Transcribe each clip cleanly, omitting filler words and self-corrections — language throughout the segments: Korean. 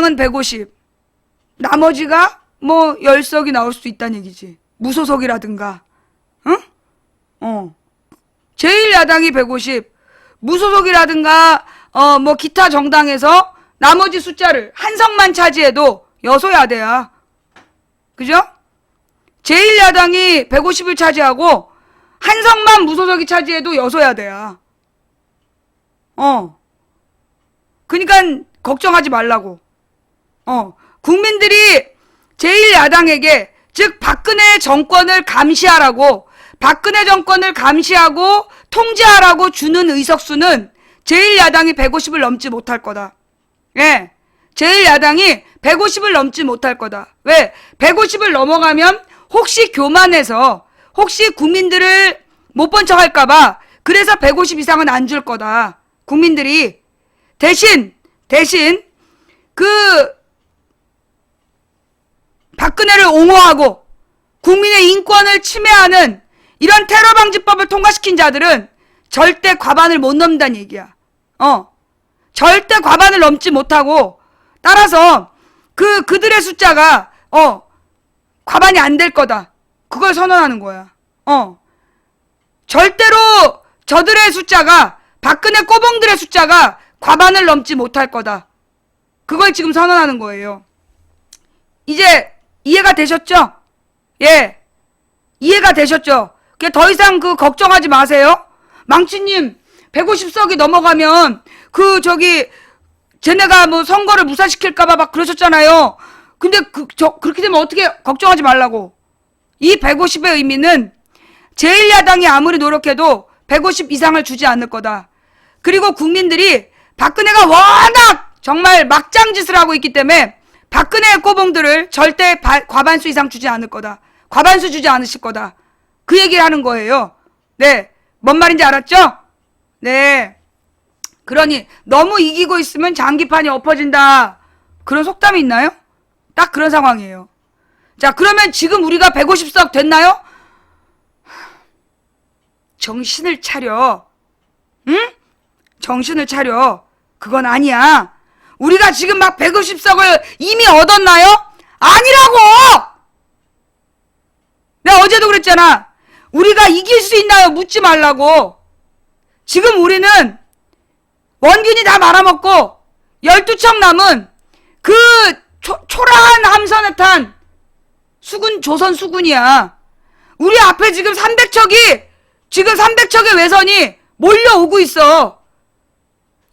야당은 150. 나머지가 뭐 10석이 나올 수도 있다는 얘기지. 무소속이라든가. 응? 제1야당이 150. 무소속이라든가 뭐 기타 정당에서 나머지 숫자를 한 석만 차지해도 여소야대야. 그죠? 제1야당이 150을 차지하고 한 석만 무소속이 차지해도 여소야대야. 그러니까 걱정하지 말라고. 국민들이 제1야당에게 즉 박근혜 정권을 감시하라고, 박근혜 정권을 감시하고 통제하라고 주는 의석수는 제1야당이 150을 넘지 못할 거다. 예. 제1야당이 150을 넘지 못할 거다. 왜? 150을 넘어가면 혹시 교만해서 혹시 국민들을 못 본 척 할까봐 그래서 150 이상은 안 줄 거다. 국민들이 대신 그 박근혜를 옹호하고 국민의 인권을 침해하는 이런 테러 방지법을 통과시킨 자들은 절대 과반을 못 넘는다는 얘기야. 절대 과반을 넘지 못하고 따라서 그들의 숫자가 과반이 안 될 거다. 그걸 선언하는 거야. 절대로 저들의 숫자가, 박근혜 꼬봉들의 숫자가 과반을 넘지 못할 거다. 그걸 지금 선언하는 거예요. 이제 이해가 되셨죠? 예. 이해가 되셨죠? 더 이상 걱정하지 마세요. 망치님, 150석이 넘어가면 쟤네가 뭐 선거를 무산시킬까봐 막 그러셨잖아요. 근데 그렇게 되면 어떻게, 걱정하지 말라고. 이 150의 의미는 제1야당이 아무리 노력해도 150 이상을 주지 않을 거다. 그리고 국민들이 박근혜가 워낙 정말 막장짓을 하고 있기 때문에 박근혜의 꼬봉들을 절대 과반수 이상 주지 않을 거다. 과반수 주지 않으실 거다. 그 얘기를 하는 거예요. 네. 뭔 말인지 알았죠? 네. 그러니 너무 이기고 있으면 장기판이 엎어진다. 그런 속담이 있나요? 딱 그런 상황이에요. 자, 그러면 지금 우리가 150석 됐나요? 정신을 차려. 응? 정신을 차려. 그건 아니야. 우리가 지금 막 150석을 이미 얻었나요? 아니라고! 내가 어제도 그랬잖아. 우리가 이길 수 있나요? 묻지 말라고. 지금 우리는 원균이 다 말아먹고 12척 남은 그 초라한 함선에 탄 조선 수군이야. 우리 앞에 지금 300척의 외선이 몰려오고 있어.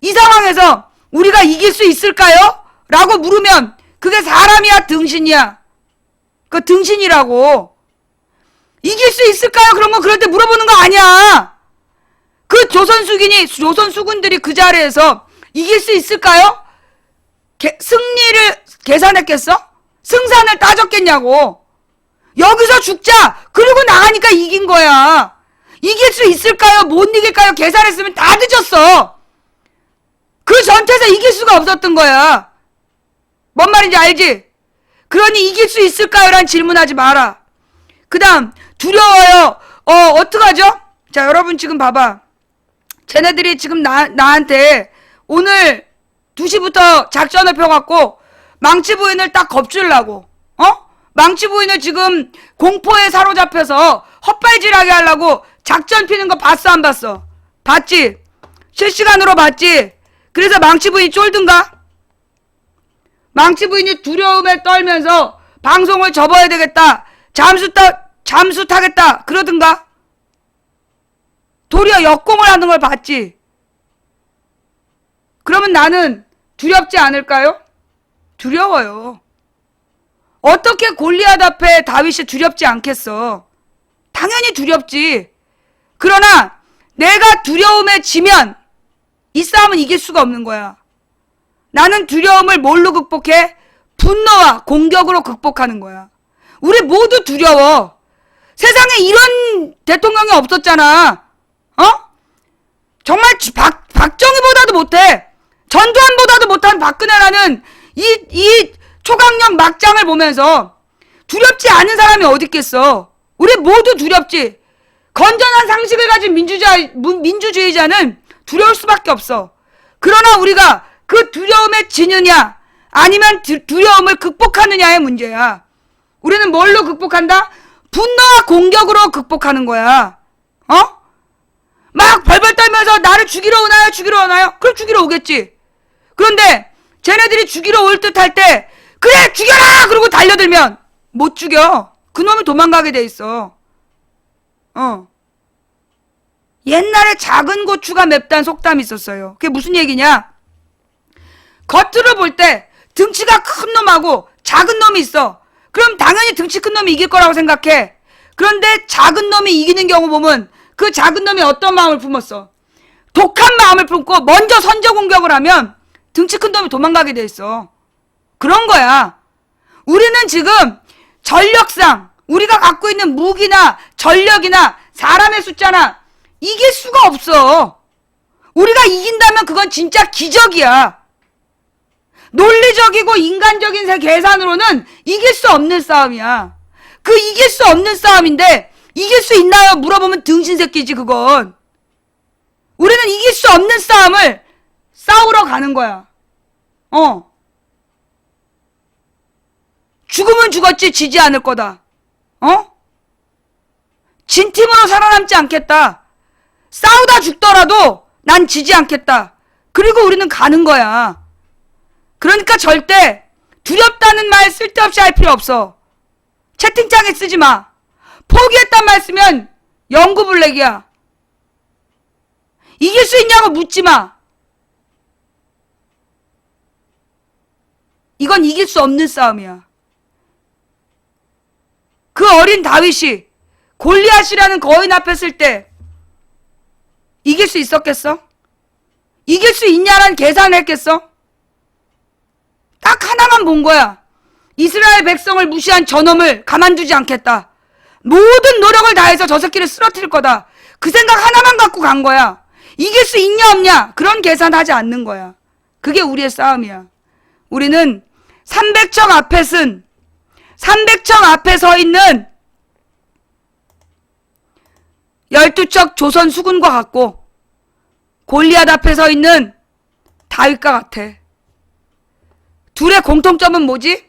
이 상황에서 우리가 이길 수 있을까요? 라고 물으면 그게 사람이야, 등신이야? 그 등신이라고. 이길 수 있을까요? 그런 거 그럴 때 물어보는 거 아니야. 그 조선 수군들이 그 자리에서 이길 수 있을까요? 승리를 계산했겠어? 승산을 따졌겠냐고. 여기서 죽자. 그러고 나가니까 이긴 거야. 이길 수 있을까요? 못 이길까요? 계산했으면 다 늦었어. 그 전투에서 이길 수가 없었던 거야. 뭔 말인지 알지? 그러니 이길 수 있을까요? 라는 질문하지 마라. 그 다음 두려워요. 어떡하죠? 자, 여러분 지금 봐봐. 쟤네들이 지금 나한테 오늘 2시부터 작전을 펴갖고 망치 부인을 딱 겁주려고. 망치 부인을 지금 공포에 사로잡혀서 헛발질하게 하려고 작전 피는 거 봤어, 안 봤어? 봤지? 실시간으로 봤지? 그래서 망치 부인이 쫄든가? 망치 부인이 두려움에 떨면서 방송을 접어야 되겠다. 잠수 타겠다. 그러든가? 도리어 역공을 하는 걸 봤지? 그러면 나는 두렵지 않을까요? 두려워요. 어떻게 골리앗 앞에 다윗이 두렵지 않겠어? 당연히 두렵지. 그러나 내가 두려움에 지면 이 싸움은 이길 수가 없는 거야. 나는 두려움을 뭘로 극복해? 분노와 공격으로 극복하는 거야. 우리 모두 두려워. 세상에 이런 대통령이 없었잖아. 정말 박정희보다도 못해. 전두환보다도 못한 박근혜라는 이 초강력 막장을 보면서 두렵지 않은 사람이 어디 있겠어. 우리 모두 두렵지. 건전한 상식을 가진 민주주의자는 두려울 수밖에 없어. 그러나 우리가 그 두려움에 지느냐 아니면 두려움을 극복하느냐의 문제야. 우리는 뭘로 극복한다? 분노와 공격으로 극복하는 거야. 막 벌벌 떨면서 나를 죽이러 오나요? 죽이러 오나요? 그럼 죽이러 오겠지. 그런데 쟤네들이 죽이러 올 듯 할 때 그래 죽여라! 그러고 달려들면 못 죽여. 그놈이 도망가게 돼 있어. 옛날에 작은 고추가 맵다는 속담이 있었어요. 그게 무슨 얘기냐? 겉으로 볼 때 등치가 큰 놈하고 작은 놈이 있어. 그럼 당연히 등치 큰 놈이 이길 거라고 생각해. 그런데 작은 놈이 이기는 경우 보면 그 작은 놈이 어떤 마음을 품었어? 독한 마음을 품고 먼저 선제 공격을 하면 등치 큰 놈이 도망가게 돼 있어. 그런 거야. 우리는 지금 전력상 우리가 갖고 있는 무기나 전력이나 사람의 숫자나 이길 수가 없어. 우리가 이긴다면 그건 진짜 기적이야. 논리적이고 인간적인 계산으로는 이길 수 없는 싸움이야. 그 이길 수 없는 싸움인데 이길 수 있나요? 물어보면 등신새끼지 그건. 우리는 이길 수 없는 싸움을 싸우러 가는 거야. 죽으면 죽었지 지지 않을 거다. 진 팀으로 살아남지 않겠다. 싸우다 죽더라도 난 지지 않겠다. 그리고 우리는 가는 거야. 그러니까 절대 두렵다는 말 쓸데없이 할 필요 없어. 채팅창에 쓰지 마. 포기했단 말 쓰면 영구블랙이야. 이길 수 있냐고 묻지 마. 이건 이길 수 없는 싸움이야. 그 어린 다윗이 골리앗이라는 거인 앞에 설 때 이길 수 있었겠어? 이길 수 있냐라는 계산을 했겠어? 딱 하나만 본 거야. 이스라엘 백성을 무시한 저놈을 가만두지 않겠다. 모든 노력을 다해서 저 새끼를 쓰러뜨릴 거다. 그 생각 하나만 갖고 간 거야. 이길 수 있냐 없냐 그런 계산하지 않는 거야. 그게 우리의 싸움이야. 우리는 300척 앞에 서 있는 12척 조선 수군과 같고 골리앗 앞에 서 있는 다윗과 같아. 둘의 공통점은 뭐지?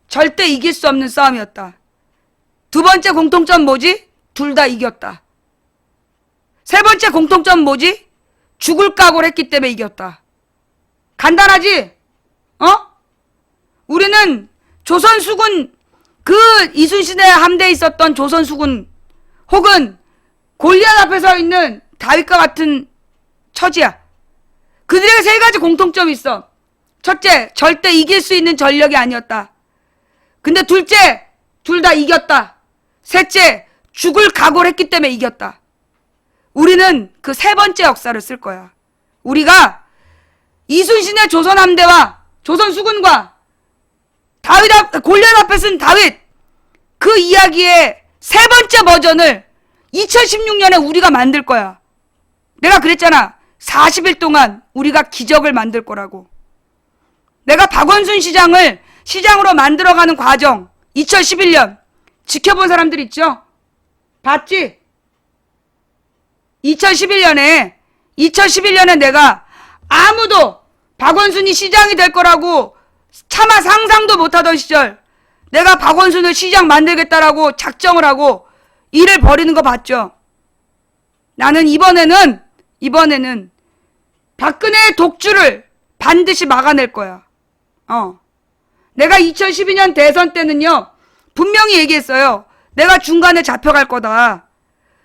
절대 이길 수 없는 싸움이었다. 두 번째 공통점 뭐지? 둘 다 이겼다. 세 번째 공통점 뭐지? 죽을 각오를 했기 때문에 이겼다. 간단하지? 우리는 조선 수군 그 이순신의 함대에 있었던 조선 수군 혹은 골리앗 앞에 서 있는 다윗과 같은 처지야. 그들에게 세 가지 공통점이 있어. 첫째, 절대 이길 수 있는 전력이 아니었다. 근데 둘째, 둘 다 이겼다. 셋째, 죽을 각오를 했기 때문에 이겼다. 우리는 그 세 번째 역사를 쓸 거야. 우리가 이순신의 조선 함대와 조선 수군과 골리앗 앞에 쓴 다윗 그 이야기의 세 번째 버전을 2016년에 우리가 만들 거야. 내가 그랬잖아. 40일 동안 우리가 기적을 만들 거라고. 내가 박원순 시장을 시장으로 만들어가는 과정 2011년 지켜본 사람들 있죠? 봤지? 2011년에 내가 아무도 박원순이 시장이 될 거라고 차마 상상도 못하던 시절 내가 박원순을 시장 만들겠다라고 작정을 하고 일을 벌이는 거 봤죠? 나는 이번에는 박근혜의 독주를 반드시 막아낼 거야. 내가 2012년 대선 때는요, 분명히 얘기했어요. 내가 중간에 잡혀갈 거다.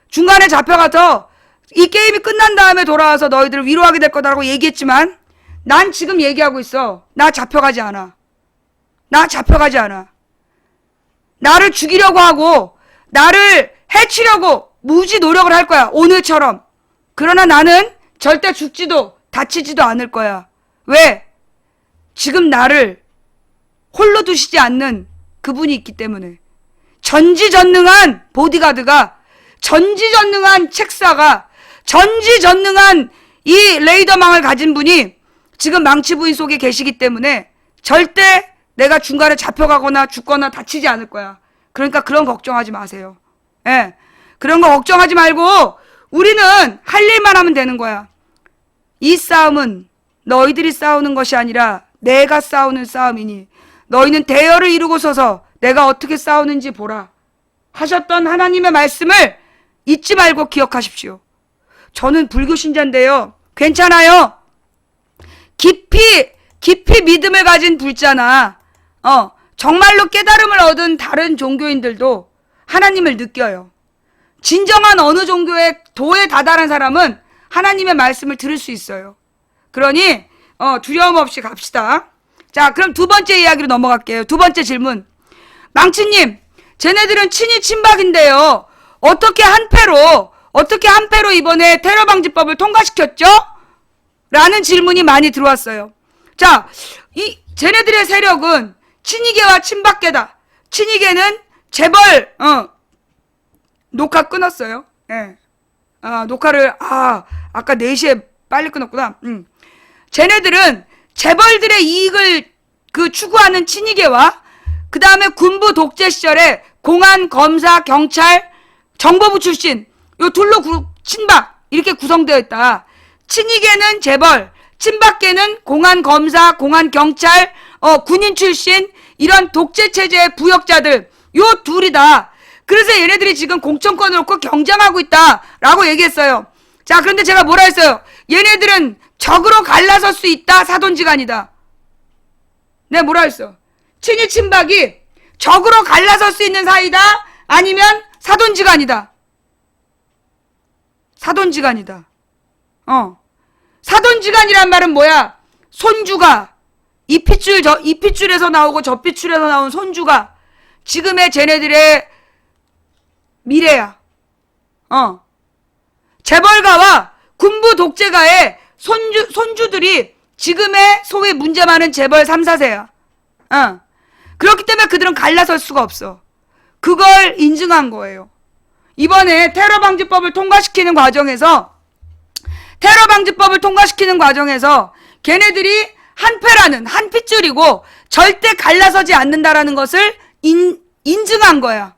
중간에 잡혀가서 이 게임이 끝난 다음에 돌아와서 너희들을 위로하게 될 거다라고 얘기했지만 난 지금 얘기하고 있어. 나 잡혀가지 않아. 나를 죽이려고 하고 나를 해치려고 무지 노력을 할 거야. 오늘처럼. 그러나 나는 절대 죽지도 다치지도 않을 거야. 왜? 지금 나를 홀로 두시지 않는 그분이 있기 때문에. 전지전능한 보디가드가, 전지전능한 책사가, 전지전능한 이 레이더망을 가진 분이 지금 망치부인 속에 계시기 때문에 절대 내가 중간에 잡혀가거나 죽거나 다치지 않을 거야. 그러니까 그런 걱정하지 마세요. 예. 그런 거 걱정하지 말고 우리는 할 일만 하면 되는 거야. 이 싸움은 너희들이 싸우는 것이 아니라 내가 싸우는 싸움이니 너희는 대열을 이루고 서서 내가 어떻게 싸우는지 보라 하셨던 하나님의 말씀을 잊지 말고 기억하십시오. 저는 불교 신자인데요. 괜찮아요. 깊이 믿음을 가진 불자나 정말로 깨달음을 얻은 다른 종교인들도 하나님을 느껴요. 진정한 어느 종교의 도에 다다른 사람은 하나님의 말씀을 들을 수 있어요. 그러니 두려움 없이 갑시다. 자, 그럼 두 번째 이야기로 넘어갈게요. 두 번째 질문. 망치님, 쟤네들은 친이 친박인데요. 어떻게 한패로 이번에 테러 방지법을 통과시켰죠? 라는 질문이 많이 들어왔어요. 자, 쟤네들의 세력은 친이계와 친박계다. 친이계는 재벌, 녹화 끊었어요. 예. 녹화를, 아까 4시에 빨리 끊었구나. 쟤네들은 재벌들의 이익을 추구하는 친이계와 그 다음에 군부 독재 시절에 공안, 검사, 경찰, 정보부 출신 요 둘로 친박 이렇게 구성되어 있다. 친이계는 재벌, 친박계는 공안, 검사, 공안, 경찰, 군인 출신 이런 독재 체제의 부역자들 요 둘이다. 그래서 얘네들이 지금 공천권을 놓고 경쟁하고 있다라고 얘기했어요. 자, 그런데 제가 뭐라 했어요? 얘네들은 적으로 갈라설 수 있다. 사돈지간이다. 내가 뭐라 했어? 친이 친박이 적으로 갈라설 수 있는 사이다. 아니면 사돈지간이다. 사돈지간이다. 사돈지간이란 말은 뭐야? 손주가 이 핏줄에서 나오고 저 핏줄에서 나온 손주가 지금의 쟤네들의 미래야. 재벌가와 군부 독재가의 손주들이 지금의 소위 문제 많은 재벌 3, 4세야. 그렇기 때문에 그들은 갈라설 수가 없어. 그걸 인증한 거예요. 이번에 테러방지법을 통과시키는 과정에서 걔네들이 한패라는 한 핏줄이고 절대 갈라서지 않는다라는 것을 인증한 거야.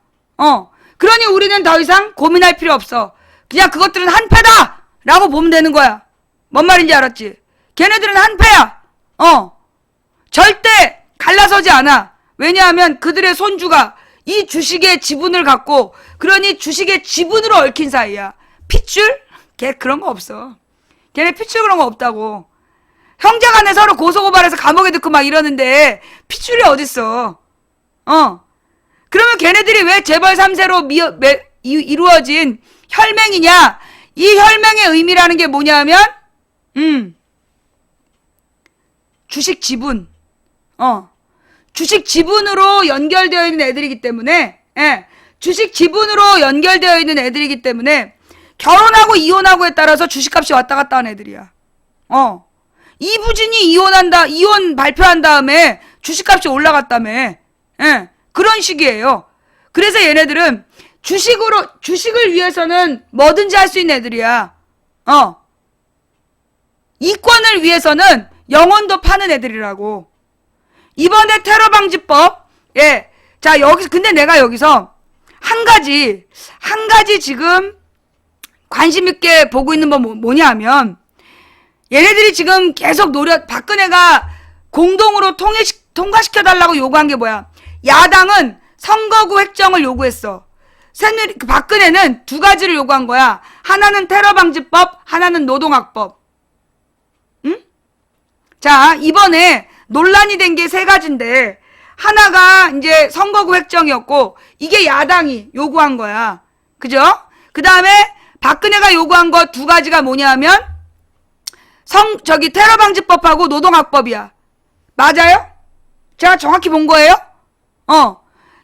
그러니 우리는 더 이상 고민할 필요 없어. 그냥 그것들은 한패다! 라고 보면 되는 거야. 뭔 말인지 알았지? 걔네들은 한패야. 절대 갈라서지 않아. 왜냐하면 그들의 손주가 이 주식의 지분을 갖고 그러니 주식의 지분으로 얽힌 사이야. 핏줄? 걔 그런 거 없어. 걔네 핏줄 그런 거 없다고. 형제간에 서로 고소고발해서 감옥에 넣고 막 이러는데 핏줄이 어딨어. 그러면 걔네들이 왜 재벌 3세로 이루어진 혈맹이냐? 이 혈맹의 의미라는 게 뭐냐면 주식 지분. 주식 지분으로 연결되어 있는 애들이기 때문에 주식 지분으로 연결되어 있는 애들이기 때문에 결혼하고 이혼하고에 따라서 주식값이 왔다 갔다 하는 애들이야. 이부진이 이혼 발표한 다음에 주식값이 올라갔다며. 그런 식이에요. 그래서 얘네들은 주식을 위해서는 뭐든지 할 수 있는 애들이야. 이권을 위해서는 영혼도 파는 애들이라고. 이번에 테러방지법, 자, 근데 내가 여기서 한 가지 지금 관심 있게 보고 있는 건 뭐냐 하면, 얘네들이 지금 계속 박근혜가 공동으로 통과시켜달라고 요구한 게 뭐야? 야당은 선거구 획정을 요구했어. 박근혜는 두 가지를 요구한 거야. 하나는 테러방지법, 하나는 노동학법. 응? 자, 이번에 논란이 된 게 세 가지인데, 하나가 이제 선거구 획정이었고, 이게 야당이 요구한 거야. 그죠? 그 다음에 박근혜가 요구한 거 두 가지가 뭐냐 하면, 테러방지법하고 노동학법이야. 맞아요? 제가 정확히 본 거예요?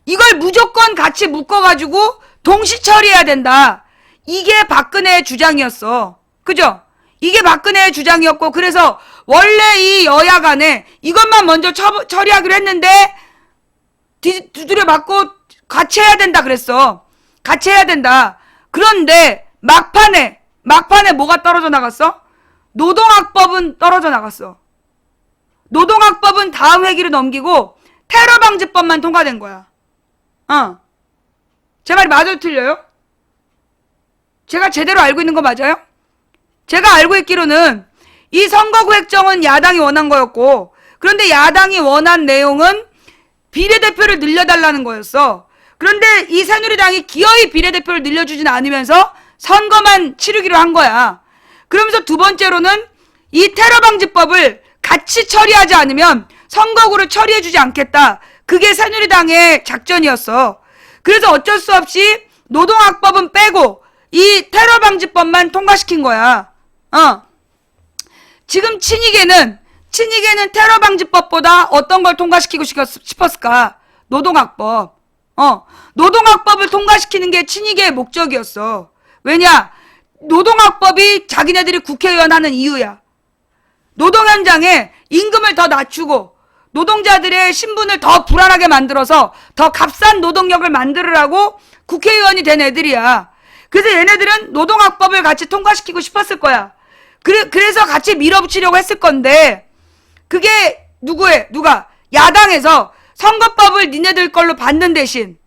이걸 무조건 같이 묶어가지고 동시 처리해야 된다. 이게 박근혜의 주장이었어. 그죠? 이게 박근혜의 주장이었고, 그래서 원래 이 여야 간에 이것만 먼저 처리하기로 했는데 두드려 맞고 같이 해야 된다 그랬어. 같이 해야 된다. 그런데 막판에 뭐가 떨어져 나갔어? 노동학법은 떨어져 나갔어. 노동학법은 다음 회기로 넘기고 테러방지법만 통과된 거야. 제 말이 맞아요, 틀려요? 제가 제대로 알고 있는 거 맞아요? 제가 알고 있기로는 이 선거구 획정은 야당이 원한 거였고, 그런데 야당이 원한 내용은 비례대표를 늘려달라는 거였어. 그런데 이 새누리당이 기어이 비례대표를 늘려주진 않으면서 선거만 치르기로 한 거야. 그러면서 두 번째로는 이 테러방지법을 같이 처리하지 않으면 선거구를 처리해주지 않겠다. 그게 새누리당의 작전이었어. 그래서 어쩔 수 없이 노동학법은 빼고 이 테러방지법만 통과시킨 거야. 지금 친이계는 테러방지법보다 어떤 걸 통과시키고 싶었을까? 노동학법. 노동학법을 통과시키는 게 친이계의 목적이었어. 왜냐? 노동학법이 자기네들이 국회의원 하는 이유야. 노동 현장에 임금을 더 낮추고 노동자들의 신분을 더 불안하게 만들어서 더 값싼 노동력을 만들으라고 국회의원이 된 애들이야. 그래서 얘네들은 노동학법을 같이 통과시키고 싶었을 거야. 그래서 같이 밀어붙이려고 했을 건데 그게 누가? 야당에서 선거법을 니네들 걸로 받는 대신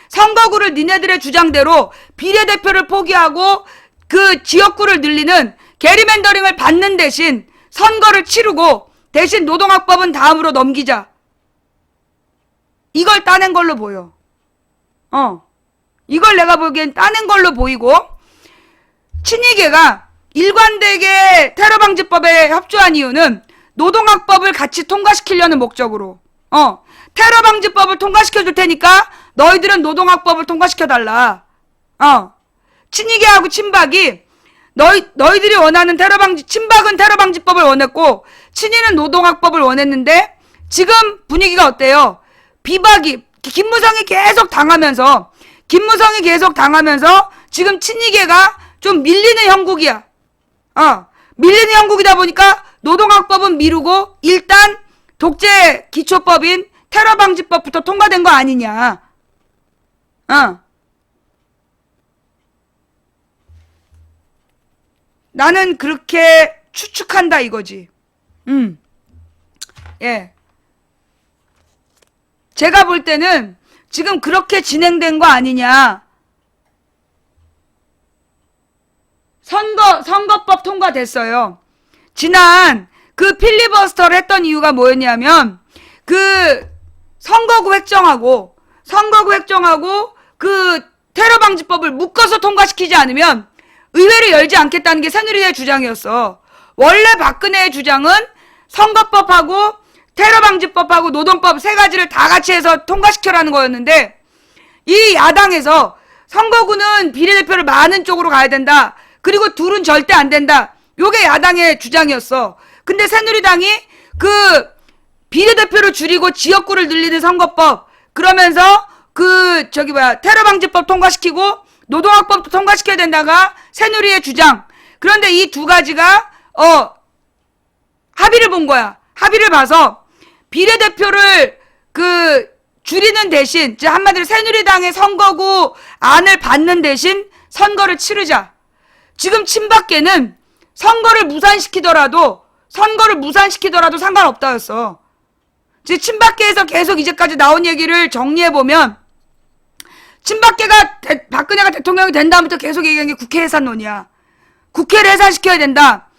선거구를 니네들의 주장대로 비례대표를 포기하고 그 지역구를 늘리는 게리맨더링을 받는 대신 선거를 치르고 대신 노동학법은 다음으로 넘기자. 이걸 따낸 걸로 보여. 이걸 내가 보기엔 따낸 걸로 보이고 친이계가 일관되게 테러방지법에 협조한 이유는 노동학법을 같이 통과시키려는 목적으로 테러방지법을 통과시켜줄 테니까 너희들은 노동학법을 통과시켜달라. 친이계하고 친박이 너희들이 원하는 친박은 테러방지법을 원했고 친이는 노동학법을 원했는데 지금 분위기가 어때요? 비박이 김무성이 계속 당하면서 지금 친이계가 좀 밀리는 형국이야. 밀리는 형국이다 보니까 노동학법은 미루고 일단 독재 기초법인 테러방지법부터 통과된 거 아니냐. 나는 그렇게 추측한다 이거지. 예. 제가 볼 때는 지금 그렇게 진행된 거 아니냐. 선거법 통과됐어요. 지난 그 필리버스터를 했던 이유가 뭐였냐면 그 선거구 획정하고 그 테러방지법을 묶어서 통과시키지 않으면 의회를 열지 않겠다는 게 새누리당의 주장이었어. 원래 박근혜의 주장은 선거법하고 테러방지법하고 노동법 세 가지를 다 같이 해서 통과시켜라는 거였는데 이 야당에서 선거구는 비례대표를 많은 쪽으로 가야 된다. 그리고 둘은 절대 안 된다. 요게 야당의 주장이었어. 근데 새누리당이 그 비례대표를 줄이고 지역구를 늘리는 선거법 그러면서 테러방지법 통과시키고 노동학법도 통과시켜야 된다가 새누리의 주장. 그런데 이 두 가지가 합의를 본 거야. 합의를 봐서 비례대표를 줄이는 대신 한마디로 새누리당의 선거구 안을 받는 대신 선거를 치르자. 지금 친박계는 선거를 무산시키더라도 상관없다였어. 친박계에서 계속 이제까지 나온 얘기를 정리해보면 친박계가 박근혜가 대통령이 된 다음부터 계속 얘기한 게 국회 해산론이야. 국회를 해산시켜야 된다.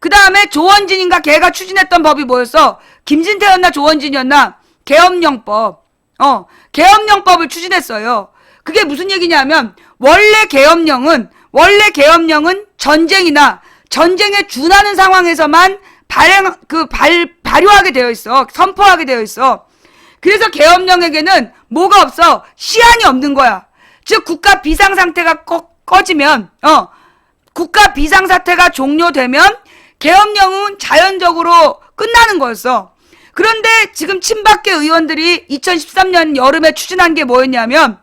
그 다음에 조원진인가 걔가 추진했던 법이 뭐였어? 김진태였나 조원진이었나? 계엄령법. 계엄령법을 추진했어요. 그게 무슨 얘기냐면 원래 계엄령은 전쟁이나 전쟁에 준하는 상황에서만 발효하게 되어 있어. 선포하게 되어 있어. 그래서 계엄령에게는 뭐가 없어? 시한이 없는 거야. 즉 국가 비상상태가 꺼지면 국가 비상사태가 종료되면 계엄령은 자연적으로 끝나는 거였어. 그런데 지금 친박계 의원들이 2013년 여름에 추진한 게 뭐였냐면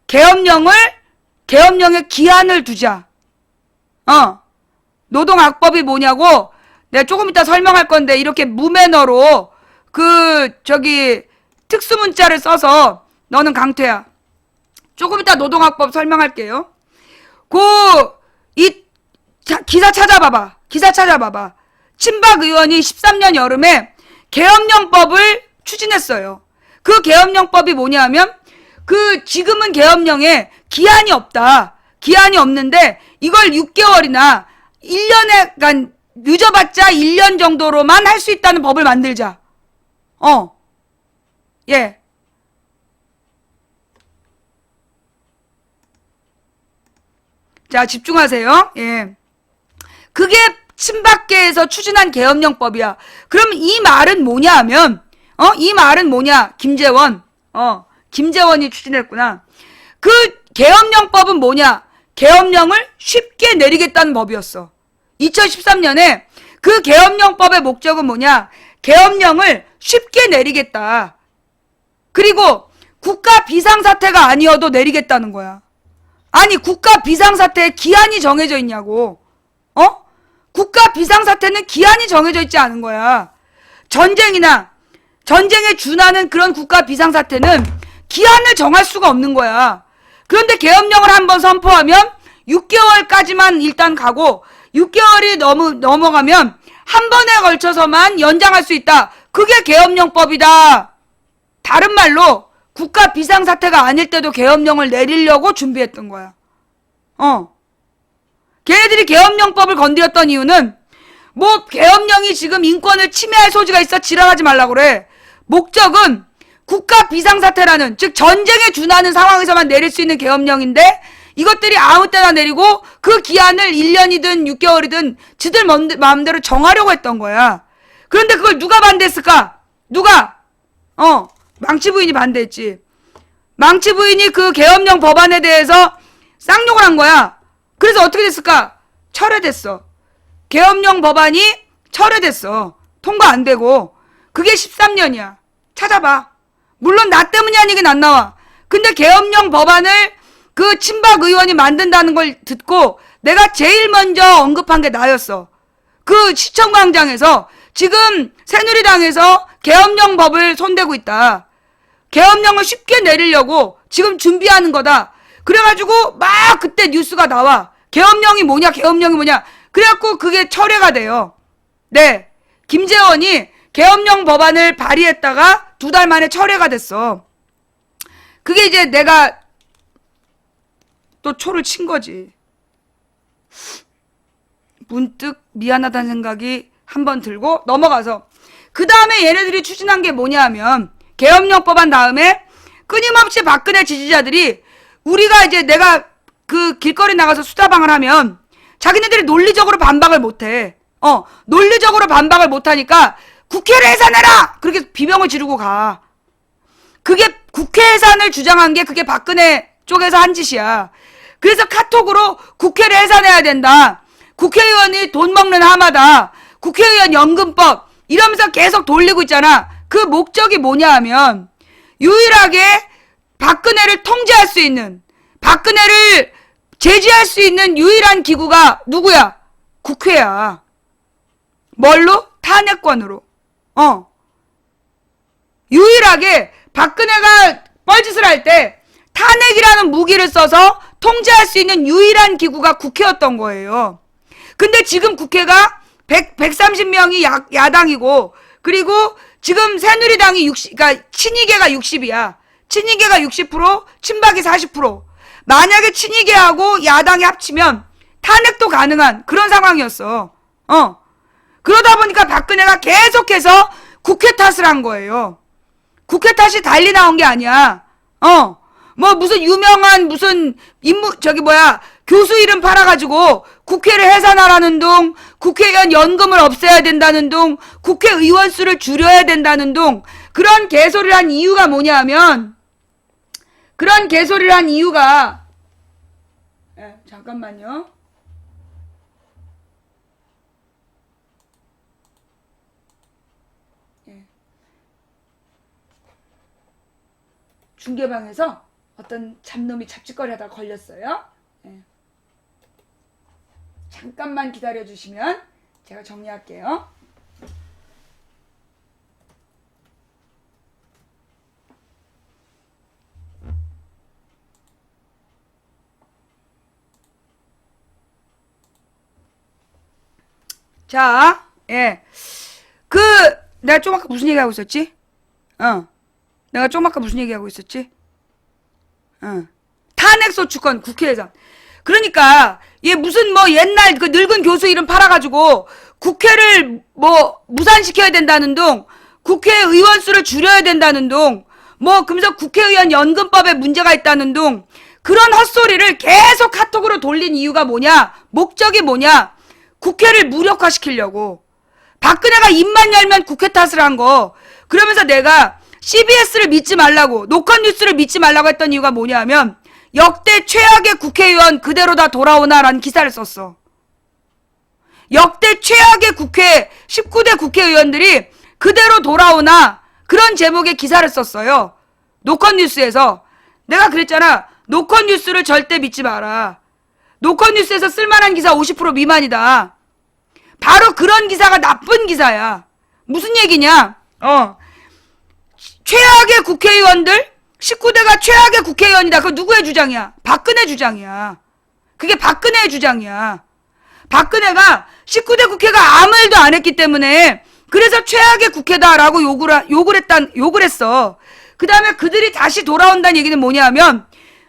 계엄령에 기한을 두자. 노동악법이 뭐냐고 내가 조금 이따 설명할 건데 이렇게 무매너로 특수문자를 써서 너는 강퇴야. 조금 이따 노동학법 설명할게요. 기사 찾아봐봐. 친박 의원이 13년 여름에 계엄령법을 추진했어요. 그 계엄령법이 뭐냐면 지금은 계엄령에 기한이 없다. 기한이 없는데 이걸 6개월이나 1년에 늦어봤자 1년 정도로만 할 수 있다는 법을 만들자. 예. 자, 집중하세요. 예. 그게 친박계에서 추진한 계엄령법이야. 그럼 이 말은 뭐냐 하면, 이 말은 뭐냐? 김재원이 추진했구나. 그 계엄령법은 뭐냐? 계엄령을 쉽게 내리겠다는 법이었어. 2013년에 그 계엄령법의 목적은 뭐냐? 계엄령을 쉽게 내리겠다. 그리고 국가 비상사태가 아니어도 내리겠다는 거야. 아니, 국가 비상사태에 기한이 정해져 있냐고. 국가 비상사태는 기한이 정해져 있지 않은 거야. 전쟁에 준하는 그런 국가 비상사태는 기한을 정할 수가 없는 거야. 그런데 계엄령을 한번 선포하면 6개월까지만 일단 가고 6개월이 넘어가면 한 번에 걸쳐서만 연장할 수 있다. 그게 계엄령법이다. 다른 말로 국가 비상사태가 아닐 때도 계엄령을 내리려고 준비했던 거야. 걔네들이 계엄령법을 건드렸던 이유는 뭐 계엄령이 지금 인권을 침해할 소지가 있어 지랄하지 말라고 그래. 목적은 국가 비상사태라는, 즉 전쟁에 준하는 상황에서만 내릴 수 있는 계엄령인데 이것들이 아무 때나 내리고 그 기한을 1년이든 6개월이든 지들 마음대로 정하려고 했던 거야. 그런데 그걸 누가 반대했을까? 누가? 망치 부인이 반대했지. 망치 부인이 그 계엄령 법안에 대해서 쌍욕을 한 거야. 그래서 어떻게 됐을까? 철회됐어. 계엄령 법안이 철회됐어. 통과 안 되고. 그게 13년이야. 찾아봐. 물론 나 때문이 아니긴 안 나와. 근데 계엄령 법안을 그 친박 의원이 만든다는 걸 듣고 내가 제일 먼저 언급한 게 나였어. 그 시청광장에서 지금 새누리당에서 계엄령 법을 손대고 있다. 계엄령을 쉽게 내리려고 지금 준비하는 거다. 그래가지고 막 그때 뉴스가 나와. 계엄령이 뭐냐, 계엄령이 뭐냐. 그래갖고 그게 철회가 돼요. 네. 김재원이 계엄령 법안을 발의했다가 2달 만에 철회가 됐어. 그게 이제 내가 또 초를 친 거지. 문득 미안하다는 생각이 한번 들고 넘어가서 그 다음에 얘네들이 추진한 게 뭐냐 하면 계엄령 법안 다음에 끊임없이 박근혜 지지자들이 우리가 이제 내가 그 길거리 나가서 수다방을 하면 자기네들이 논리적으로 반박을 못해. 논리적으로 반박을 못하니까 국회를 해산해라! 그렇게 비명을 지르고 가. 그게 국회 해산을 주장한 게 그게 박근혜 쪽에서 한 짓이야. 그래서 카톡으로 국회를 해산해야 된다. 국회의원이 돈 먹는 하마다. 국회의원 연금법 이러면서 계속 돌리고 있잖아. 그 목적이 뭐냐 하면 유일하게 박근혜를 통제할 수 있는, 박근혜를 제지할 수 있는 유일한 기구가 누구야? 국회야. 뭘로? 탄핵권으로. 유일하게 박근혜가 뻘짓을 할 때 탄핵이라는 무기를 써서 통제할 수 있는 유일한 기구가 국회였던 거예요. 근데 지금 국회가 130명이 야당이고, 그리고 지금 새누리당이 그러니까 친이계가 60이야. 친이계가 60%, 친박이 40%. 만약에 친이계하고 야당이 합치면 탄핵도 가능한 그런 상황이었어. 그러다 보니까 박근혜가 계속해서 국회 탓을 한 거예요. 국회 탓이 달리 나온 게 아니야. 뭐 무슨 유명한 무슨 교수 이름 팔아가지고 국회를 해산하라는 둥, 국회의원 연금을 없애야 된다는 둥, 국회의원 수를 줄여야 된다는 둥, 그런 개소리를 한 이유가 뭐냐 하면, 그런 개소리를 한 이유가, 잠깐만요. 중계방에서 어떤 잡놈이 잡짓거리 하다가 걸렸어요. 잠깐만 기다려주시면 제가 정리할게요. 자, 내가 좀 아까 무슨 얘기하고 있었지? 내가 좀 아까 무슨 얘기하고 있었지? 탄핵소추권 국회에서. 그러니까 얘 무슨 뭐 옛날 그 늙은 교수 이름 팔아가지고 국회를 뭐 무산시켜야 된다는 둥, 국회의원 수를 줄여야 된다는 둥, 뭐 그러면서 국회의원 연금법에 문제가 있다는 둥, 그런 헛소리를 계속 카톡으로 돌린 이유가 뭐냐? 목적이 뭐냐? 국회를 무력화시키려고. 박근혜가 입만 열면 국회 탓을 한 거. 그러면서 내가 CBS를 믿지 말라고, 노컷뉴스를 믿지 말라고 했던 이유가 뭐냐면 역대 최악의 국회의원 그대로 다 돌아오나라는 기사를 썼어. 역대 최악의 19대 국회의원들이 그대로 돌아오나, 그런 제목의 기사를 썼어요. 노컷뉴스에서. 내가 그랬잖아. 노컷뉴스를 절대 믿지 마라. 노컷뉴스에서 쓸만한 기사 50% 미만이다. 바로 그런 기사가 나쁜 기사야. 무슨 얘기냐? 최악의 국회의원들, 19대가 최악의 국회의원이다. 그거 누구의 주장이야? 박근혜 주장이야. 그게 박근혜의 주장이야. 박근혜가 19대 국회가 아무 일도 안 했기 때문에 그래서 최악의 국회다라고 욕을 했어. 그 다음에 그들이 다시 돌아온다는 얘기는 뭐냐면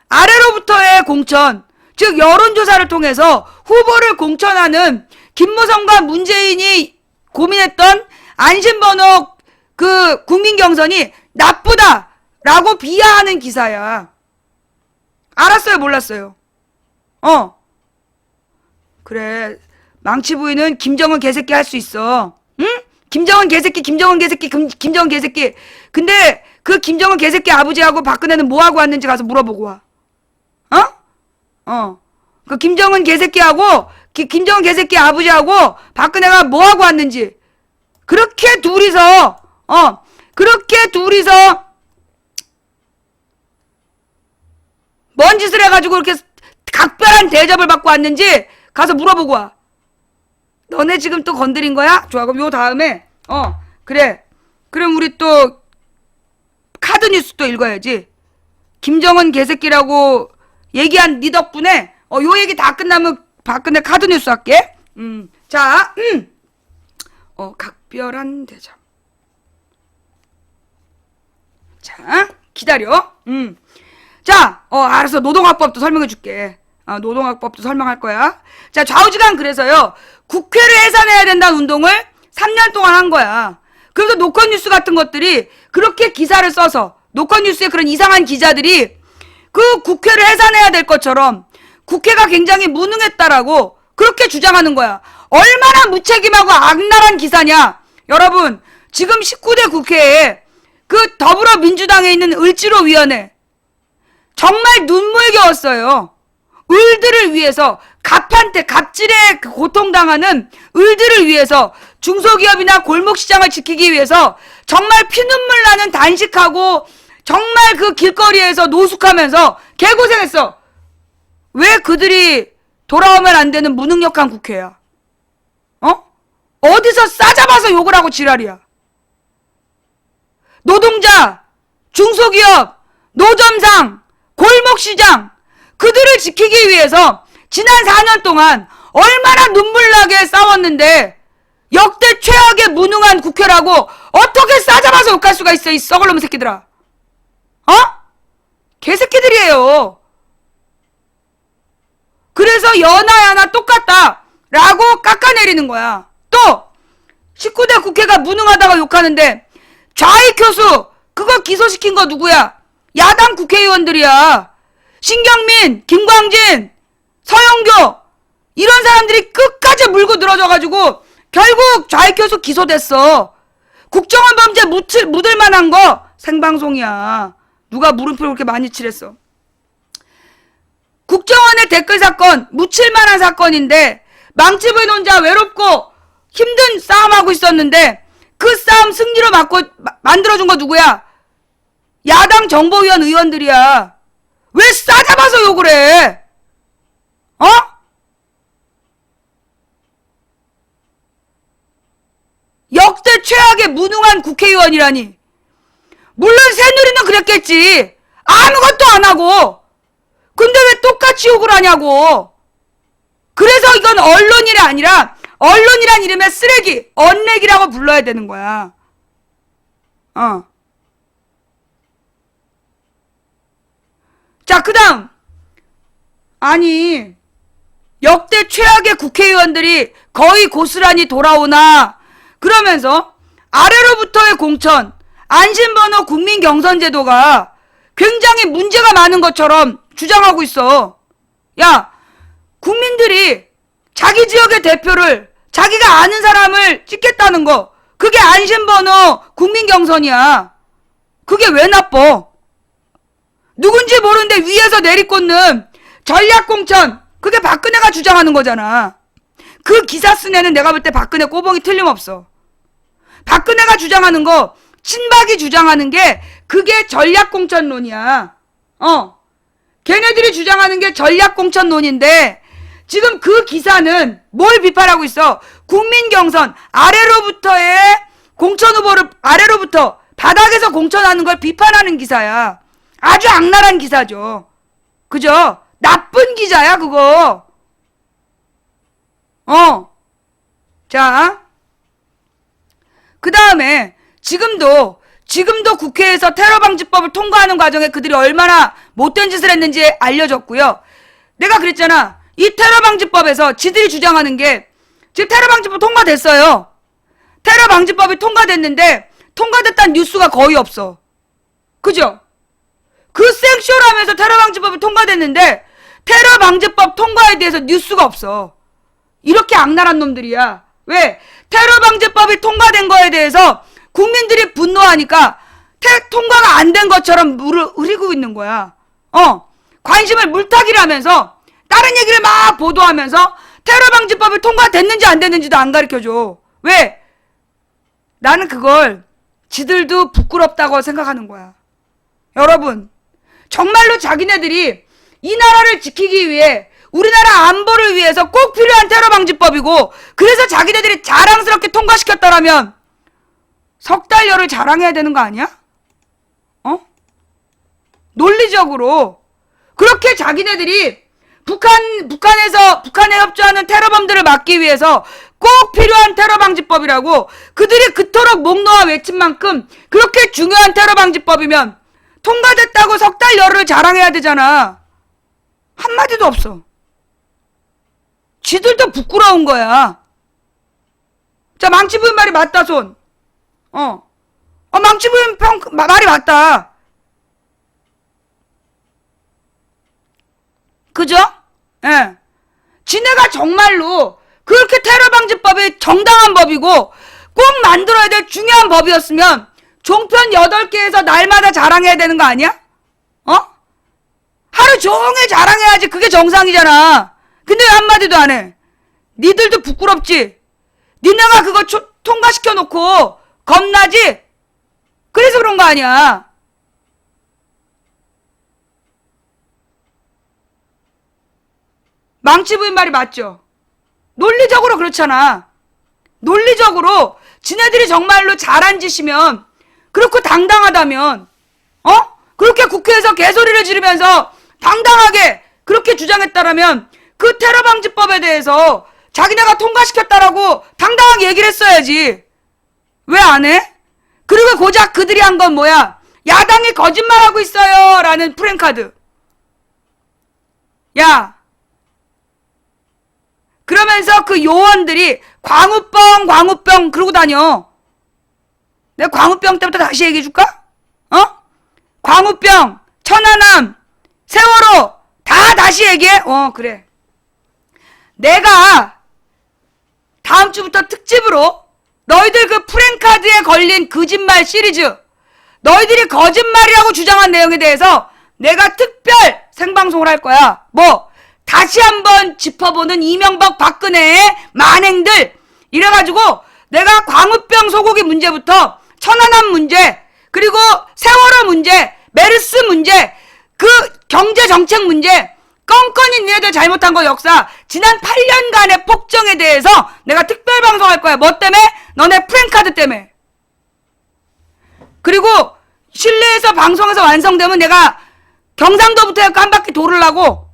아래로부터의 공천, 즉 여론조사를 통해서 후보를 공천하는 김무성과 문재인이 고민했던 안심번호 그 국민경선이 나쁘다라고 비하하는 기사야. 알았어요? 몰랐어요? 그래. 망치 부인은 김정은 개새끼 할 수 있어. 응? 김정은 개새끼. 근데 그 김정은 개새끼 아버지하고 박근혜는 뭐하고 왔는지 가서 물어보고 와. 그 김정은 개새끼하고 김정은 개새끼 아버지하고 박근혜가 뭐하고 왔는지. 그렇게 둘이서 뭔 짓을 해가지고 이렇게 각별한 대접을 받고 왔는지 가서 물어보고 와. 너네 지금 또 건드린 거야? 좋아. 그럼 요 다음에 그래. 그럼 우리 또 카드 뉴스 또 읽어야지. 김정은 개새끼라고 얘기한 네 덕분에 요 얘기 다 끝나면 박근혜 카드 뉴스 할게. 자, 각별한 대접. 자, 기다려. 자, 알았어. 노동학법도 설명해 줄게. 노동학법도 설명할 거야. 자, 좌우지간 그래서요. 국회를 해산해야 된다는 운동을 3년 동안 한 거야. 그래서 노컷뉴스 같은 것들이 그렇게 기사를 써서 노컷뉴스에 그런 이상한 기자들이 그 국회를 해산해야 될 것처럼 국회가 굉장히 무능했다라고 그렇게 주장하는 거야. 얼마나 무책임하고 악랄한 기사냐. 여러분, 지금 19대 국회에 그 더불어민주당에 있는 을지로위원회 정말 눈물겨웠어요. 을들을 위해서, 갑질에 고통당하는 을들을 위해서, 중소기업이나 골목시장을 지키기 위해서 정말 피눈물 나는 단식하고 정말 그 길거리에서 노숙하면서 개고생했어. 왜 그들이 돌아오면 안 되는 무능력한 국회야? 어디서 싸잡아서 욕을 하고 지랄이야. 노동자, 중소기업, 노점상, 골목시장, 그들을 지키기 위해서 지난 4년 동안 얼마나 눈물나게 싸웠는데 역대 최악의 무능한 국회라고 어떻게 싸잡아서 욕할 수가 있어, 이 썩을놈 새끼들아. 개새끼들이에요. 그래서 여나야나 똑같다 라고 깎아내리는 거야. 또 19대 국회가 무능하다고 욕하는데 좌익교수 그거 기소시킨 거 누구야? 야당 국회의원들이야. 신경민, 김광진, 서영교 이런 사람들이 끝까지 물고 늘어져가지고 결국 좌익교수 기소됐어. 국정원 범죄 묻을 만한 거 생방송이야. 누가 물음표를 그렇게 많이 칠했어. 국정원의 댓글 사건 묻힐 만한 사건인데 망치부인 혼자 외롭고 힘든 싸움하고 있었는데 그 싸움 승리로 만들어준 거 누구야? 야당 정보위원 의원들이야. 왜 싸잡아서 욕을 해? 역대 최악의 무능한 국회의원이라니. 물론 새누리는 그랬겠지. 아무것도 안 하고. 근데 왜 똑같이 욕을 하냐고. 그래서 이건 언론이 아니라 언론이란 이름의 쓰레기, 언렉이라고 불러야 되는 거야. 자, 그 다음. 아니, 역대 최악의 국회의원들이 거의 고스란히 돌아오나, 그러면서 아래로부터의 공천, 안심번호 국민경선제도가 굉장히 문제가 많은 것처럼 주장하고 있어. 야, 국민들이 자기 지역의 대표를 자기가 아는 사람을 찍겠다는 거, 그게 안심번호 국민경선이야. 그게 왜 나빠? 누군지 모르는데 위에서 내리꽂는 전략공천, 그게 박근혜가 주장하는 거잖아. 그 기사 쓴 애는 내가 볼 때 박근혜 꼬봉이 틀림없어. 박근혜가 주장하는 거, 친박이 주장하는 게 그게 전략공천론이야. 걔네들이 주장하는 게 전략공천론인데 지금 그 기사는 뭘 비판하고 있어? 국민경선 아래로부터의 공천 후보를 아래로부터 바닥에서 공천하는 걸 비판하는 기사야. 아주 악랄한 기사죠. 그죠? 나쁜 기자야 그거. 자, 그 다음에 지금도 국회에서 테러방지법을 통과하는 과정에 그들이 얼마나 못된 짓을 했는지 알려졌고요. 내가 그랬잖아. 이 테러방지법에서 지들이 주장하는 게 지금 테러방지법 통과됐어요. 테러방지법이 통과됐는데 통과됐다는 뉴스가 거의 없어. 그죠? 그 생쇼라면서 테러방지법이 통과됐는데 테러방지법 통과에 대해서 뉴스가 없어. 이렇게 악랄한 놈들이야. 왜? 테러방지법이 통과된 거에 대해서 국민들이 분노하니까 통과가 안 된 것처럼 물을 흐리고 있는 거야. 관심을 물타기를 하면서 다른 얘기를 막 보도하면서 테러방지법이 통과됐는지 안 됐는지도 안 가르쳐줘. 왜? 나는 그걸 지들도 부끄럽다고 생각하는 거야. 여러분, 정말로 자기네들이 이 나라를 지키기 위해 우리나라 안보를 위해서 꼭 필요한 테러방지법이고 그래서 자기네들이 자랑스럽게 통과시켰다라면 석 달여를 자랑해야 되는 거 아니야? 논리적으로 그렇게 자기네들이 북한에 협조하는 테러범들을 막기 위해서 꼭 필요한 테러방지법이라고 그들이 그토록 목 놓아 외친 만큼 그렇게 중요한 테러방지법이면 통과됐다고 석 달여를 자랑해야 되잖아. 한마디도 없어. 지들도 부끄러운 거야. 자, 망치부인 말이 맞다, 손. 망치부인 말이 맞다. 그죠? 예. 지네가 정말로 그렇게 테러방지법이 정당한 법이고 꼭 만들어야 될 중요한 법이었으면 종편 8개에서 날마다 자랑해야 되는 거 아니야? 하루 종일 자랑해야지. 그게 정상이잖아. 근데 왜 한마디도 안 해? 니들도 부끄럽지? 니네가 그거 통과시켜놓고 겁나지? 그래서 그런 거 아니야. 망치부인 말이 맞죠? 논리적으로 그렇잖아. 논리적으로 지네들이 정말로 잘한 짓이면 그렇고 당당하다면 그렇게 국회에서 개소리를 지르면서 당당하게 그렇게 주장했다라면 그 테러방지법에 대해서 자기네가 통과시켰다라고 당당하게 얘기를 했어야지. 왜 안 해? 그리고 고작 그들이 한 건 뭐야? 야당이 거짓말하고 있어요 라는 프랭카드. 야, 그러면서 그 요원들이 광우병 그러고 다녀. 내가 광우병 때부터 다시 얘기해줄까? 광우병, 천안함, 세월호 다 다시 얘기해? 그래. 내가 다음 주부터 특집으로 너희들 그 프랭카드에 걸린 거짓말 시리즈, 너희들이 거짓말이라고 주장한 내용에 대해서 내가 특별 생방송을 할 거야. 다시 한번 짚어보는 이명박 박근혜의 만행들. 이래가지고 내가 광우병 소고기 문제부터 천안함 문제, 그리고 세월호 문제, 메르스 문제, 그 경제정책 문제, 껌껌이 니네들 잘못한 거 역사, 지난 8년간의 폭정에 대해서 내가 특별 방송할 거야. 뭐 때문에? 너네 프랭카드 때문에. 그리고 실내에서 방송에서 완성되면 내가 경상도부터 해서 한 바퀴 돌으려고.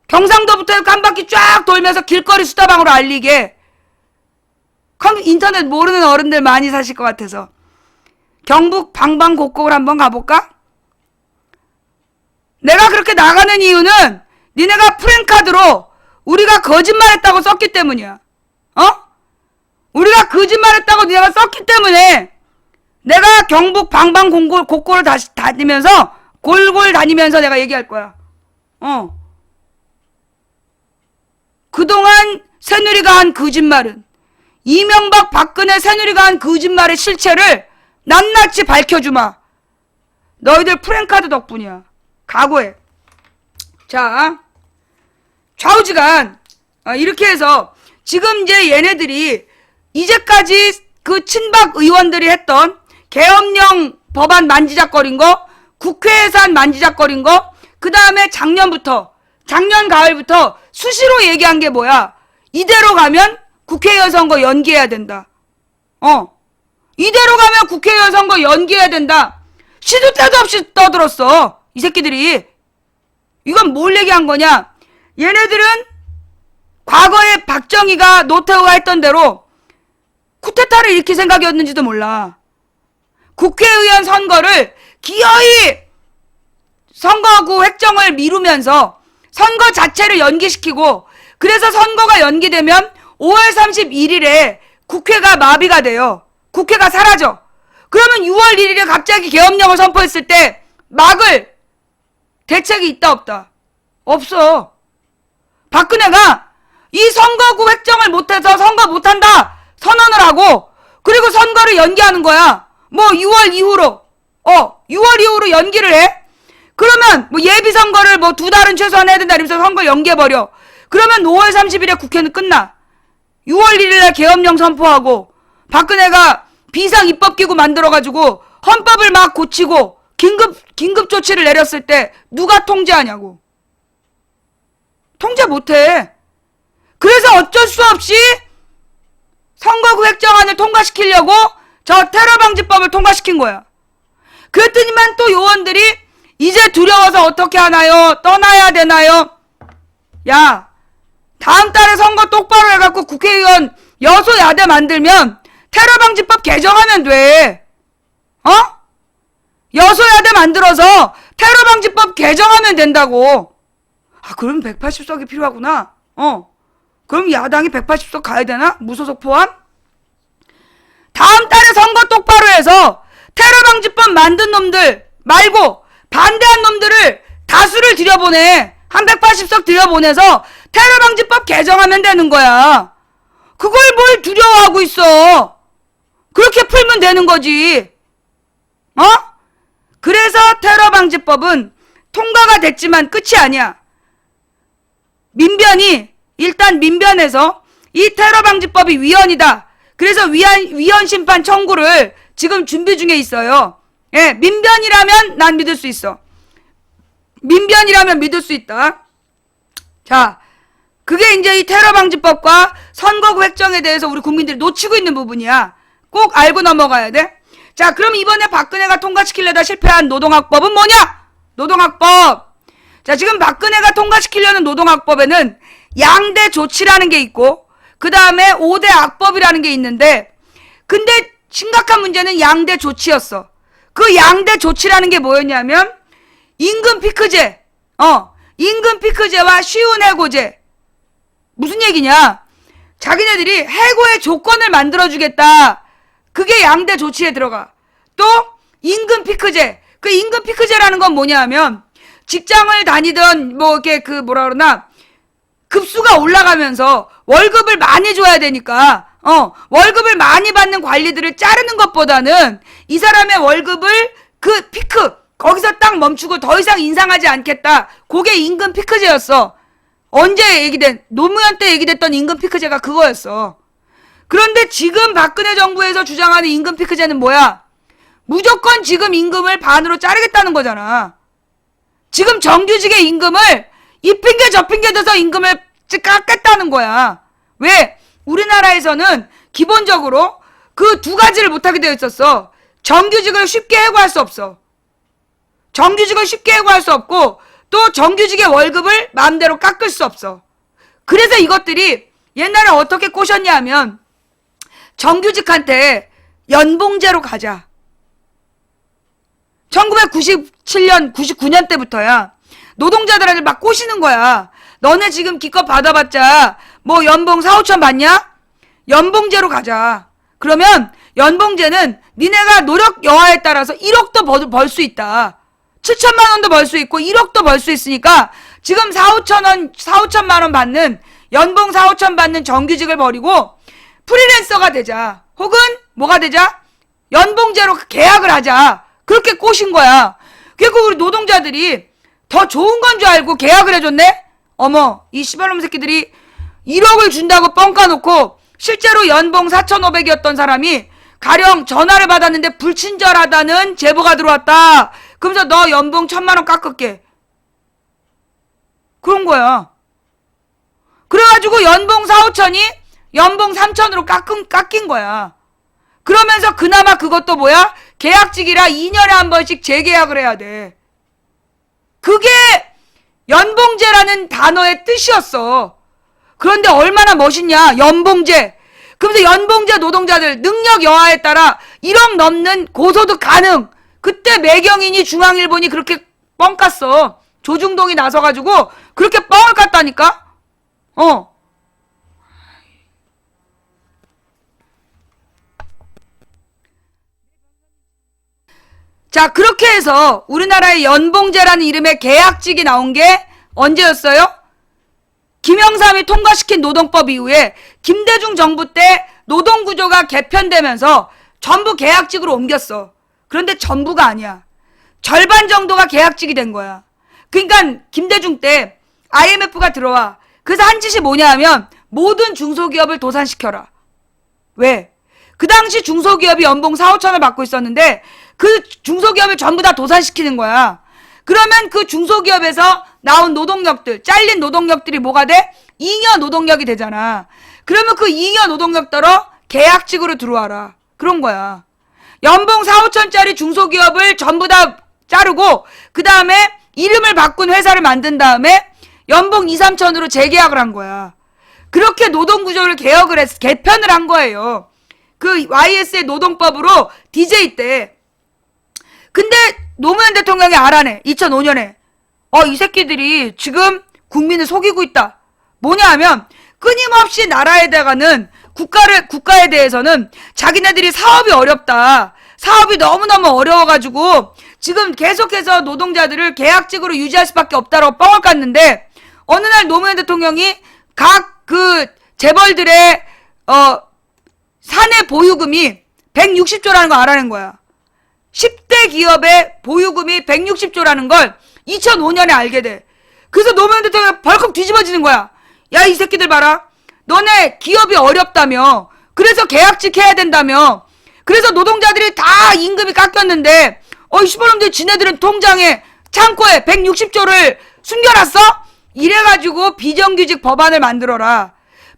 경상도부터 해서 한 바퀴 쫙 돌면서 길거리 수다방으로 알리게. 인터넷 모르는 어른들 많이 사실 것 같아서. 경북 방방곡곡을 한번 가볼까? 내가 그렇게 나가는 이유는 니네가 프랭카드로 우리가 거짓말했다고 썼기 때문이야. 우리가 거짓말했다고 내가 썼기 때문에 내가 경북 방방곡곡을 다시 다니면서 골골 다니면서 내가 얘기할 거야. 그동안 새누리가 한 거짓말은 이명박 박근혜 새누리가 한 거짓말의 실체를 낱낱이 밝혀주마. 너희들 프랭카드 덕분이야. 각오해. 자, 좌우지간 이렇게 해서 지금 이제 얘네들이 이제까지 그 친박 의원들이 했던 계엄령 법안 만지작거린 거, 국회 예산 만지작거린 거, 그 다음에 작년 가을부터 수시로 얘기한 게 뭐야? 이대로 가면 국회의원 선거 연기해야 된다. 이대로 가면 국회의원 선거 연기해야 된다. 시도 때도 없이 떠들었어. 이 새끼들이. 이건 뭘 얘기한 거냐? 얘네들은 과거에 박정희가 노태우가 했던 대로 쿠데타를 일으킬 생각이었는지도 몰라. 국회의원 선거를 기어이 선거구 획정을 미루면서 선거 자체를 연기시키고, 그래서 선거가 연기되면 5월 31일에 국회가 마비가 돼요. 국회가 사라져. 그러면 6월 1일에 갑자기 계엄령을 선포했을 때 막을 대책이 있다 없다? 없어. 박근혜가 이 선거구 획정을 못해서 선거 못한다 선언을 하고, 그리고 선거를 연기하는 거야. 뭐 6월 이후로 6월 이후로 연기를 해? 그러면 뭐 예비선거를 뭐 2달은 최소한 해야 된다 이러면서 선거 연기해버려. 그러면 5월 30일에 국회는 끝나. 6월 1일에 계엄령 선포하고, 박근혜가 비상입법기구 만들어가지고 헌법을 막 고치고 긴급 조치를 내렸을 때 누가 통제하냐고. 통제 못해. 그래서 어쩔 수 없이 선거구 획정안을 통과시키려고 저 테러방지법을 통과시킨 거야. 그랬더니만 또 요원들이 이제 두려워서 어떻게 하나요? 떠나야 되나요? 야, 다음 달에 선거 똑바로 해갖고 국회의원 여소야대 만들면 테러방지법 개정하면 돼. 여소야대 만들어서 테러방지법 개정하면 된다고. 그럼 180석이 필요하구나. 그럼 야당이 180석 가야 되나? 무소속 포함? 다음 달에 선거 똑바로 해서 테러방지법 만든 놈들 말고 반대한 놈들을 다수를 들여보내. 한 180석 들여보내서 테러방지법 개정하면 되는 거야. 그걸 뭘 두려워하고 있어. 그렇게 풀면 되는 거지. 그래서 테러방지법은 통과가 됐지만 끝이 아니야. 일단 민변에서 이 테러방지법이 위헌이다. 그래서 위헌 심판 청구를 지금 준비 중에 있어요. 예, 민변이라면 난 믿을 수 있어. 민변이라면 믿을 수 있다. 자, 그게 이제 이 테러방지법과 선거구 획정에 대해서 우리 국민들이 놓치고 있는 부분이야. 꼭 알고 넘어가야 돼. 자, 그럼 이번에 박근혜가 통과시키려다 실패한 노동학법은 뭐냐? 노동학법. 자, 지금 박근혜가 통과시키려는 노동학법에는 양대 조치라는 게 있고, 그 다음에 5대 악법이라는 게 있는데, 근데 심각한 문제는 양대 조치였어. 그 양대 조치라는 게 뭐였냐면 임금 피크제, 임금 피크제와 쉬운 해고제. 무슨 얘기냐? 자기네들이 해고의 조건을 만들어주겠다. 그게 양대 조치에 들어가. 또 임금 피크제. 그 임금 피크제라는 건 뭐냐 하면 직장을 다니던 뭐 이렇게 그 뭐라 그러나 급수가 올라가면서 월급을 많이 줘야 되니까 월급을 많이 받는 관리들을 자르는 것보다는 이 사람의 월급을 그 피크 거기서 딱 멈추고 더 이상 인상하지 않겠다. 그게 임금 피크제였어. 언제 얘기된 노무현 때 얘기됐던 임금 피크제가 그거였어. 그런데 지금 박근혜 정부에서 주장하는 임금 피크제는 뭐야? 무조건 지금 임금을 반으로 자르겠다는 거잖아. 지금 정규직의 임금을 이 핑계 저 핑계 대서 임금을 깎겠다는 거야. 왜? 우리나라에서는 기본적으로 그 두 가지를 못하게 되어 있었어. 정규직을 쉽게 해고할 수 없어. 정규직을 쉽게 해고할 수 없고 또 정규직의 월급을 마음대로 깎을 수 없어. 그래서 이것들이 옛날에 어떻게 꼬셨냐 하면 정규직한테 연봉제로 가자. 1997년, 99년 때부터야. 노동자들한테 막 꼬시는 거야. 너네 지금 기껏 받아봤자 뭐 연봉 4, 5천 받냐? 연봉제로 가자. 그러면 연봉제는 니네가 노력 여하에 따라서 1억도 벌 수 있다. 7천만 원도 벌 수 있고 1억도 벌 수 있으니까 지금 4,5천만 원 받는 연봉 4, 5천 받는 정규직을 버리고 프리랜서가 되자. 혹은 뭐가 되자? 연봉제로 계약을 하자. 그렇게 꼬신 거야. 그리고 우리 노동자들이 더 좋은 건 줄 알고 계약을 해줬네? 어머, 이 씨발놈 새끼들이 1억을 준다고 뻥 까놓고 실제로 연봉 4,500이었던 사람이 가령 전화를 받았는데 불친절하다는 제보가 들어왔다. 그러면서 너 연봉 1,000만 원 깎을게. 그런 거야. 그래가지고 연봉 4, 5천이 연봉 3천으로 깎인 거야. 그러면서 그나마 그것도 뭐야? 계약직이라 2년에 한 번씩 재계약을 해야 돼. 그게 연봉제라는 단어의 뜻이었어. 그런데 얼마나 멋있냐? 연봉제. 그러면서 연봉제 노동자들 능력 여하에 따라 1억 넘는 고소득 가능. 그때 매경인이 중앙일보니 그렇게 뻥 깠어. 조중동이 나서가지고 그렇게 뻥을 깠다니까? 자, 그렇게 해서 우리나라의 연봉제라는 이름의 계약직이 나온 게 언제였어요? 김영삼이 통과시킨 노동법 이후에 김대중 정부 때 노동구조가 개편되면서 전부 계약직으로 옮겼어. 그런데 전부가 아니야. 절반 정도가 계약직이 된 거야. 그러니까 김대중 때 IMF가 들어와. 그래서 한 짓이 뭐냐 하면 모든 중소기업을 도산시켜라. 왜? 그 당시 중소기업이 연봉 4, 5천을 받고 있었는데 그 중소기업을 전부 다 도산시키는 거야. 그러면 그 중소기업에서 나온 노동력들, 잘린 노동력들이 뭐가 돼? 잉여 노동력이 되잖아. 그러면 그 잉여 노동력들어 계약직으로 들어와라. 그런 거야. 연봉 4, 5천짜리 중소기업을 전부 다 자르고 그 다음에 이름을 바꾼 회사를 만든 다음에 연봉 2, 3천으로 재계약을 한 거야. 그렇게 노동구조를 개편을 한 거예요. 그 YS의 노동법으로 DJ 때. 근데 노무현 대통령이 알아내. 2005년에. 이 새끼들이 지금 국민을 속이고 있다. 뭐냐 하면 끊임없이 나라에다가는 국가에 대해서는 자기네들이 사업이 어렵다. 사업이 너무너무 어려워가지고 지금 계속해서 노동자들을 계약직으로 유지할 수밖에 없다라고 뻥을 깠는데 어느 날 노무현 대통령이 각 그 재벌들의 사내 보유금이 160조라는 거 알아낸 거야. 10대 기업의 보유금이 160조라는 걸 2005년에 알게 돼. 그래서 노무현 대통령이 벌컥 뒤집어지는 거야. 야, 이 새끼들 봐라. 너네 기업이 어렵다며. 그래서 계약직 해야 된다며. 그래서 노동자들이 다 임금이 깎였는데 이 시벌놈들 지네들은 통장에 창고에 160조를 숨겨놨어? 이래가지고 비정규직 법안을 만들어라.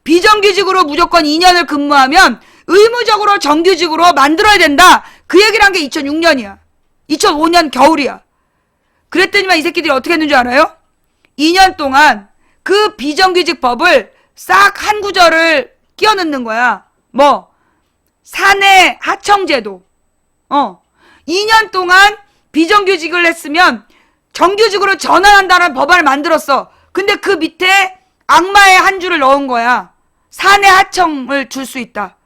비정규직으로 무조건 2년을 근무하면 의무적으로 정규직으로 만들어야 된다. 그 얘기를 한 게 2006년이야. 2005년 겨울이야. 그랬더니만 이 새끼들이 어떻게 했는 줄 알아요? 2년 동안 그 비정규직 법을 싹 한 구절을 끼워 넣는 거야. 사내 하청제도. 2년 동안 비정규직을 했으면 정규직으로 전환한다는 법안을 만들었어. 근데 그 밑에 악마의 한 줄을 넣은 거야. 사내 하청을 줄 수 있다.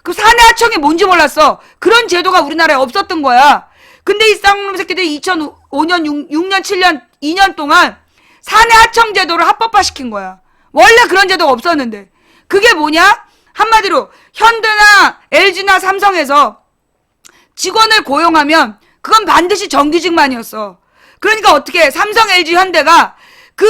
그 사내 하청이 뭔지 몰랐어. 그런 제도가 우리나라에 없었던 거야. 근데 이 쌍놈 새끼들이 2005년, 6년, 7년, 2년 동안 사내 하청 제도를 합법화시킨 거야. 원래 그런 제도가 없었는데. 그게 뭐냐? 한마디로 현대나 LG나 삼성에서 직원을 고용하면 그건 반드시 정규직만이었어. 그러니까 어떻게 삼성, LG, 현대가 그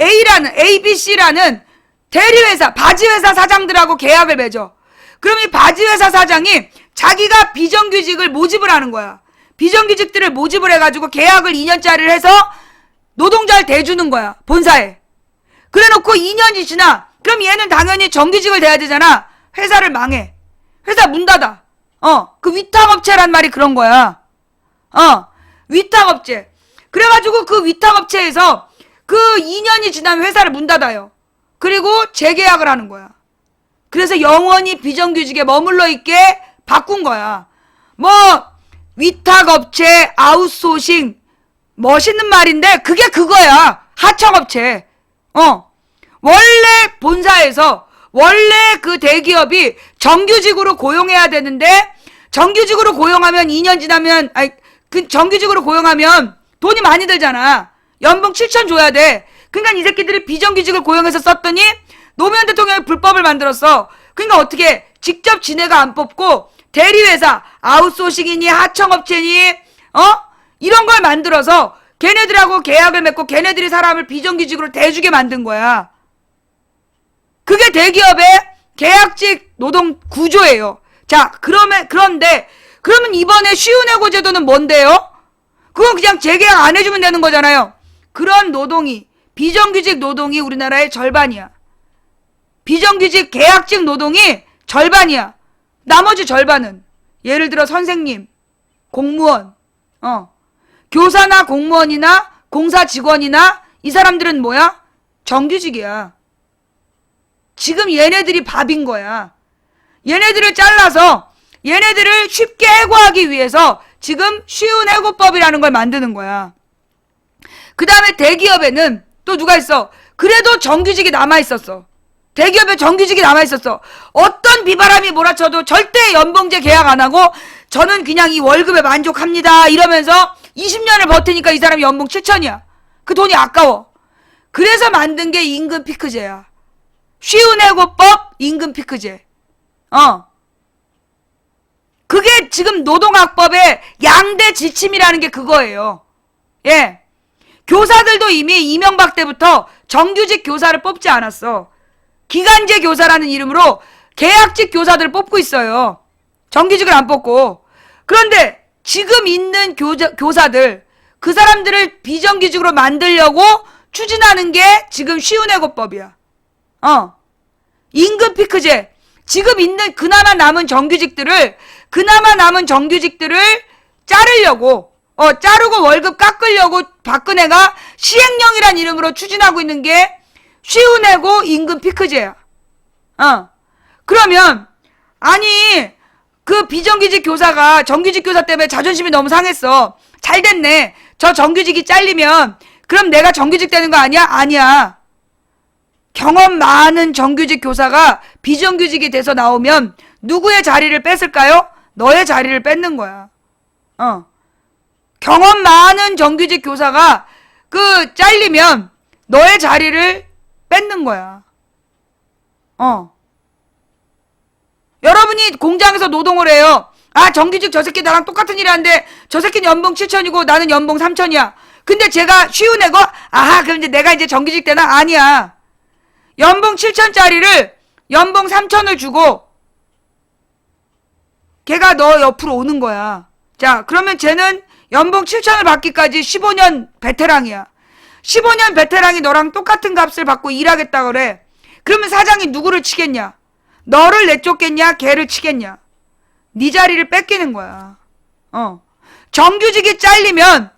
ABC라는 대리회사, 바지회사 사장들하고 계약을 맺어. 그럼 이 바지회사 사장이 자기가 비정규직을 모집을 하는 거야. 비정규직들을 모집을 해가지고 계약을 2년짜리를 해서 노동자를 대주는 거야. 본사에. 그래놓고 2년이 지나. 그럼 얘는 당연히 정규직을 대야 되잖아. 회사를 망해. 회사 문 닫아. 그 위탁업체란 말이 그런 거야. 위탁업체. 그래가지고 그 위탁업체에서 그 2년이 지나면 회사를 문 닫아요. 그리고 재계약을 하는 거야. 그래서 영원히 비정규직에 머물러 있게 바꾼 거야. 위탁업체, 아웃소싱. 멋있는 말인데 그게 그거야. 하청업체. 원래 본사에서 원래 그 대기업이 정규직으로 고용해야 되는데 정규직으로 고용하면 2년 지나면 정규직으로 고용하면 돈이 많이 들잖아. 연봉 7천 줘야 돼. 그러니까 이 새끼들이 비정규직을 고용해서 썼더니 노무현 대통령이 불법을 만들었어. 그러니까 어떻게 직접 지네가 안 뽑고 대리회사 아웃소싱이니 하청업체니 이런 걸 만들어서 걔네들하고 계약을 맺고 걔네들이 사람을 비정규직으로 대주게 만든 거야. 그게 대기업의 계약직 노동 구조예요. 자, 그런데 이번에 쉬운해고 제도는 뭔데요? 그건 그냥 재계약 안 해주면 되는 거잖아요. 그런 노동이, 비정규직 노동이 우리나라의 절반이야. 비정규직 계약직 노동이 절반이야. 나머지 절반은 예를 들어 선생님, 공무원, 교사나 공무원이나 공사 직원이나 이 사람들은 뭐야? 정규직이야. 지금 얘네들이 밥인 거야. 얘네들을 잘라서 얘네들을 쉽게 해고하기 위해서 지금 쉬운 해고법이라는 걸 만드는 거야. 그 다음에 대기업에는 또 누가 있어? 그래도 정규직이 남아있었어. 대기업에 정규직이 남아있었어. 어떤 비바람이 몰아쳐도 절대 연봉제 계약 안 하고 저는 그냥 이 월급에 만족합니다 이러면서 20년을 버티니까 이 사람이 연봉 7천이야. 그 돈이 아까워. 그래서 만든 게 임금 피크제야. 쉬운 해고법, 임금 피크제. 그게 지금 노동학법의 양대 지침이라는 게 그거예요. 예. 교사들도 이미 이명박 때부터 정규직 교사를 뽑지 않았어. 기간제 교사라는 이름으로 계약직 교사들을 뽑고 있어요. 정규직을 안 뽑고. 그런데 지금 있는 교사들, 그 사람들을 비정규직으로 만들려고 추진하는 게 지금 쉬운 해고법이야. 임금 피크제. 지금 있는 그나마 남은 정규직들을 자르려고, 자르고 월급 깎으려고 박근혜가 시행령이란 이름으로 추진하고 있는 게 쉬운 해고 임금 피크제야. 그러면, 아니, 그 비정규직 교사가 정규직 교사 때문에 자존심이 너무 상했어. 잘 됐네. 저 정규직이 잘리면, 그럼 내가 정규직 되는 거 아니야? 아니야. 경험 많은 정규직 교사가 비정규직이 돼서 나오면 누구의 자리를 뺏을까요? 너의 자리를 뺏는 거야. 경험 많은 정규직 교사가 잘리면 너의 자리를 뺏는 거야. 여러분이 공장에서 노동을 해요. 아, 정규직 저 새끼 나랑 똑같은 일 하는데 저 새끼는 연봉 7천이고 나는 연봉 3천이야. 근데 제가 쉬운 애고, 그럼 이제 내가 이제 정규직 되나? 아니야. 연봉 7천짜리를 연봉 3천을 주고 걔가 너 옆으로 오는 거야. 자, 그러면 쟤는 연봉 7천을 받기까지 15년 베테랑이야. 15년 베테랑이 너랑 똑같은 값을 받고 일하겠다 그래. 그러면 사장이 누구를 치겠냐? 너를 내쫓겠냐? 걔를 치겠냐? 네 자리를 뺏기는 거야. 정규직이 잘리면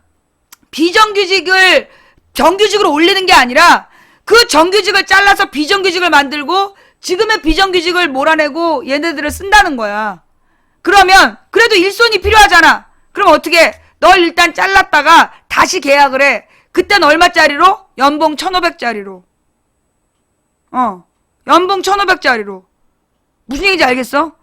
비정규직을 정규직으로 올리는 게 아니라 그 정규직을 잘라서 비정규직을 만들고 지금의 비정규직을 몰아내고 얘네들을 쓴다는 거야. 그러면 그래도 일손이 필요하잖아. 그럼 어떻게? 널 일단 잘랐다가 다시 계약을 해. 그땐 얼마짜리로? 연봉 1,500짜리로. 연봉 1,500짜리로. 무슨 얘기인지 알겠어?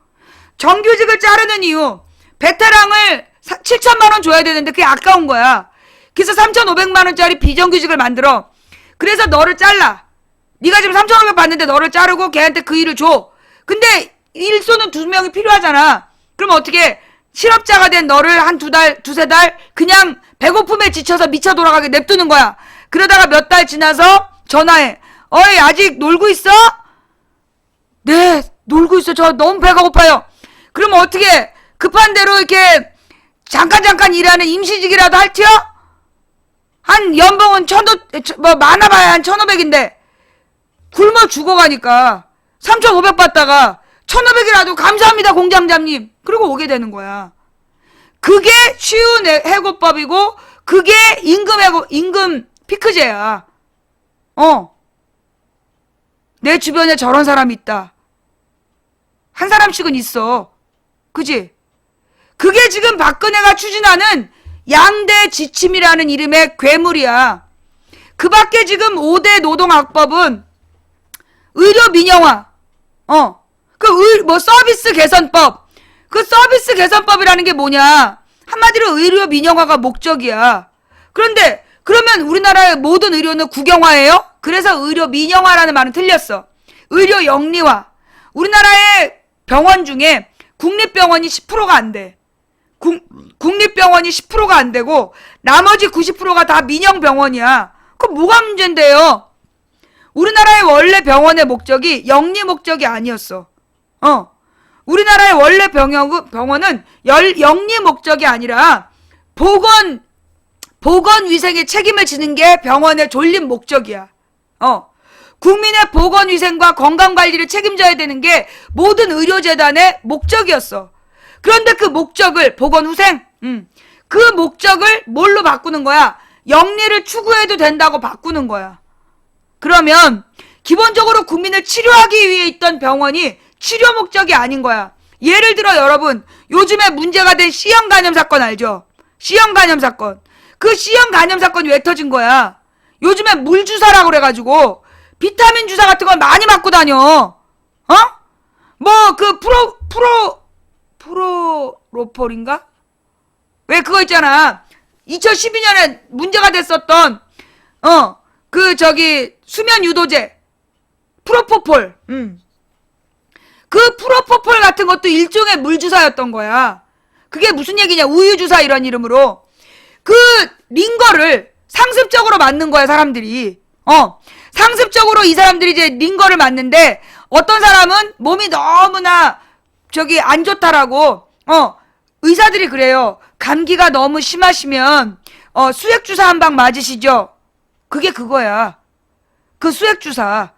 정규직을 자르는 이유. 베테랑을 7천만 원 줘야 되는데 그게 아까운 거야. 그래서 3,500만 원짜리 비정규직을 만들어. 그래서 너를 잘라. 네가 지금 3,500 받는데 너를 자르고 걔한테 그 일을 줘. 근데 일손은 2명이 필요하잖아. 그럼 어떻게? 실업자가 된 너를 한 2달, 2-3달 그냥 배고픔에 지쳐서 미쳐 돌아가게 냅두는 거야. 그러다가 몇 달 지나서 전화해. 어이, 아직 놀고 있어? 네, 놀고 있어. 저 너무 배가 고파요. 그러면 어떻게? 급한 대로 이렇게 잠깐 일하는 임시직이라도 할티요? 한 연봉은 많아봐야 한 1,500인데 굶어 죽어가니까 3,500 받다가 1,500이라도 감사합니다 공장장님 그리고 오게 되는 거야. 그게 쉬운 해고법이고 그게 임금 피크제야. 내 주변에 저런 사람이 있다. 한 사람씩은 있어. 그지? 그게 지금 박근혜가 추진하는 양대 지침이라는 이름의 괴물이야. 그 밖에 지금 5대 노동학법은 의료 민영화. 서비스 개선법. 그 서비스 개선법이라는 게 뭐냐? 한마디로 의료 민영화가 목적이야. 그런데 그러면 우리나라의 모든 의료는 국영화예요? 그래서 의료 민영화라는 말은 틀렸어. 의료 영리화. 우리나라의 병원 중에 국립병원이 10%가 안 돼. 국립병원이 10%가 안 되고 나머지 90%가 다 민영병원이야. 그럼 뭐가 문제인데요? 우리나라의 원래 병원의 목적이 영리 목적이 아니었어. 우리나라의 원래 병원은 영리 목적이 아니라 보건위생에 책임을 지는 게 병원의 졸린 목적이야. 국민의 보건위생과 건강관리를 책임져야 되는 게 모든 의료재단의 목적이었어. 그런데 그 목적을, 보건후생, 그 목적을 뭘로 바꾸는 거야? 영리를 추구해도 된다고 바꾸는 거야. 그러면 기본적으로 국민을 치료하기 위해 있던 병원이 치료 목적이 아닌 거야. 예를 들어 여러분, 요즘에 문제가 된 C형 간염 사건 알죠? C형 간염 사건. 그 C형 간염 사건이 왜 터진 거야? 요즘에 물 주사라고 그래가지고 비타민 주사 같은 걸 많이 맞고 다녀. 프로로폴인가? 왜 그거 있잖아. 2012년에 문제가 됐었던 수면 유도제 프로포폴. 그 프로포폴 같은 것도 일종의 물주사였던 거야. 그게 무슨 얘기냐? 우유주사 이런 이름으로. 그 링거를 상습적으로 맞는 거야, 사람들이. 상습적으로 이 사람들이 이제 링거를 맞는데 어떤 사람은 몸이 너무나 안 좋다라고 의사들이 그래요. 감기가 너무 심하시면 수액주사 한 방 맞으시죠? 그게 그거야. 그 수액주사.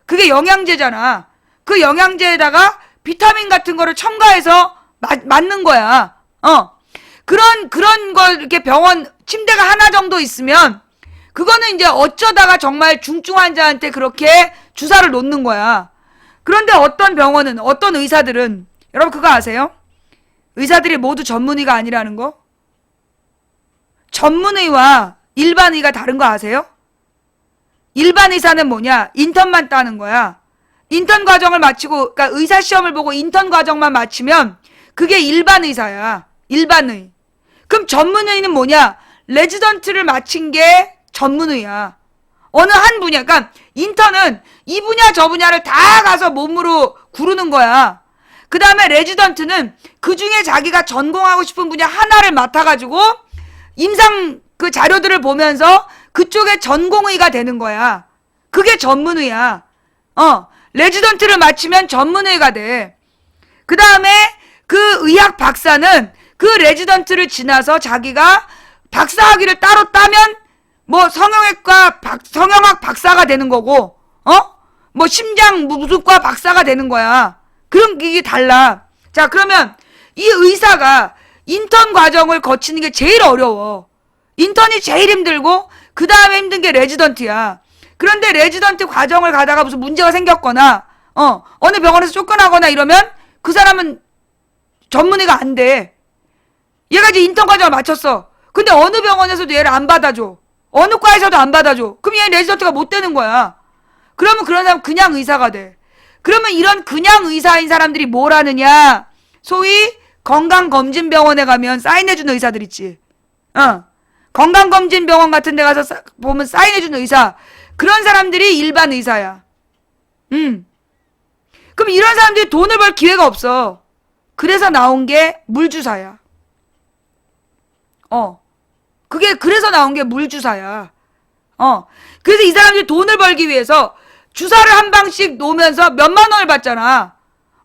그게 영양제잖아. 그 영양제에다가 비타민 같은 거를 첨가해서 맞는 거야. 그런 걸 이렇게 병원 침대가 하나 정도 있으면 그거는 이제 어쩌다가 정말 중증 환자한테 그렇게 주사를 놓는 거야. 그런데 어떤 병원은, 어떤 의사들은, 여러분 그거 아세요? 의사들이 모두 전문의가 아니라는 거? 전문의와 일반의가 다른 거 아세요? 일반 의사는 뭐냐? 인턴만 따는 거야. 인턴 과정을 마치고, 그러니까 의사 시험을 보고 인턴 과정만 마치면 그게 일반 의사야. 일반의. 그럼 전문의는 뭐냐? 레지던트를 마친 게 전문의야. 어느 한 분야. 그러니까 인턴은 이 분야 저 분야를 다 가서 몸으로 구르는 거야. 그 다음에 레지던트는 그 중에 자기가 전공하고 싶은 분야 하나를 맡아가지고 임상 그 자료들을 보면서 그쪽에 전공의가 되는 거야. 그게 전문의야. 레지던트를 마치면 전문의가 돼. 그 다음에 그 의학 박사는 그 레지던트를 지나서 자기가 박사학위를 따로 따면 뭐 성형외과 성형학 박사가 되는 거고, 뭐 심장 무슨과 박사가 되는 거야. 그런 게 달라. 자, 그러면 이 의사가 인턴 과정을 거치는 게 제일 어려워. 인턴이 제일 힘들고 그 다음에 힘든 게 레지던트야. 그런데 레지던트 과정을 가다가 무슨 문제가 생겼거나 어느 병원에서 쫓겨나거나 이러면 그 사람은 전문의가 안 돼. 얘가 이제 인턴 과정을 마쳤어. 근데 어느 병원에서도 얘를 안 받아줘. 어느 과에서도 안 받아줘. 그럼 얘 레지던트가 못 되는 거야. 그러면 그런 사람 그냥 의사가 돼. 그러면 이런 그냥 의사인 사람들이 뭘 하느냐? 소위 건강검진병원에 가면 사인해주는 의사들 있지. 건강검진병원 같은 데 가서 보면 사인해주는 의사. 그런 사람들이 일반 의사야. 그럼 이런 사람들이 돈을 벌 기회가 없어. 그래서 나온 게 물주사야. 그래서 나온 게 물주사야. 그래서 이 사람들이 돈을 벌기 위해서 주사를 한 방씩 놓으면서 몇만 원을 받잖아.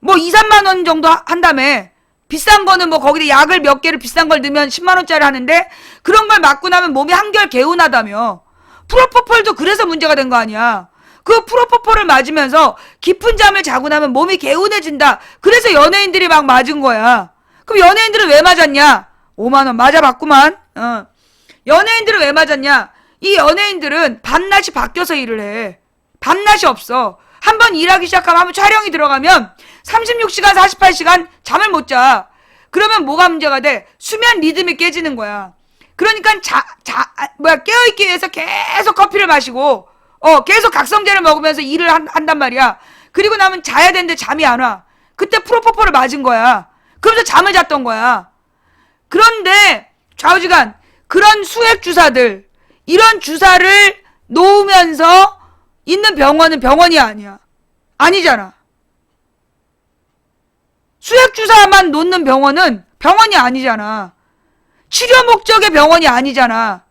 뭐 2, 3만 원 정도 한다며. 비싼 거는 뭐 거기다 약을 몇 개를 비싼 걸 넣으면 10만 원짜리 하는데 그런 걸 맞고 나면 몸이 한결 개운하다며. 프로포폴도 그래서 문제가 된 거 아니야. 그 프로포폴을 맞으면서 깊은 잠을 자고 나면 몸이 개운해진다. 그래서 연예인들이 막 맞은 거야. 그럼 연예인들은 왜 맞았냐? 5만 원 맞아봤구만. 연예인들은 왜 맞았냐? 이 연예인들은 밤낮이 바뀌어서 일을 해. 밤낮이 없어. 한번 일하기 시작하면 한번 촬영이 들어가면 36시간 48시간 잠을 못 자. 그러면 뭐가 문제가 돼? 수면 리듬이 깨지는 거야. 그러니까 깨어있기 위해서 계속 커피를 마시고 계속 각성제를 먹으면서 일을 한단 말이야. 그리고 나면 자야 되는데 잠이 안 와. 그때 프로포폴을 맞은 거야. 그러면서 잠을 잤던 거야. 그런데 좌우지간 그런 수액 주사들, 이런 주사를 놓으면서 있는 병원은 병원이 아니야. 아니잖아. 수액 주사만 놓는 병원은 병원이 아니잖아. 치료 목적의 병원이 아니잖아.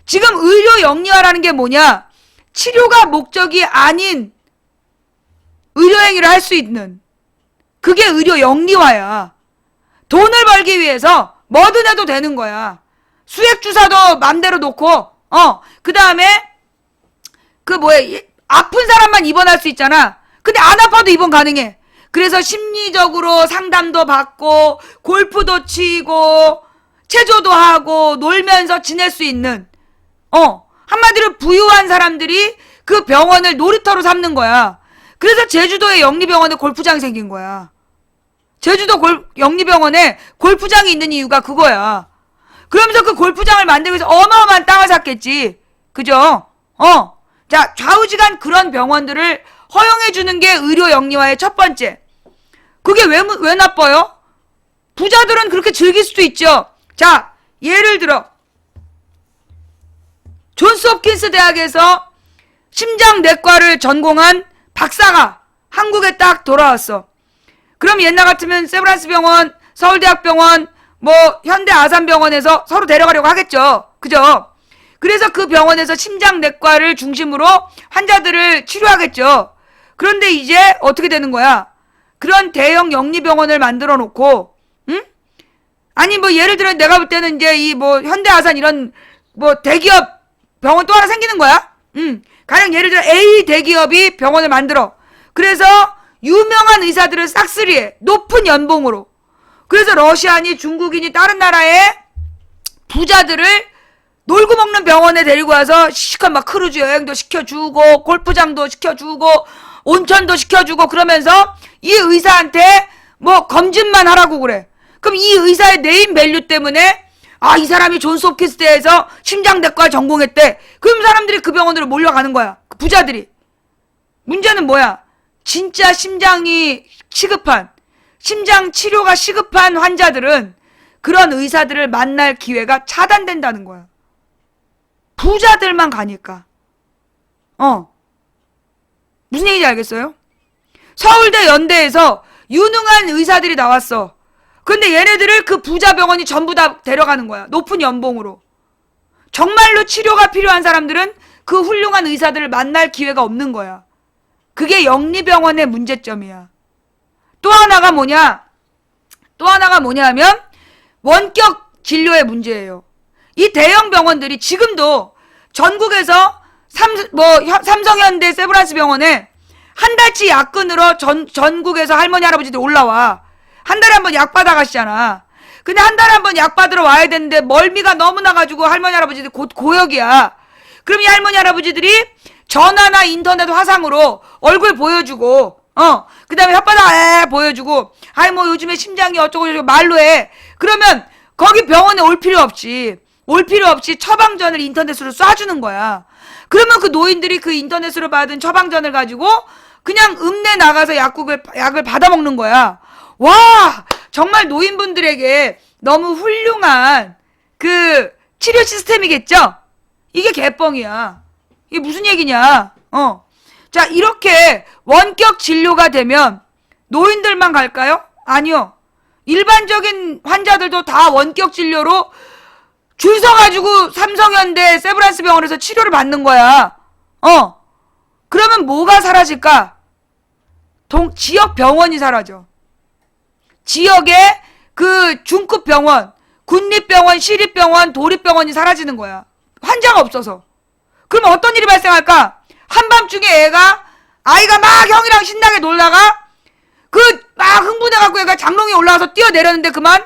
지금 의료 영리화라는 게 뭐냐? 치료가 목적이 아닌 의료행위를 할 수 있는, 그게 의료 영리화야. 돈을 벌기 위해서 뭐든 해도 되는 거야. 수액 주사도 맘대로 놓고, 그 다음에 아픈 사람만 입원할 수 있잖아. 근데 안 아파도 입원 가능해. 그래서 심리적으로 상담도 받고 골프도 치고 체조도 하고 놀면서 지낼 수 있는, 한마디로 부유한 사람들이 그 병원을 놀이터로 삼는 거야. 그래서 제주도에 영리병원에 골프장이 생긴 거야. 제주도 영리병원에 골프장이 있는 이유가 그거야. 그러면서 그 골프장을 만들기 위해서 어마어마한 땅을 샀겠지. 그죠? 자, 좌우지간 그런 병원들을 허용해주는 게 의료 영리화의 첫 번째. 그게 왜 나빠요? 부자들은 그렇게 즐길 수도 있죠. 자, 예를 들어 존스홉킨스 대학에서 심장내과를 전공한 박사가 한국에 딱 돌아왔어. 그럼 옛날 같으면 세브란스 병원, 서울대학병원, 현대아산병원에서 서로 데려가려고 하겠죠. 그죠? 그래서 그 병원에서 심장내과를 중심으로 환자들을 치료하겠죠. 그런데 이제 어떻게 되는 거야? 그런 대형 영리병원을 만들어 놓고, 응? 아니 예를 들어 내가 볼 때는 이제 현대아산 이런 대기업 병원 또 하나 생기는 거야. 가령 예를 들어 A 대기업이 병원을 만들어. 그래서 유명한 의사들을 싹쓸이해. 높은 연봉으로. 그래서 러시아니 중국인이 다른 나라의 부자들을 놀고 먹는 병원에 데리고 와서 시컷 막 크루즈 여행도 시켜주고 골프장도 시켜주고 온천도 시켜주고 그러면서 이 의사한테 검진만 하라고 그래. 그럼 이 의사의 네임 밸류 때문에 이 사람이 존스홉킨스 대에서 심장내과 전공했대. 그럼 사람들이 그 병원으로 몰려가는 거야. 그 부자들이. 문제는 뭐야? 진짜 심장이 시급한, 심장 치료가 시급한 환자들은 그런 의사들을 만날 기회가 차단된다는 거야. 부자들만 가니까. 무슨 얘기인지 알겠어요? 서울대 연대에서 유능한 의사들이 나왔어. 근데 얘네들을 그 부자 병원이 전부 다 데려가는 거야. 높은 연봉으로. 정말로 치료가 필요한 사람들은 그 훌륭한 의사들을 만날 기회가 없는 거야. 그게 영리병원의 문제점이야. 또 하나가 뭐냐면 원격 진료의 문제예요. 이 대형 병원들이 지금도 전국에서 삼성현대 세브란스 병원에 한 달치 약근으로 전국에서 할머니 할아버지들 올라와. 한 달에 한 번 약 받아가시잖아. 근데 한 달에 한 번 약 받으러 와야 되는데 멀미가 너무 나가지고 할머니 할아버지들 고역이야. 그럼 이 할머니 할아버지들이 전화나 인터넷 화상으로 얼굴 보여주고 그 다음에 혓바닥 보여주고 요즘에 심장이 어쩌고 말로 해. 그러면 거기 병원에 올 필요 없이 처방전을 인터넷으로 쏴주는 거야. 그러면 그 노인들이 그 인터넷으로 받은 처방전을 가지고 그냥 읍내 나가서 약을 받아먹는 거야. 와, 정말 노인분들에게 너무 훌륭한 그 치료 시스템이겠죠? 이게 개뻥이야. 이게 무슨 얘기냐? 자, 이렇게 원격 진료가 되면 노인들만 갈까요? 아니요. 일반적인 환자들도 다 원격 진료로 줄 서가지고 삼성현대 세브란스 병원에서 치료를 받는 거야. 그러면 뭐가 사라질까? 지역 병원이 사라져. 지역의 그 중급 병원, 군립병원, 시립병원, 도립병원이 사라지는 거야. 환자가 없어서. 그러면 어떤 일이 발생할까? 한밤중에 아이가 막 형이랑 신나게 놀다가 막 흥분해갖고 얘가 장롱에 올라가서 뛰어내렸는데 그만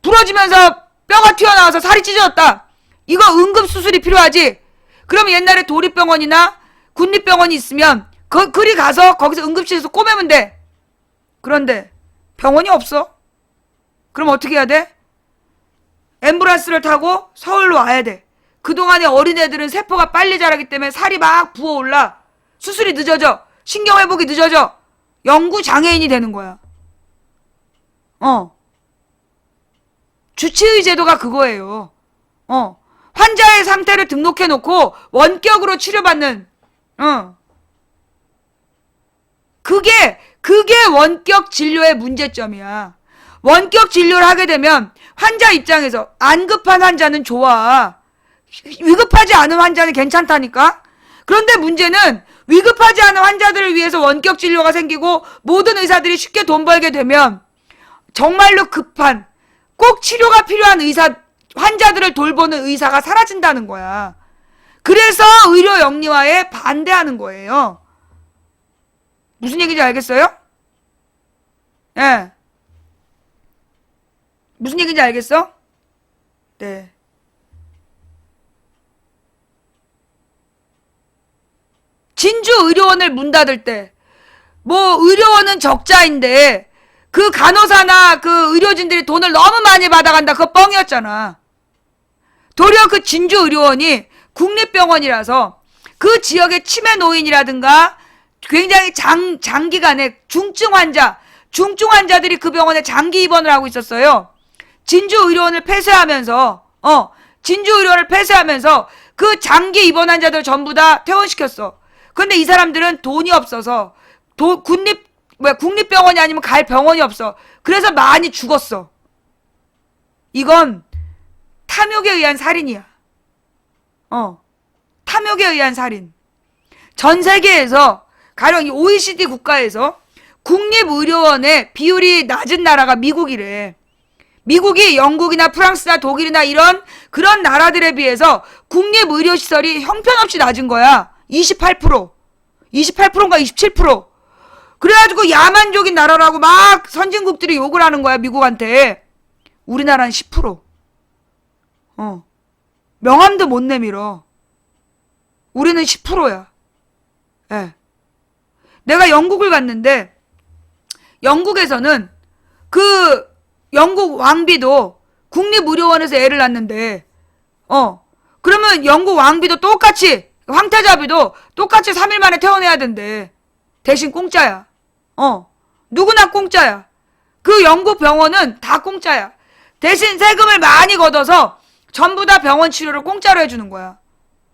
부러지면서 뼈가 튀어나와서 살이 찢어졌다. 이거 응급수술이 필요하지. 그러면 옛날에 도립병원이나 군립병원이 있으면 그리 가서 거기서 응급실에서 꼬매면 돼. 그런데 병원이 없어. 그럼 어떻게 해야 돼? 앰뷸런스를 타고 서울로 와야 돼. 그동안에 어린애들은 세포가 빨리 자라기 때문에 살이 막 부어올라. 수술이 늦어져. 신경회복이 늦어져. 영구장애인이 되는 거야. 주치의 제도가 그거예요. 환자의 상태를 등록해놓고 원격으로 치료받는, 그게 원격 진료의 문제점이야. 원격 진료를 하게 되면 환자 입장에서 안 급한 환자는 좋아. 위급하지 않은 환자는 괜찮다니까? 그런데 문제는 위급하지 않은 환자들을 위해서 원격 진료가 생기고 모든 의사들이 쉽게 돈 벌게 되면 정말로 급한 꼭 치료가 필요한 환자들을 돌보는 의사가 사라진다는 거야. 그래서 의료 영리화에 반대하는 거예요. 무슨 얘기인지 알겠어요? 예. 무슨 얘기인지 알겠어? 네. 진주 의료원을 문 닫을 때, 의료원은 적자인데, 그 간호사나 그 의료진들이 돈을 너무 많이 받아간다. 그거 뻥이었잖아. 도리어 그 진주 의료원이 국립병원이라서 그 지역의 치매 노인이라든가 굉장히 장기간의 중증 환자들이 그 병원에 장기 입원을 하고 있었어요. 진주 의료원을 폐쇄하면서 그 장기 입원 환자들 전부 다 퇴원시켰어. 근데 이 사람들은 돈이 없어서 국립병원이 아니면 갈 병원이 없어. 그래서 많이 죽었어. 이건 탐욕에 의한 살인이야. 탐욕에 의한 살인. 전 세계에서 가령 이 OECD 국가에서 국립의료원의 비율이 낮은 나라가 미국이래. 미국이 영국이나 프랑스나 독일이나 그런 나라들에 비해서 국립의료시설이 형편없이 낮은 거야. 28%인가 27%. 그래가지고 야만적인 나라라고 막 선진국들이 욕을 하는 거야, 미국한테. 우리나라는 10%. 명함도 못 내밀어. 우리는 10%야. 예. 내가 영국을 갔는데, 영국에서는 영국 왕비도 국립의료원에서 애를 낳는데, 그러면 영국 왕비도 똑같이, 황태자비도 똑같이 3일 만에 퇴원해야 된대. 대신 공짜야. 누구나 공짜야. 그 영국 병원은 다 공짜야. 대신 세금을 많이 걷어서 전부 다 병원 치료를 공짜로 해주는 거야.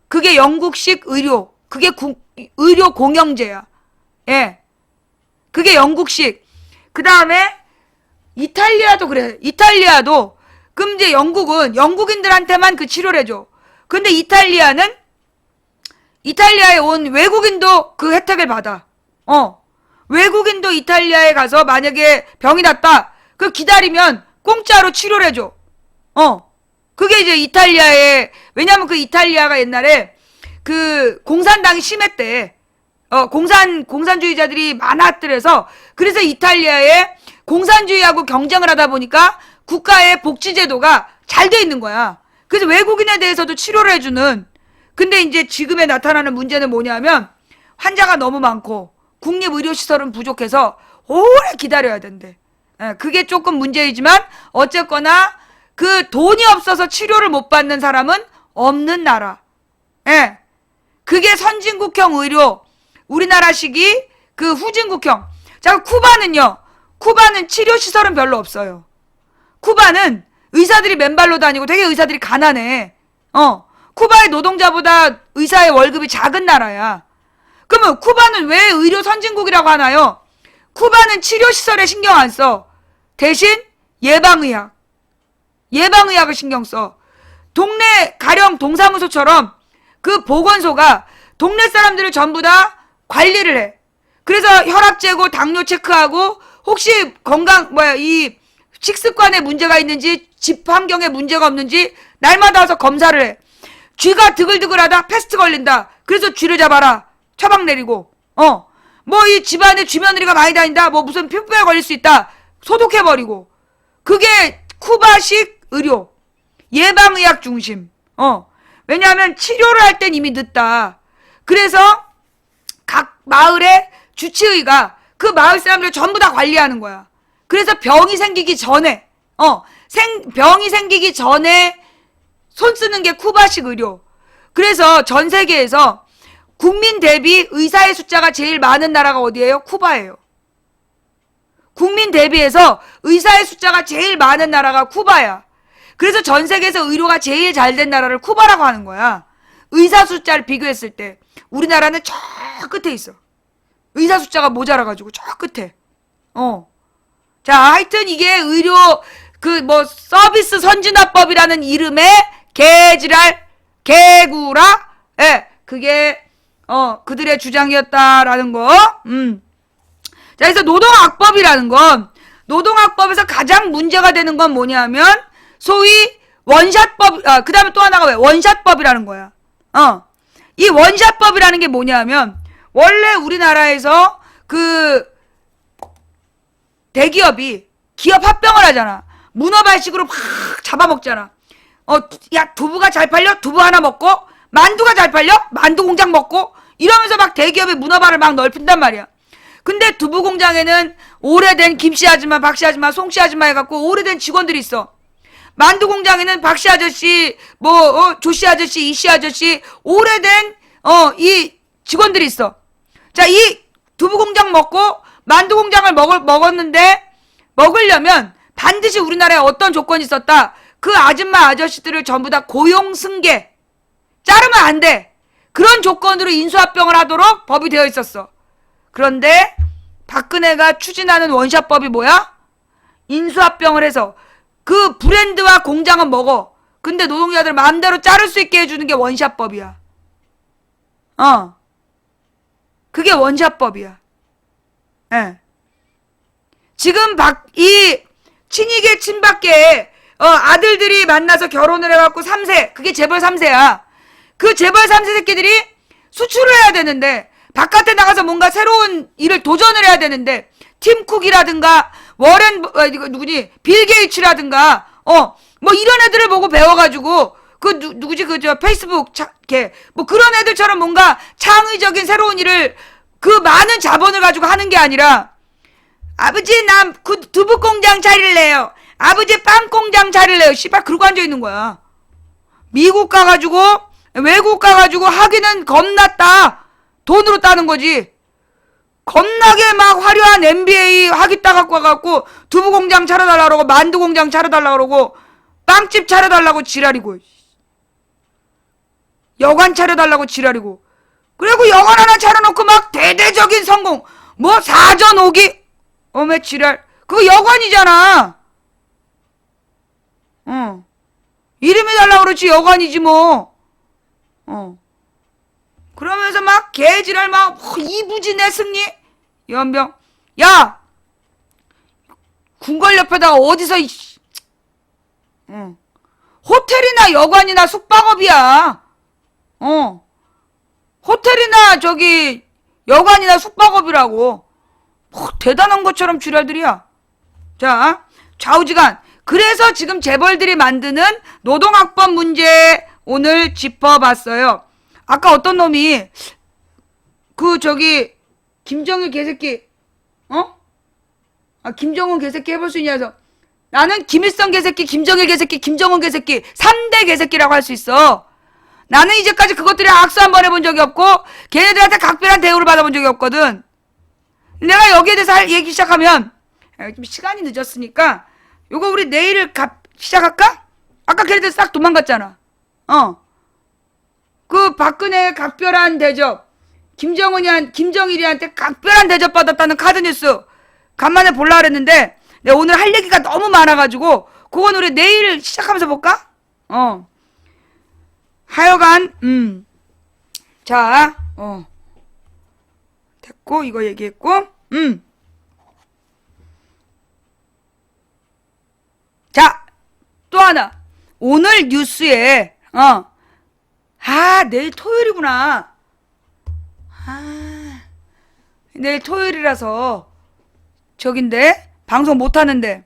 그게 영국식 의료. 그게 의료 공영제야. 예. 그게 영국식. 그 다음에 이탈리아도 그래. 이탈리아도 그럼 이제 영국은 영국인들한테만 그 치료를 해줘. 근데 이탈리아에 온 외국인도 그 혜택을 받아. 외국인도 이탈리아에 가서 만약에 병이 났다. 그 기다리면 공짜로 치료를 해줘. 그게 이제 왜냐면 그 이탈리아가 옛날에 그 공산당이 심했대. 공산주의자들이 많았더래서 그래서 이탈리아에 공산주의하고 경쟁을 하다 보니까 국가의 복지제도가 잘 돼 있는 거야. 그래서 외국인에 대해서도 치료를 해주는. 근데 이제 지금에 나타나는 문제는 뭐냐면 환자가 너무 많고 국립의료시설은 부족해서 오래 기다려야 된대. 그게 조금 문제이지만 어쨌거나 그 돈이 없어서 치료를 못 받는 사람은 없는 나라. 그게 선진국형 의료, 우리나라식이 그 후진국형. 자, 쿠바는 치료시설은 별로 없어요. 쿠바는 의사들이 맨발로 다니고 되게 의사들이 가난해. 쿠바의 노동자보다 의사의 월급이 작은 나라야. 그러면 쿠바는 왜 의료 선진국이라고 하나요? 쿠바는 치료시설에 신경 안 써. 대신 예방의학을 신경 써. 가령 동사무소처럼 그 보건소가 동네 사람들을 전부 다 관리를 해. 그래서 혈압 재고 당뇨 체크하고 혹시 이 식습관에 문제가 있는지 집 환경에 문제가 없는지 날마다 와서 검사를 해. 쥐가 드글드글하다 패스트 걸린다. 그래서 쥐를 잡아라. 처방 내리고. 이 집안에 쥐며느리가 많이 다닌다. 무슨 피부병에 걸릴 수 있다. 소독해버리고. 그게 쿠바식 의료. 예방의학 중심. 왜냐하면 치료를 할 땐 이미 늦다. 그래서 각 마을의 주치의가 그 마을 사람들을 전부 다 관리하는 거야. 그래서 병이 생기기 전에 손 쓰는 게 쿠바식 의료. 그래서 전 세계에서 국민 대비 의사의 숫자가 제일 많은 나라가 어디예요? 쿠바예요. 국민 대비해서 의사의 숫자가 제일 많은 나라가 쿠바야. 그래서 전 세계에서 의료가 제일 잘 된 나라를 쿠바라고 하는 거야. 의사 숫자를 비교했을 때 우리나라는 저 끝에 있어. 의사 숫자가 모자라가지고 저 끝에. 자, 하여튼 이게 의료 서비스 선진화법이라는 이름의 개지랄 개구라, 그게 그들의 주장이었다라는 거. 자, 그래서 노동학법이라는 건, 노동학법에서 가장 문제가 되는 건 뭐냐면 소위 원샷법, 그 다음에 또 하나가 왜 원샷법이라는 거야. 이 원샷법이라는 게 뭐냐면 원래 우리나라에서 대기업이 기업 합병을 하잖아. 문어발식으로 막 잡아먹잖아. 야, 두부가 잘 팔려? 두부 하나 먹고, 만두가 잘 팔려? 만두 공장 먹고, 이러면서 막 대기업의 문어발을 막 넓힌단 말이야. 근데 두부 공장에는 오래된 김씨 아줌마, 박씨 아줌마, 송씨 아줌마 해갖고 오래된 직원들이 있어. 만두 공장에는 박씨 아저씨, 조씨 아저씨, 이씨 아저씨, 오래된, 이 직원들이 있어. 자, 이 두부 공장 먹고, 만두 공장을 먹었는데, 먹으려면 반드시 우리나라에 어떤 조건이 있었다. 그 아줌마 아저씨들을 전부 다 고용 승계, 자르면 안 돼. 그런 조건으로 인수합병을 하도록 법이 되어 있었어. 그런데 박근혜가 추진하는 원샷법이 뭐야? 인수합병을 해서 그 브랜드와 공장은 먹어. 근데 노동자들 마음대로 자를 수 있게 해주는 게 원샷법이야. 그게 원샷법이야. 지금 이 친이계 친박계 아들들이 만나서 결혼을 해갖고 3세, 그게 재벌 3세야. 그 재벌 3세 새끼들이 수출을 해야 되는데, 바깥에 나가서 뭔가 새로운 일을 도전을 해야 되는데, 팀 쿡이라든가, 누구니, 빌 게이츠라든가, 뭐 이런 애들을 보고 배워가지고, 누구지, 페이스북, 뭐 그런 애들처럼 뭔가 창의적인 새로운 일을, 그 많은 자본을 가지고 하는 게 아니라, 아버지, 나 두부 공장 차릴래요. 아버지, 빵 공장 차릴래요. 씨발, 그러고 앉아있는 거야. 미국 가가지고, 외국 가가지고 하기는 겁났다. 돈으로 따는 거지. 겁나게 막 화려한 MBA 학위 따갖고 와갖고, 두부 공장 차려달라고 그러고, 만두 공장 차려달라고 그러고, 빵집 차려달라고 지랄이고, 여관 차려달라고 지랄이고, 그리고 여관 하나 차려놓고 막 대대적인 성공, 뭐 사전 5기, 어메 지랄, 그거 여관이잖아. 이름이 달라고 그렇지 여관이지 뭐. 그러면서 막 개지랄 막 이부지 내 승리 연병. 야, 궁궐 옆에다가 어디서 호텔이나 여관이나 숙박업이야. 호텔이나 여관이나 숙박업이라고. 뭐 대단한 것처럼 지랄들이야. 자, 좌우지간. 그래서 지금 재벌들이 만드는 노동학법 문제 오늘 짚어봤어요. 아까 어떤 놈이 김정일 개새끼 김정은 개새끼 해볼 수 있냐 해서 나는 김일성 개새끼, 김정일 개새끼, 김정은 개새끼 3대 개새끼라고 할 수 있어. 나는 이제까지 그것들이 악수 한번 해본 적이 없고 걔네들한테 각별한 대우를 받아본 적이 없거든. 내가 여기에 대해서 얘기 시작하면 좀 시간이 늦었으니까 요거 우리 내일 시작할까? 아까 걔네들 싹 도망갔잖아. 그 박근혜의 각별한 대접, 김정일이한테 각별한 대접 받았다는 카드뉴스 간만에 볼라 그랬는데 내가 오늘 할 얘기가 너무 많아가지고 그건 우리 내일 시작하면서 볼까? 하여간 자, 됐고 이거 얘기했고 자, 또 하나. 오늘 뉴스에, 내일 토요일이구나. 내일 토요일이라서, 방송 못하는데.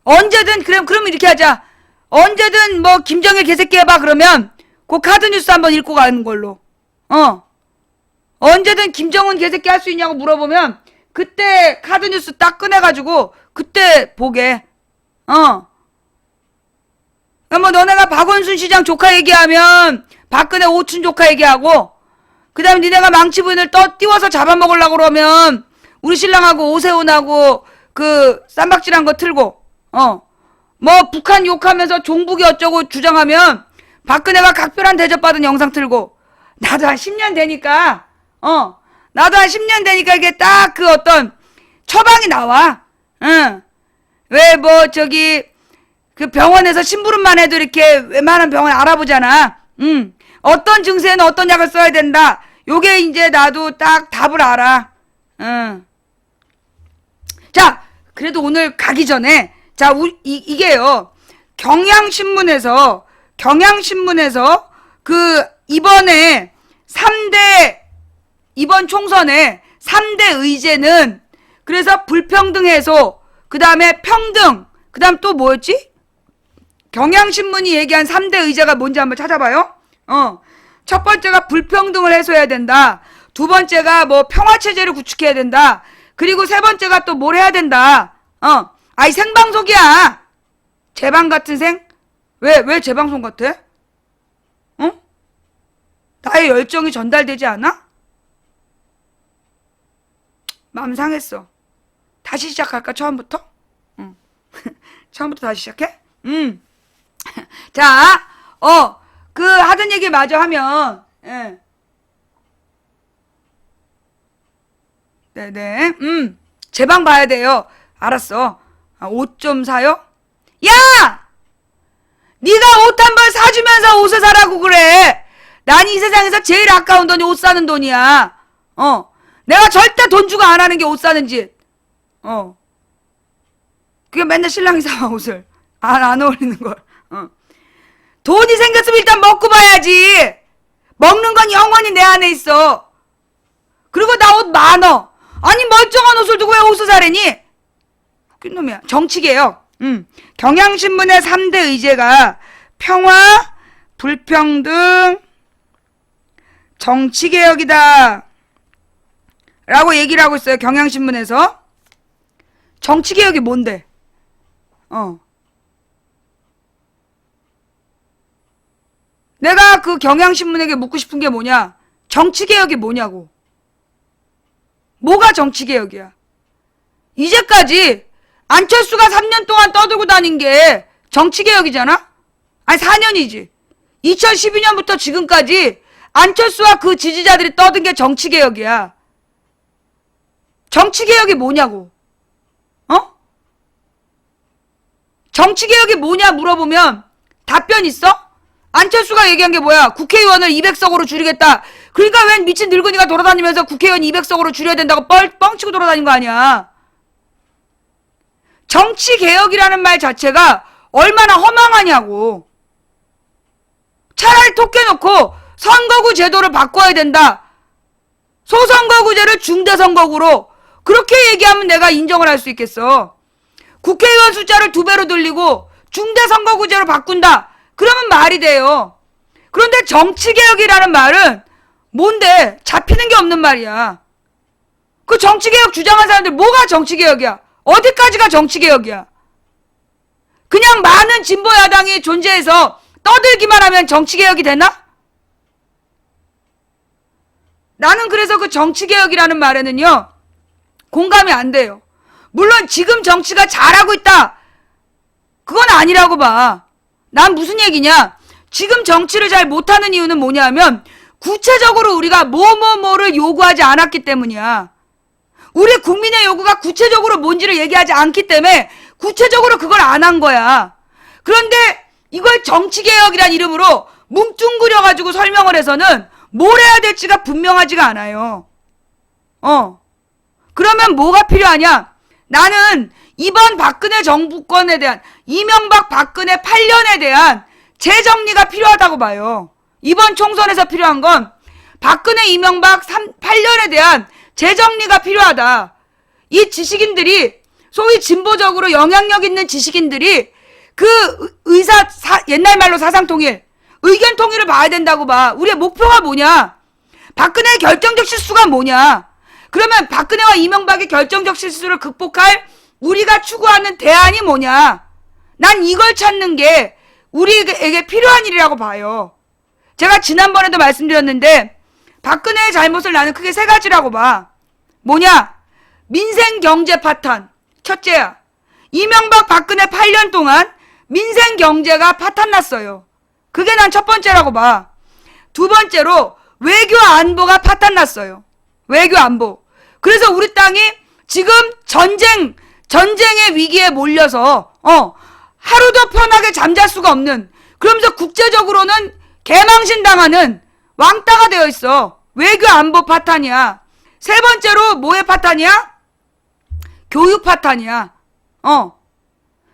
언제든, 그럼 이렇게 하자. 언제든 김정일 개새끼 해봐, 그러면, 그 카드뉴스 한번 읽고 가는 걸로. 언제든 김정은 개새끼 할 수 있냐고 물어보면, 그때 카드뉴스 딱 꺼내가지고, 그때 보게. 너네가 박원순 시장 조카 얘기하면 박근혜 오춘 조카 얘기하고 그 다음에 니네가 망치 부인을 띄워서 잡아먹으려고 그러면 우리 신랑하고 오세훈하고 그 쌈박질한 거 틀고 뭐 북한 욕하면서 종북이 어쩌고 주장하면 박근혜가 각별한 대접받은 영상 틀고 나도 한 10년 되니까 이게 딱 그 어떤 처방이 나와. 왜 뭐 저기 그 병원에서 심부름만 해도 이렇게 웬만한 병원 알아보잖아. 어떤 증세는 어떤 약을 써야 된다. 요게 이제 나도 딱 답을 알아. 자, 그래도 오늘 가기 전에 자, 이게요. 경향신문에서 그 이번에 이번 총선에 3대 의제는 그래서 불평등 해소, 그 다음에 평등, 그 다음 또 뭐였지? 경향신문이 얘기한 3대 의제가 뭔지 한번 찾아봐요. 첫 번째가 불평등을 해소해야 된다. 두 번째가 뭐 평화체제를 구축해야 된다. 그리고 세 번째가 또 뭘 해야 된다. 아이 생방송이야. 재방 같은 생? 왜 재방송 같아? 나의 열정이 전달되지 않아? 마음 상했어. 다시 시작할까? 처음부터? 처음부터 다시 시작해? 자, 그 하던 얘기 마저 하면, 예. 네네, 제방 봐야 돼요. 알았어. 옷 좀 사요? 야! 네가 옷 한 벌 사주면서 옷을 사라고 그래. 난 이 세상에서 제일 아까운 돈이 옷 사는 돈이야. 내가 절대 돈 주고 안 하는 게 옷 사는 짓. 그게 맨날 신랑이 사와 옷을. 안 어울리는 걸. 돈이 생겼으면 일단 먹고 봐야지. 먹는 건 영원히 내 안에 있어. 그리고 나 옷 많어. 아니 멀쩡한 옷을 두고 왜 옷을 사래니? 웃긴 놈이야. 정치개혁. 경향신문의 3대 의제가 평화, 불평등, 정치개혁이다 라고 얘기를 하고 있어요. 경향신문에서. 정치개혁이 뭔데? 내가 그 경향신문에게 묻고 싶은 게 뭐냐? 정치개혁이 뭐냐고. 뭐가 정치개혁이야? 이제까지 안철수가 3년 동안 떠들고 다닌 게 정치개혁이잖아? 아니 4년이지. 2012년부터 지금까지 안철수와 그 지지자들이 떠든 게 정치개혁이야. 정치개혁이 뭐냐고. 정치개혁이 뭐냐 물어보면 답변 있어? 안철수가 얘기한 게 뭐야? 국회의원을 200석으로 줄이겠다. 그러니까 웬 미친 늙은이가 돌아다니면서 국회의원 200석으로 줄여야 된다고 뻥치고 돌아다닌 거 아니야. 정치개혁이라는 말 자체가 얼마나 허망하냐고. 차라리 톡해놓고 선거구 제도를 바꿔야 된다. 소선거구제를 중대선거구로 그렇게 얘기하면 내가 인정을 할 수 있겠어. 국회의원 숫자를 2배로 늘리고 중대선거구제로 바꾼다. 그러면 말이 돼요. 그런데 정치개혁이라는 말은 뭔데? 잡히는 게 없는 말이야. 그 정치개혁 주장한 사람들 뭐가 정치개혁이야? 어디까지가 정치개혁이야? 그냥 많은 진보야당이 존재해서 떠들기만 하면 정치개혁이 되나? 나는 그래서 그 정치개혁이라는 말에는요, 공감이 안 돼요. 물론 지금 정치가 잘하고 있다. 그건 아니라고 봐. 난 무슨 얘기냐? 지금 정치를 잘 못하는 이유는 뭐냐면 구체적으로 우리가 뭐를 요구하지 않았기 때문이야. 우리 국민의 요구가 구체적으로 뭔지를 얘기하지 않기 때문에 구체적으로 그걸 안 한 거야. 그런데 이걸 정치개혁이란 이름으로 뭉뚱그려가지고 설명을 해서는 뭘 해야 될지가 분명하지가 않아요. 그러면 뭐가 필요하냐? 나는 이번 박근혜 정부권에 대한 이명박 박근혜 8년에 대한 재정리가 필요하다고 봐요. 이번 총선에서 필요한 건 박근혜 이명박 8년에 대한 재정리가 필요하다. 이 지식인들이 소위 진보적으로 영향력 있는 지식인들이 그 옛날 말로 사상통일, 의견통일을 봐야 된다고 봐. 우리의 목표가 뭐냐? 박근혜의 결정적 실수가 뭐냐? 그러면 박근혜와 이명박의 결정적 실수를 극복할 우리가 추구하는 대안이 뭐냐? 난 이걸 찾는 게 우리에게 필요한 일이라고 봐요. 제가 지난번에도 말씀드렸는데 박근혜의 잘못을 나는 크게 세 가지라고 봐. 뭐냐? 민생 경제 파탄. 첫째야. 이명박 박근혜 8년 동안 민생 경제가 파탄났어요. 그게 난 첫 번째라고 봐. 두 번째로 외교 안보가 파탄났어요. 외교 안보. 그래서 우리 땅이 지금 전쟁의 위기에 몰려서 하루도 편하게 잠잘 수가 없는, 그러면서 국제적으로는 개망신 당하는 왕따가 되어 있어. 외교 안보 파탄이야. 세 번째로 뭐의 파탄이야? 교육 파탄이야.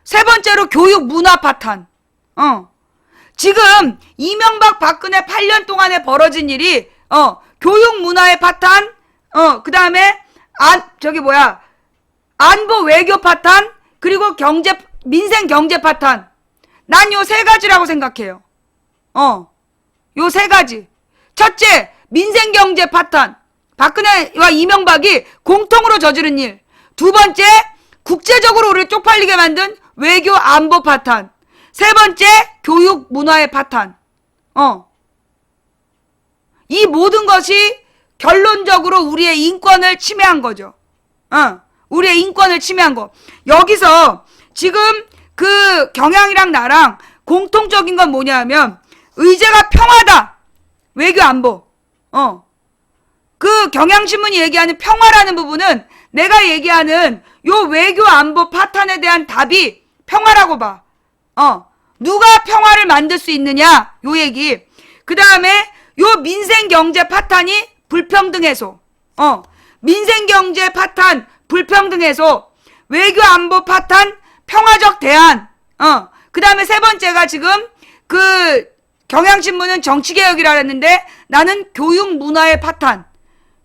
세 번째로 교육 문화 파탄. 지금 이명박 박근혜 8년 동안에 벌어진 일이 교육 문화의 파탄, 그 다음에 안보 외교 파탄, 그리고 민생 경제 파탄. 난 요 세 가지라고 생각해요. 요 세 가지. 첫째, 민생 경제 파탄. 박근혜와 이명박이 공통으로 저지른 일. 두 번째, 국제적으로 우리를 쪽팔리게 만든 외교 안보 파탄. 세 번째, 교육 문화의 파탄. 이 모든 것이 결론적으로 우리의 인권을 침해한 거죠. 우리의 인권을 침해한 거. 여기서 지금 그 경향이랑 나랑 공통적인 건 뭐냐면 의제가 평화다. 외교 안보. 그 경향신문이 얘기하는 평화라는 부분은 내가 얘기하는 요 외교 안보 파탄에 대한 답이 평화라고 봐. 누가 평화를 만들 수 있느냐? 요 얘기. 그 다음에 요 민생 경제 파탄이 불평등 해소. 민생 경제 파탄, 불평등 해소. 외교 안보 파탄, 평화적 대안. 그 다음에 세 번째가 지금 그 경향신문은 정치개혁이라 했는데 나는 교육 문화의 파탄.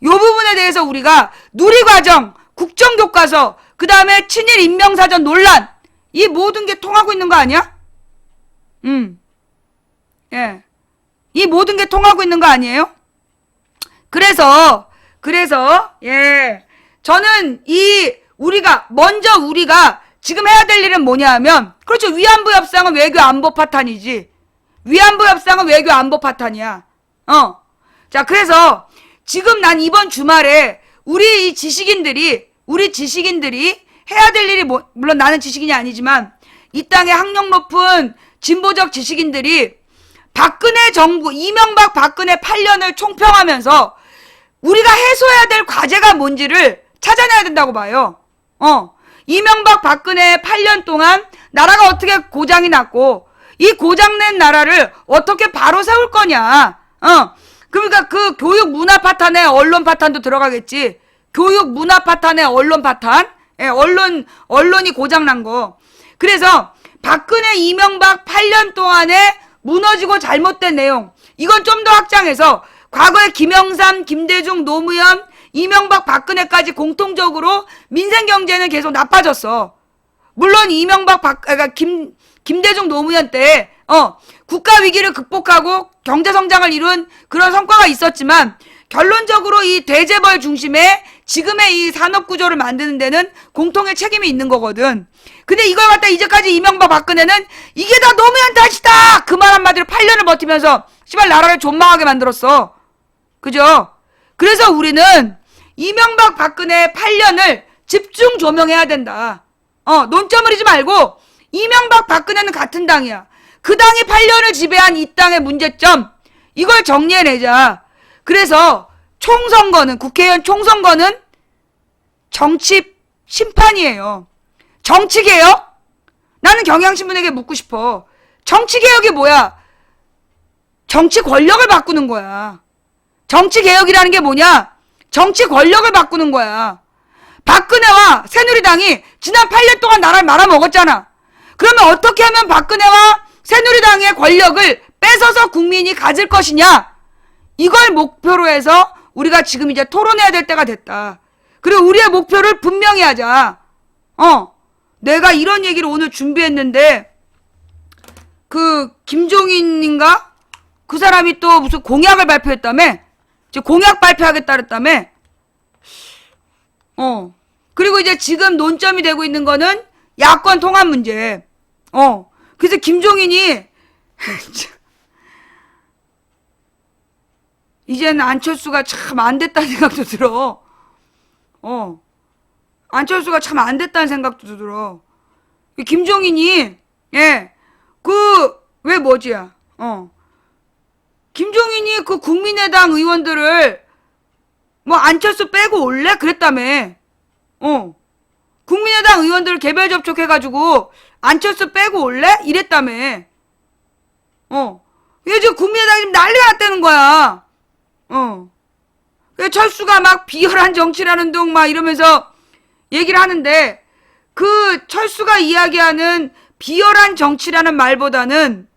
요 부분에 대해서 우리가 누리과정, 국정교과서, 그 다음에 친일 인명사전 논란, 이 모든 게 통하고 있는 거 아니야? 예. 이 모든 게 통하고 있는 거 아니에요? 그래서, 예. 저는 우리가 지금 해야 될 일은 뭐냐 하면, 그렇죠. 위안부 협상은 외교 안보 파탄이지. 위안부 협상은 외교 안보 파탄이야. 자, 그래서 지금 난 이번 주말에 우리 지식인들이 해야 될 일이 물론 나는 지식인이 아니지만 이 땅에 학력 높은 진보적 지식인들이 박근혜 정부, 이명박 박근혜 8년을 총평하면서 우리가 해소해야 될 과제가 뭔지를 찾아내야 된다고 봐요. 이명박 박근혜 8년 동안 나라가 어떻게 고장이 났고 이 고장낸 나라를 어떻게 바로 세울 거냐. 그러니까 그 교육 문화 파탄에 언론 파탄도 들어가겠지. 교육 문화 파탄에 언론 파탄. 예, 언론이 고장난 거. 그래서 박근혜 이명박 8년 동안에 무너지고 잘못된 내용. 이건 좀 더 확장해서 과거에 김영삼, 김대중, 노무현, 이명박, 박근혜까지 공통적으로 민생 경제는 계속 나빠졌어. 물론 이명박, 김대중, 노무현 때 국가 위기를 극복하고 경제 성장을 이룬 그런 성과가 있었지만 결론적으로 이 대재벌 중심의 지금의 이 산업 구조를 만드는 데는 공통의 책임이 있는 거거든. 근데 이걸 갖다 이제까지 이명박 박근혜는 이게 다 노무현 탓이다! 그 말 한마디로 8년을 버티면서 씨발 나라를 존망하게 만들었어. 그죠? 그래서 우리는 이명박 박근혜 8년을 집중 조명해야 된다. 논점을 잊지 말고 이명박 박근혜는 같은 당이야. 그 당이 8년을 지배한 이 땅의 문제점, 이걸 정리해내자. 그래서 국회의원 총선거는 정치 심판이에요. 정치개혁? 나는 경향신문에게 묻고 싶어. 정치개혁이 뭐야? 정치 권력을 바꾸는 거야. 정치개혁이라는 게 뭐냐? 정치 권력을 바꾸는 거야. 박근혜와 새누리당이 지난 8년 동안 나라를 말아먹었잖아. 그러면 어떻게 하면 박근혜와 새누리당의 권력을 뺏어서 국민이 가질 것이냐? 이걸 목표로 해서 우리가 지금 이제 토론해야 될 때가 됐다. 그리고 우리의 목표를 분명히 하자. 내가 이런 얘기를 오늘 준비했는데 그 김종인인가? 그 사람이 또 무슨 공약을 발표했다며? 공약 발표하겠다 그랬다며? 그리고 이제 지금 논점이 되고 있는 거는 야권 통합 문제. 그래서 김종인이 이제는 안철수가 참 안 됐다는 생각도 들어. 안철수가 참 안 됐다는 생각도 들어. 김종인이, 예, 왜 뭐지야, 김종인이 그 국민의당 의원들을, 뭐, 안철수 빼고 올래? 그랬다며. 국민의당 의원들을 개별 접촉해가지고, 안철수 빼고 올래? 이랬다며. 요즘 국민의당이 지금 난리가 났다는 거야. 철수가 막 비열한 정치라는 둥 막 이러면서 얘기를 하는데, 그 철수가 이야기하는 비열한 정치라는 말보다는,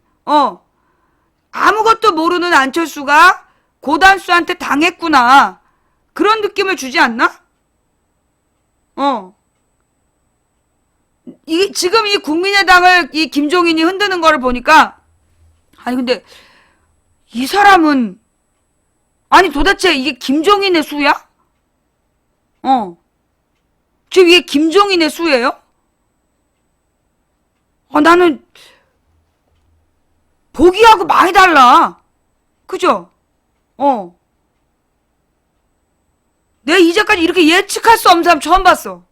아무것도 모르는 안철수가 고단수한테 당했구나. 그런 느낌을 주지 않나? 지금 이 국민의당을 이 김종인이 흔드는 거를 보니까, 아니, 근데, 이 사람은, 아니, 도대체 이게 김종인의 수야? 지금 이게 김종인의 수예요? 나는, 보기하고 많이 달라. 그죠? 내가 이제까지 이렇게 예측할 수 없는 사람 처음 봤어.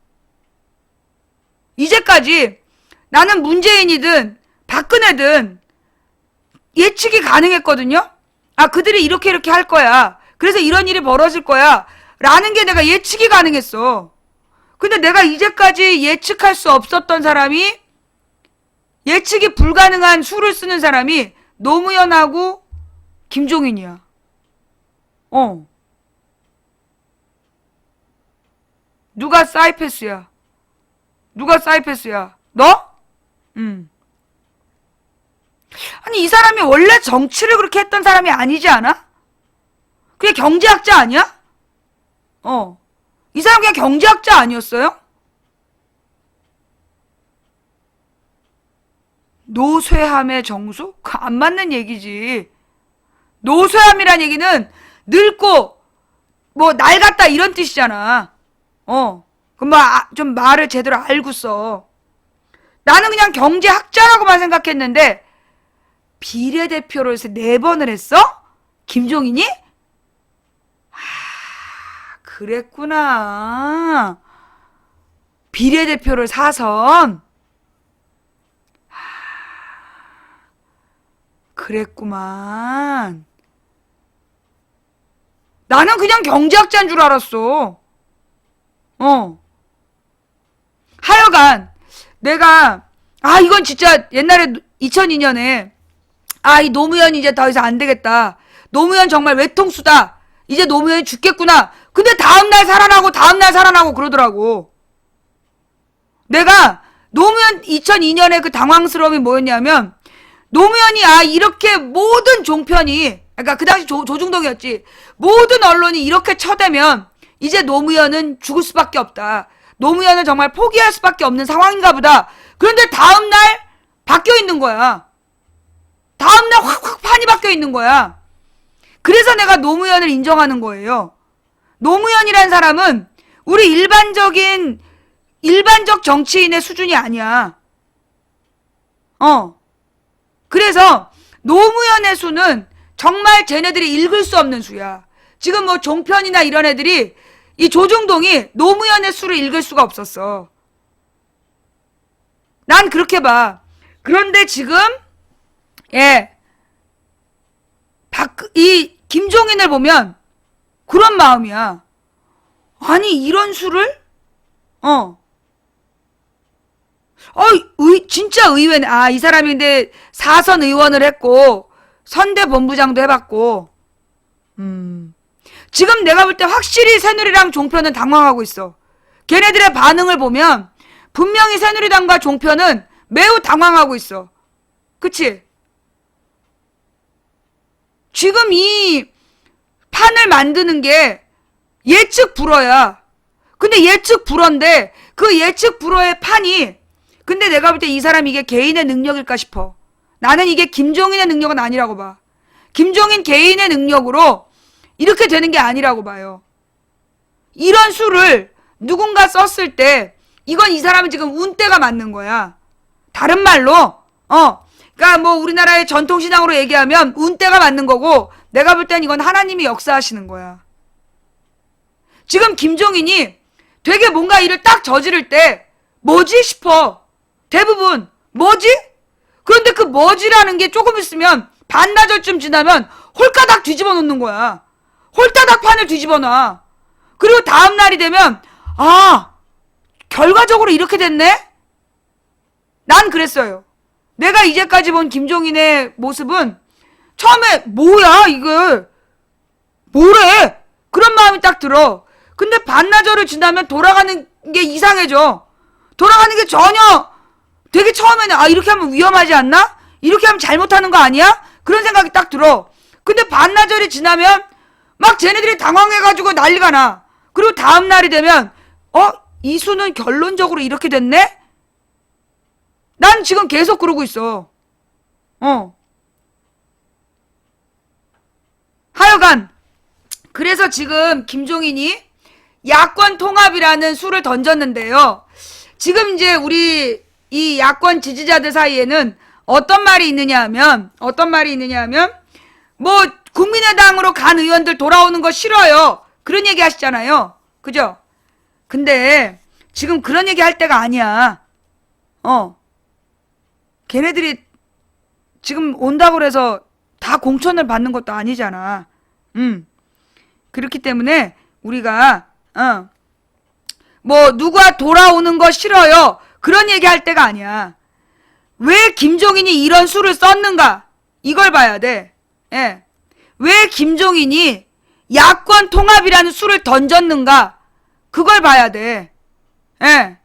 이제까지 나는 문재인이든 박근혜든 예측이 가능했거든요? 그들이 이렇게 할 거야. 그래서 이런 일이 벌어질 거야. 라는 게 내가 예측이 가능했어. 근데 내가 이제까지 예측할 수 없었던 사람이, 예측이 불가능한 수를 쓰는 사람이 노무현하고 김종인이야. 누가 사이패스야? 누가 사이패스야? 너? 아니, 이 사람이 원래 정치를 그렇게 했던 사람이 아니지 않아? 그게 경제학자 아니야? 이 사람 그냥 경제학자 아니었어요? 노쇠함의 정수? 그 안 맞는 얘기지. 노쇠함이란 얘기는 늙고 뭐 낡았다 이런 뜻이잖아. 그럼 좀 말을 제대로 알고 써. 나는 그냥 경제학자라고만 생각했는데 비례대표를 4번을 했어? 김종인이? 그랬구나. 비례대표를 4선. 그랬구만. 나는 그냥 경제학자인 줄 알았어. 하여간 내가 이건 진짜 옛날에 2002년에 이 노무현 이제 더 이상 안 되겠다. 노무현 정말 외통수다. 이제 노무현이 죽겠구나. 근데 다음날 살아나고 그러더라고. 내가 노무현 2002년에 그 당황스러움이 뭐였냐면, 노무현이 이렇게 모든 종편이, 그러니까 그 당시 조중동이었지. 모든 언론이 이렇게 쳐대면 이제 노무현은 죽을 수밖에 없다. 노무현은 정말 포기할 수밖에 없는 상황인가 보다. 그런데 다음날 바뀌어 있는 거야. 다음날 확 판이 바뀌어 있는 거야. 그래서 내가 노무현을 인정하는 거예요. 노무현이란 사람은 우리 일반적 정치인의 수준이 아니야. 그래서 노무현의 수는 정말 쟤네들이 읽을 수 없는 수야. 지금 뭐 종편이나 이런 애들이 이 조중동이 노무현의 수를 읽을 수가 없었어. 난 그렇게 봐. 그런데 지금 이 김종인을 보면 그런 마음이야. 아니, 이런 수를? 진짜 의외네. 이 사람이 근데 4선 의원을 했고, 선대본부장도 해봤고, 지금 내가 볼 때 확실히 새누리당 종편은 당황하고 있어. 걔네들의 반응을 보면, 분명히 새누리당과 종편은 매우 당황하고 있어. 그치? 지금 이 판을 만드는 게 예측 불허야. 근데 예측 불허인데 그 예측 불허의 판이, 근데 내가 볼 때 이 사람 이게 개인의 능력일까 싶어. 나는 이게 김종인의 능력은 아니라고 봐. 김종인 개인의 능력으로 이렇게 되는 게 아니라고 봐요. 이런 수를 누군가 썼을 때 이건 이 사람은 지금 운때가 맞는 거야. 다른 말로 그러니까 뭐 우리나라의 전통신앙으로 얘기하면 운때가 맞는 거고, 내가 볼 땐 이건 하나님이 역사하시는 거야. 지금 김종인이 되게 뭔가 일을 딱 저지를 때 뭐지 싶어. 대부분 뭐지? 그런데 그 뭐지라는 게 조금 있으면 반나절쯤 지나면 홀가닥 뒤집어 놓는 거야. 홀다닥 판을 뒤집어 놔. 그리고 다음 날이 되면 아, 결과적으로 이렇게 됐네? 난 그랬어요. 내가 이제까지 본 김종인의 모습은 처음에 뭐야 이거 뭐래? 그런 마음이 딱 들어. 근데 반나절을 지나면 돌아가는 게 이상해져. 돌아가는 게 전혀 되게 처음에는 아 이렇게 하면 위험하지 않나? 이렇게 하면 잘못하는 거 아니야? 그런 생각이 딱 들어. 근데 반나절이 지나면 막 쟤네들이 당황해가지고 난리가 나. 그리고 다음 날이 되면 이수는 결론적으로 이렇게 됐네? 난 지금 계속 그러고 있어. 하여간 그래서 지금 김종인이 야권 통합이라는 수를 던졌는데요. 지금 이제 우리 이 야권 지지자들 사이에는 어떤 말이 있느냐 하면 뭐 국민의당으로 간 의원들 돌아오는 거 싫어요. 그런 얘기 하시잖아요. 그죠? 근데 지금 그런 얘기 할 때가 아니야. 걔네들이 지금 온다고 해서 다 공천을 받는 것도 아니잖아. 그렇기 때문에 우리가 뭐 누가 돌아오는 거 싫어요. 그런 얘기 할 때가 아니야. 왜 김종인이 이런 수를 썼는가? 이걸 봐야 돼. 예. 왜 김종인이 야권 통합이라는 수를 던졌는가? 그걸 봐야 돼. 예.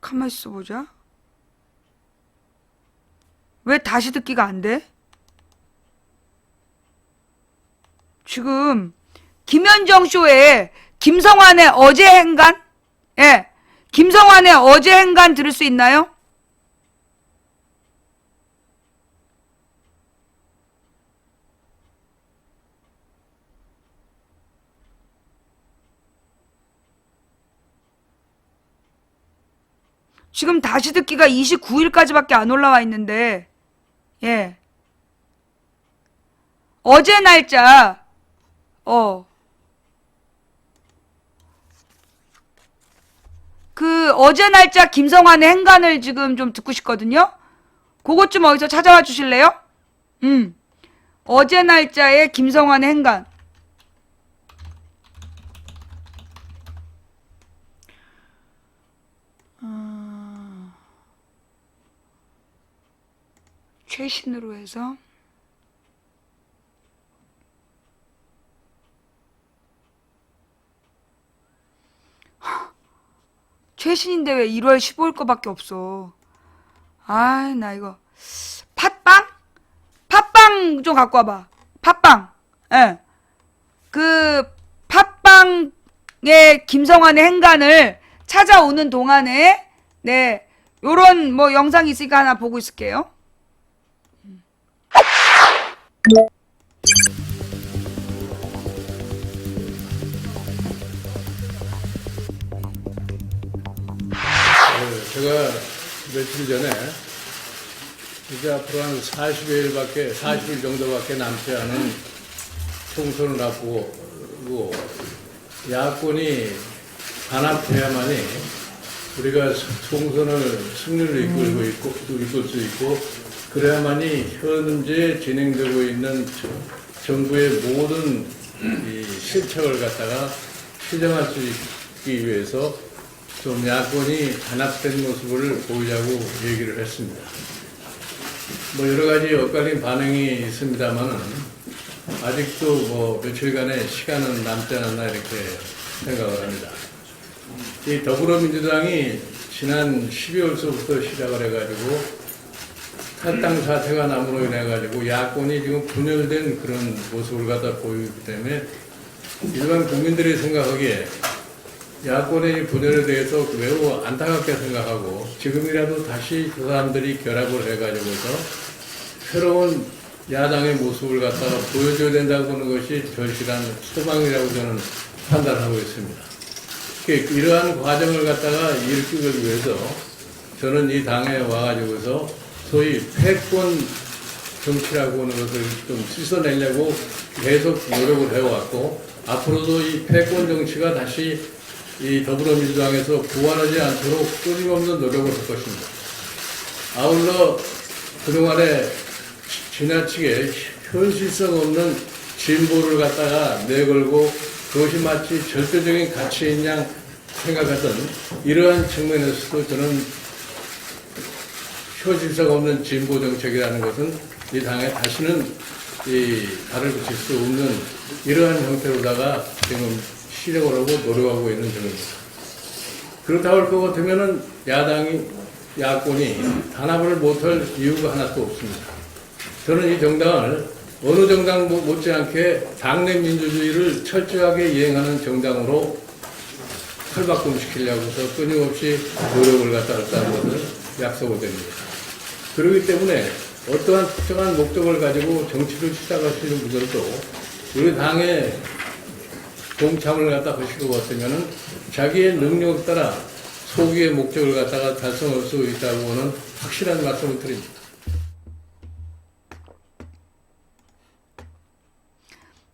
가만히 있어보자. 왜 다시 듣기가 안 돼? 지금 김현정 쇼에 김성환의 어제 행간? 예. 김성환의 어제 행간 들을 수 있나요? 지금 다시 듣기가 29일까지밖에 안 올라와 있는데, 예. 어제 날짜, 그 어제 날짜 김성환의 행간을 지금 좀 듣고 싶거든요. 그것 좀 어디서 찾아와 주실래요? 어제 날짜의 김성환의 행간. 최신으로 해서 최신인데 왜 1월 15일 거밖에 없어. 아, 나 이거 팥빵? 팥빵 좀 갖고 와봐. 팥빵. 예. 그 팥빵의 김성환의 행간을 찾아오는 동안에 네 요런 뭐 영상이 있으니까 하나 보고 있을게요. 제가 며칠 전에 이제 앞으로 한 40일 정도밖에 남지 않은 총선을 앞두고 야권이 단합해야만이 우리가 총선을 승리를 이끌 수 있고 그래야만이 현재 진행되고 있는 정부의 모든 이 실책을 갖다가 시정할 수 있기 위해서 좀 야권이 단합된 모습을 보이자고 얘기를 했습니다. 뭐 여러 가지 엇갈린 반응이 있습니다만은 아직도 뭐 며칠간의 시간은 남지 않았나 이렇게 생각을 합니다. 이 더불어민주당이 지난 12월서부터 시작을 해가지고 탈당 사태가 남으로 인해가지고 야권이 지금 분열된 그런 모습을 갖다 보이기 때문에 일반 국민들이 생각하기에 야권의 분열에 대해서 매우 안타깝게 생각하고 지금이라도 다시 그 사람들이 결합을 해가지고서 새로운 야당의 모습을 갖다가 보여줘야 된다고 하는 것이 절실한 소망이라고 저는 판단하고 있습니다. 이러한 과정을 갖다가 일으키기 위해서 저는 이 당에 와가지고서 소위 패권 정치라고 하는 것을 좀 씻어내려고 계속 노력을 해왔고, 앞으로도 이 패권 정치가 다시 이 더불어민주당에서 부활하지 않도록 끊임없는 노력을 할 것입니다. 아울러 그동안에 지나치게 현실성 없는 진보를 갖다가 내걸고 그것이 마치 절대적인 가치인 양 생각하던 이러한 측면에서도 저는 현실성 없는 진보 정책이라는 것은 이 당에 다시는 이 발을 붙일 수 없는 이러한 형태로다가 지금 실행을 하고 노력하고 있는 중입니다. 그렇다고 할 것 같으면은 야권이 단합을 못할 이유가 하나도 없습니다. 저는 이 정당을 어느 정당 못지않게 당내 민주주의를 철저하게 이행하는 정당으로 탈바꿈시키려고서 끊임없이 노력을 갖다 했다는 것을 약속을 드립니다. 그렇기 때문에 어떠한 특정한 목적을 가지고 정치를 시작하시는 분들도 우리 당에 동참을 갖다 하실 것 같으면은 자기의 능력에 따라 소기의 목적을 갖다가 달성할 수 있다고 하는 확실한 말씀을 드립니다.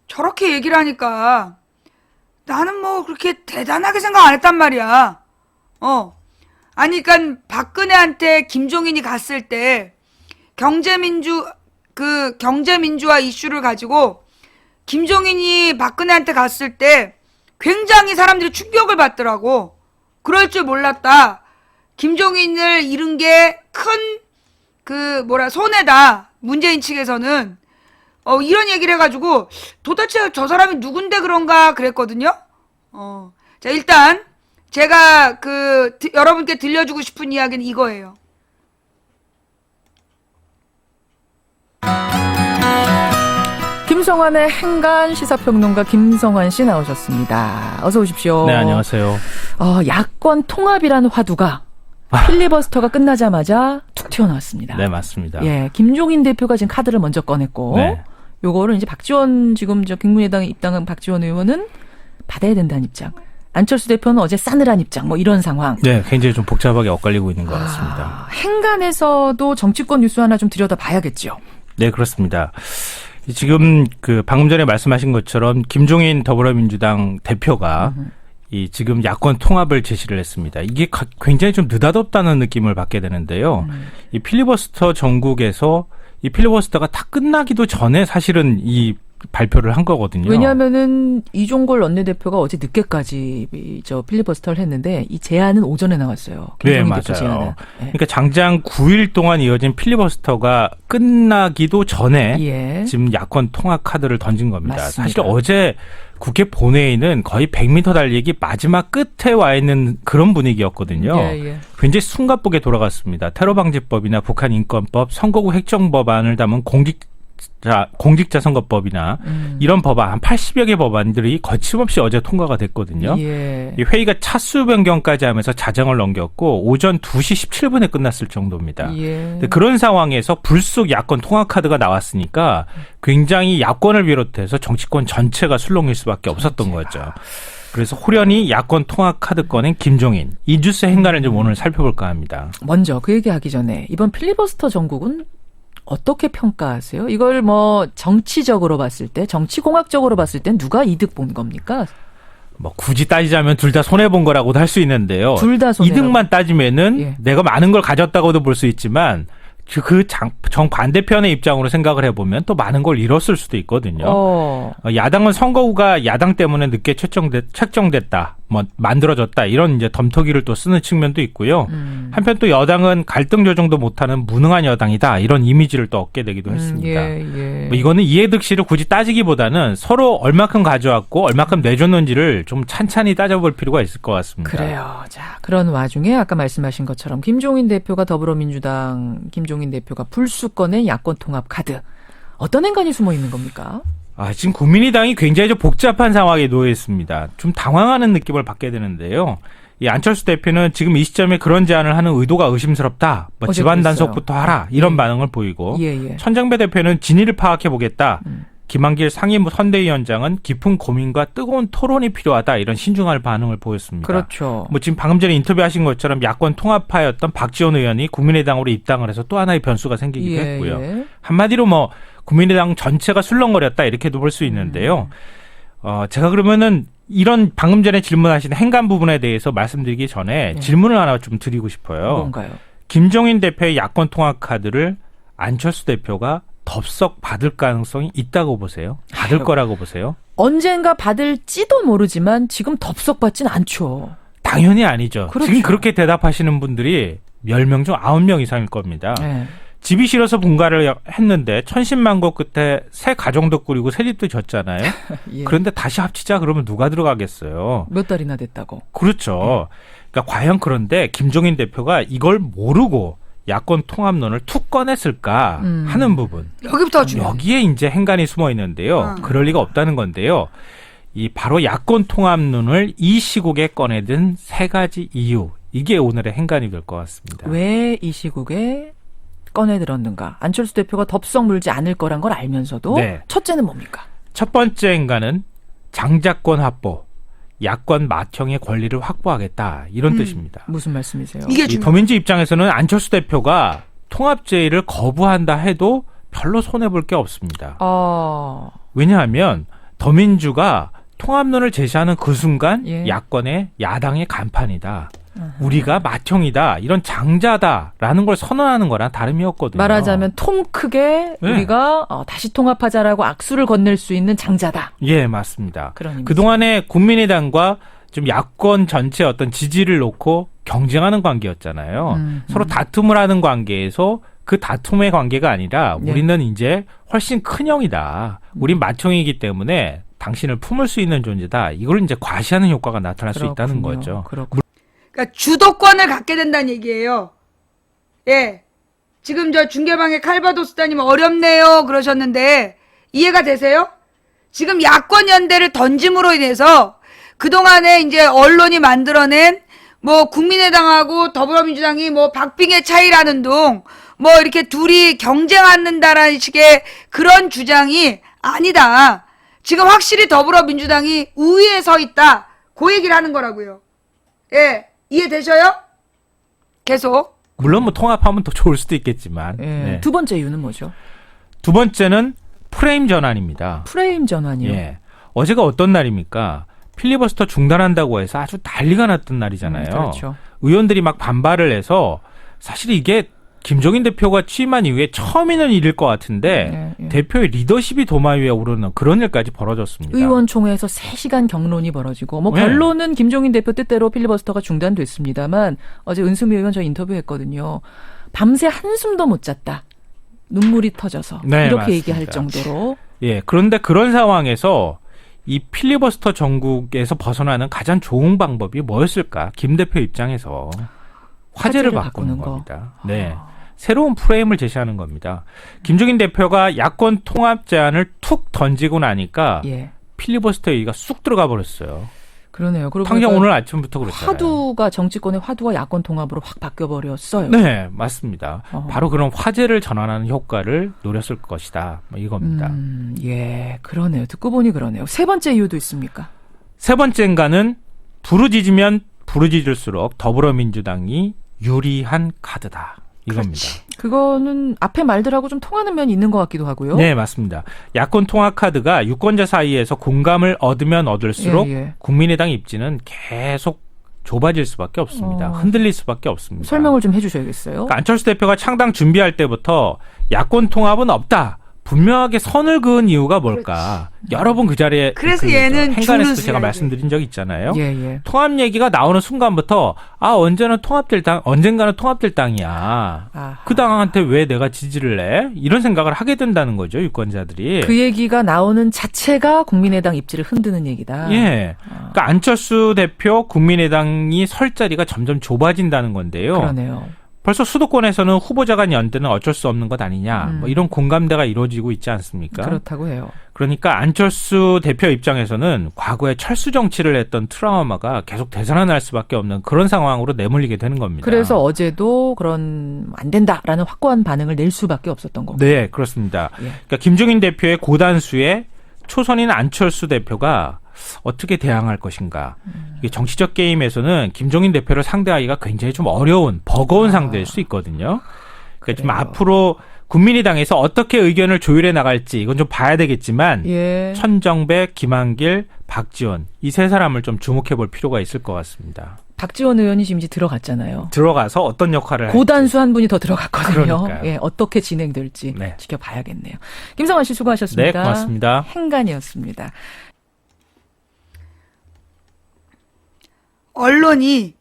저렇게 얘기를 하니까 나는 뭐 그렇게 대단하게 생각 안 했단 말이야. 아니, 그러니까 박근혜한테 김종인이 갔을 때 경제민주화 이슈를 가지고 김종인이 박근혜한테 갔을 때 굉장히 사람들이 충격을 받더라고. 그럴 줄 몰랐다. 김종인을 잃은 게 큰 손해다. 문재인 측에서는. 이런 얘기를 해가지고 도대체 저 사람이 누군데 그런가 그랬거든요. 자, 일단 제가 여러분께 들려주고 싶은 이야기는 이거예요. 김성환의 행간 시사평론가 김성환 씨 나오셨습니다. 어서 오십시오. 네, 안녕하세요. 야권 통합이라는 화두가 필리버스터가 끝나자마자 툭 튀어나왔습니다. 네, 맞습니다. 예, 김종인 대표가 지금 카드를 먼저 꺼냈고, 네. 요거를 이제 박지원 지금 국민의당에 입당한 박지원 의원은 받아야 된다는 입장. 안철수 대표는 어제 싸늘한 입장, 뭐 이런 상황. 네, 굉장히 좀 복잡하게 엇갈리고 있는 것 같습니다. 행간에서도 정치권 뉴스 하나 좀 들여다봐야겠죠. 네, 그렇습니다. 지금 방금 전에 말씀하신 것처럼 김종인 더불어민주당 대표가 지금 야권 통합을 제시를 했습니다. 이게 굉장히 좀 느닷없다는 느낌을 받게 되는데요. 이 필리버스터 전국에서 이 필리버스터가 다 끝나기도 전에 사실은 이 발표를 한 거거든요. 왜냐하면은 이종걸 원내대표가 어제 늦게까지 필리버스터를 했는데 이 제안은 오전에 나왔어요. 네, 김종인 맞아요. 대표 제안은. 네. 그러니까 장장 9일 동안 이어진 필리버스터가 끝나기도 전에 예. 지금 야권 통합 카드를 던진 겁니다. 맞습니다. 사실 어제 국회 본회의는 거의 100m 달리기 마지막 끝에 와 있는 그런 분위기였거든요. 예. 굉장히 숨가쁘게 돌아갔습니다. 테러방지법이나 북한 인권법, 선거구 획정 법안을 담은 공직자 선거법이나 이런 법안 한 80여 개 법안들이 거침없이 어제 통과가 됐거든요. 예. 이 회의가 차수 변경까지 하면서 자정을 넘겼고 오전 2시 17분에 끝났을 정도입니다. 예. 근데 그런 상황에서 불쑥 야권 통합 카드가 나왔으니까 굉장히 야권을 비롯해서 정치권 전체가 술렁일 수밖에 없었던 거죠. 그래서 호련히 야권 통합 카드 꺼낸 김종인. 이 뉴스 행간을 좀 오늘 살펴볼까 합니다. 먼저 그 얘기하기 전에 이번 필리버스터 전국은 어떻게 평가하세요? 이걸 뭐 정치적으로 봤을 때, 정치공학적으로 봤을 때 누가 이득 본 겁니까? 뭐 굳이 따지자면 둘 다 손해 본 거라고도 할 수 있는데요. 둘 다 손해. 이득만 따지면은 예. 내가 많은 걸 가졌다고도 볼 수 있지만 정반대편의 입장으로 생각을 해보면 또 많은 걸 잃었을 수도 있거든요. 야당은 선거구가 야당 때문에 늦게 책정됐다, 뭐 만들어졌다 이런 이제 덤터기를 또 쓰는 측면도 있고요. 한편 또 여당은 갈등 조정도 못하는 무능한 여당이다 이런 이미지를 또 얻게 되기도 했습니다. 예. 뭐 이거는 이해득실을 굳이 따지기보다는 서로 얼마큼 가져왔고 얼마큼 내줬는지를 좀 찬찬히 따져볼 필요가 있을 것 같습니다. 그래요. 자, 그런 와중에 아까 말씀하신 것처럼 김종인 대표가 더불어민주당 김종인 대표가 불쑥 꺼낸 야권 통합 카드. 어떤 행간이 숨어 있는 겁니까? 지금 국민의당이 굉장히 좀 복잡한 상황에 놓여 있습니다. 좀 당황하는 느낌을 받게 되는데요. 이 안철수 대표는 지금 이 시점에 그런 제안을 하는 의도가 의심스럽다. 집안 단속부터 하라. 이런 반응을 보이고 예. 천정배 대표는 진위를 파악해 보겠다. 김한길 상임부 선대위원장은 깊은 고민과 뜨거운 토론이 필요하다 이런 신중한 반응을 보였습니다. 그렇죠. 뭐 지금 방금 전에 인터뷰하신 것처럼 야권 통합파였던 박지원 의원이 국민의당으로 입당을 해서 또 하나의 변수가 생기기도 했고요. 예. 한마디로 뭐 국민의당 전체가 술렁거렸다 이렇게도 볼 수 있는데요. 제가 그러면은 이런 방금 전에 질문하신 행간 부분에 대해서 말씀드리기 전에 질문을 하나 좀 드리고 싶어요. 뭔가요? 김종인 대표의 야권 통합 카드를 안철수 대표가 덥석 받을 가능성이 있다고 보세요? 받을 거라고 보세요? 언젠가 받을지도 모르지만 지금 덥석 받진 않죠. 당연히 아니죠. 그렇죠. 지금 그렇게 대답하시는 분들이 10명 중 9명 이상일 겁니다. 네. 집이 싫어서 분가를 했는데 천신만고 끝에 새 가정도 꾸리고 새 집도 졌잖아요. 예. 그런데 다시 합치자 그러면 누가 들어가겠어요? 몇 달이나 됐다고. 그렇죠. 그러니까 과연 그런데 김종인 대표가 이걸 모르고 야권 통합론을 툭 꺼냈을까 하는 부분. 여기부터 중요해. 여기에 이제 행간이 숨어 있는데요. 그럴 리가 없다는 건데요. 이 바로 야권 통합론을 이 시국에 꺼내든 세 가지 이유. 이게 오늘의 행간이 될 것 같습니다. 왜 이 시국에 꺼내들었는가? 안철수 대표가 덥석 물지 않을 거란 걸 알면서도 네. 첫째는 뭡니까? 첫 번째 행간은 장자권 확보. 야권 맏형의 권리를 확보하겠다. 이런 뜻입니다. 무슨 말씀이세요? 이게 이 중요해. 더민주 입장에서는 안철수 대표가 통합제의를 거부한다 해도 별로 손해볼 게 없습니다. 왜냐하면 더민주가 통합론을 제시하는 그 순간 예. 야권의 야당의 간판이다. 우리가 맏형이다. 이런 장자다라는 걸 선언하는 거랑 다름이 없거든요. 말하자면 통 크게 네. 우리가 다시 통합하자라고 악수를 건넬 수 있는 장자다. 예, 맞습니다. 그런 의미죠. 그동안에 국민의당과 좀 야권 전체 어떤 지지를 놓고 경쟁하는 관계였잖아요. 서로 다툼을 하는 관계에서 그 다툼의 관계가 아니라 네. 우리는 이제 훨씬 큰 형이다. 우린 맏형이기 때문에 당신을 품을 수 있는 존재다. 이걸 이제 과시하는 효과가 나타날 수 있다는 그렇군요. 거죠. 그렇군요. 그러니까 주도권을 갖게 된다는 얘기예요. 예. 지금 저 중계방에 칼바도스다님 어렵네요 그러셨는데 이해가 되세요? 지금 야권 연대를 던짐으로 인해서 그동안에 이제 언론이 만들어낸 뭐 국민의당하고 더불어민주당이 뭐 박빙의 차이라는 둥 뭐 이렇게 둘이 경쟁한다라는 식의 그런 주장이 아니다. 지금 확실히 더불어민주당이 우위에 서 있다. 그 얘기를 하는 거라고요. 예. 이해되셔요? 계속. 물론 뭐 통합하면 더 좋을 수도 있겠지만. 예. 네. 두 번째 이유는 뭐죠? 두 번째는 프레임 전환입니다. 프레임 전환이요. 예. 어제가 어떤 날입니까? 필리버스터 중단한다고 해서 아주 난리가 났던 날이잖아요. 그렇죠. 의원들이 막 반발을 해서 사실 이게 김종인 대표가 취임한 이후에 처음 있는 일일 것 같은데 예. 대표의 리더십이 도마 위에 오르는 그런 일까지 벌어졌습니다. 의원총회에서 3시간 경론이 벌어지고 뭐 네. 결론은 김종인 대표 뜻대로 필리버스터가 중단됐습니다만 어제 은수미 의원 저 인터뷰했거든요. 밤새 한숨도 못 잤다. 눈물이 터져서 네, 이렇게 맞습니다. 얘기할 정도로. 예, 그런데 그런 상황에서 이 필리버스터 전국에서 벗어나는 가장 좋은 방법이 뭐였을까? 김 대표 입장에서 화제를 바꾸는 거. 겁니다. 네. 새로운 프레임을 제시하는 겁니다. 김종인 대표가 야권 통합 제안을 툭 던지고 나니까 예. 필리버스터 얘기가 쑥 들어가 버렸어요. 그러네요. 그리고 당장 보니까 오늘 아침부터 그렇잖아요. 화두가 정치권의 화두가 야권 통합으로 확 바뀌어 버렸어요. 네, 맞습니다. 어허. 바로 그런 화제를 전환하는 효과를 노렸을 것이다. 뭐 이겁니다. 예, 그러네요. 듣고 보니 그러네요. 세 번째 이유도 있습니까? 세 번째인가는 부르짖으면 부르짖을수록 더불어민주당이 유리한 카드다. 이겁니다. 그거는 앞에 말들하고 좀 통하는 면이 있는 것 같기도 하고요. 네, 맞습니다. 야권 통합 카드가 유권자 사이에서 공감을 얻으면 얻을수록 예, 예. 국민의당 입지는 계속 좁아질 수밖에 없습니다. 흔들릴 수밖에 없습니다. 설명을 좀 해주셔야겠어요. 그러니까 안철수 대표가 창당 준비할 때부터 야권 통합은 없다. 분명하게 선을 그은 이유가 뭘까? 여러 번 그 자리에 그래서 얘는 행간에서도 주는 제가 수야, 말씀드린 적이 있잖아요. 예, 예. 통합 얘기가 나오는 순간부터 언제는 통합될 당, 언젠가는 통합될 당이야. 아하. 그 당한테 왜 내가 지지를 내? 이런 생각을 하게 된다는 거죠, 유권자들이. 그 얘기가 나오는 자체가 국민의당 입지를 흔드는 얘기다. 예. 그러니까 안철수 대표 국민의당이 설 자리가 점점 좁아진다는 건데요. 그러네요. 벌써 수도권에서는 후보자 간 연대는 어쩔 수 없는 것 아니냐. 뭐 이런 공감대가 이루어지고 있지 않습니까? 그렇다고 해요. 그러니까 안철수 대표 입장에서는 과거에 철수 정치를 했던 트라우마가 계속 되살아날 수밖에 없는 그런 상황으로 내몰리게 되는 겁니다. 그래서 어제도 그런 안 된다라는 확고한 반응을 낼 수밖에 없었던 거고. 네, 그렇습니다. 예. 그러니까 김종인 대표의 고단수에 초선인 안철수 대표가 어떻게 대항할 것인가. 이게 정치적 게임에서는 김종인 대표를 상대하기가 굉장히 좀 어려운, 버거운 상대일 수 있거든요. 그러니까 좀 그래요. 앞으로 국민의당에서 어떻게 의견을 조율해 나갈지 이건 좀 봐야 되겠지만 예. 천정배, 김한길, 박지원 이 세 사람을 좀 주목해 볼 필요가 있을 것 같습니다. 박지원 의원이 지금 이제 들어갔잖아요. 들어가서 어떤 역할을 고단수 한 분이 더 들어갔거든요. 그러니까요. 예, 어떻게 진행될지 네. 지켜봐야겠네요. 김성환 씨 수고하셨습니다. 네, 고맙습니다. 행간이었습니다. 언론이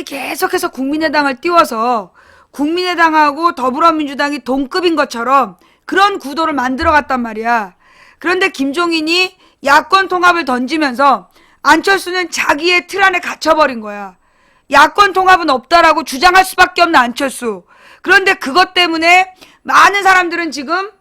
계속해서 국민의당을 띄워서 국민의당하고 더불어민주당이 동급인 것처럼 그런 구도를 만들어갔단 말이야. 그런데 김종인이 야권 통합을 던지면서 안철수는 자기의 틀 안에 갇혀버린 거야. 야권 통합은 없다라고 주장할 수밖에 없는 안철수. 그런데 그것 때문에 많은 사람들은 지금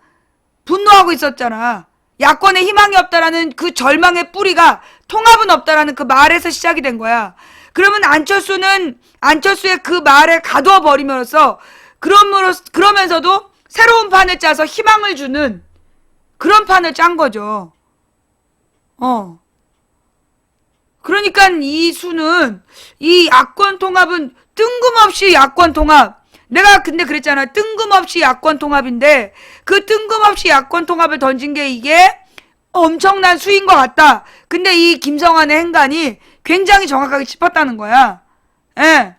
분노하고 있었잖아. 야권에 희망이 없다라는 그 절망의 뿌리가 통합은 없다라는 그 말에서 시작이 된 거야. 그러면 안철수는 안철수의 그 말에 가두어 버림으로써 그러면서도 새로운 판을 짜서 희망을 주는 그런 판을 짠 거죠. 그러니까 이 수는 이 야권 통합은 뜬금없이 야권 통합. 내가 근데 그랬잖아. 뜬금없이 야권 통합인데 그 뜬금없이 야권 통합을 던진 게 이게 엄청난 수인 것 같다. 근데 이 김성환의 행간이 굉장히 정확하게 짚었다는 거야. 예.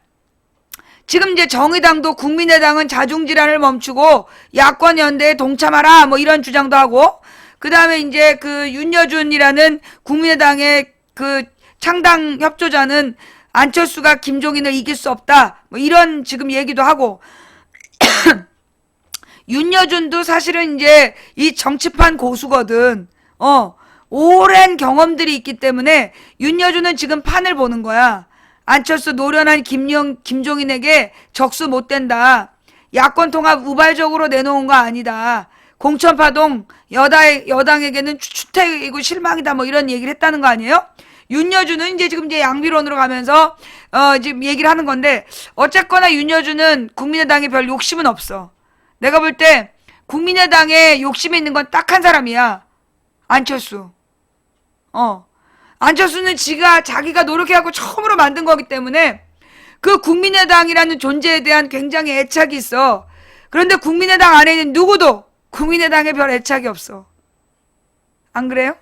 지금 이제 정의당도 국민의당은 자중질환을 멈추고 야권 연대에 동참하라 뭐 이런 주장도 하고 그 다음에 이제 그 윤여준이라는 국민의당의 그 창당 협조자는 안철수가 김종인을 이길 수 없다 뭐 이런 지금 얘기도 하고 윤여준도 사실은 이제 이 정치판 고수거든. 오랜 경험들이 있기 때문에 윤여준은 지금 판을 보는 거야. 안철수 노련한 김종인에게 적수 못 된다. 야권 통합 우발적으로 내놓은 거 아니다. 공천파동 여당에게는 추택이고 실망이다 뭐 이런 얘기를 했다는 거 아니에요? 윤여준은 이제 양비론으로 가면서 지금 얘기를 하는 건데 어쨌거나 윤여준은 국민의당에 별 욕심은 없어. 내가 볼 때 국민의당에 욕심이 있는 건 딱 한 사람이야. 안철수. 안철수는 자기가 노력해갖고 처음으로 만든 거기 때문에 그 국민의당이라는 존재에 대한 굉장히 애착이 있어. 그런데 국민의당 안에 있는 누구도 국민의당에 별 애착이 없어. 안 그래요?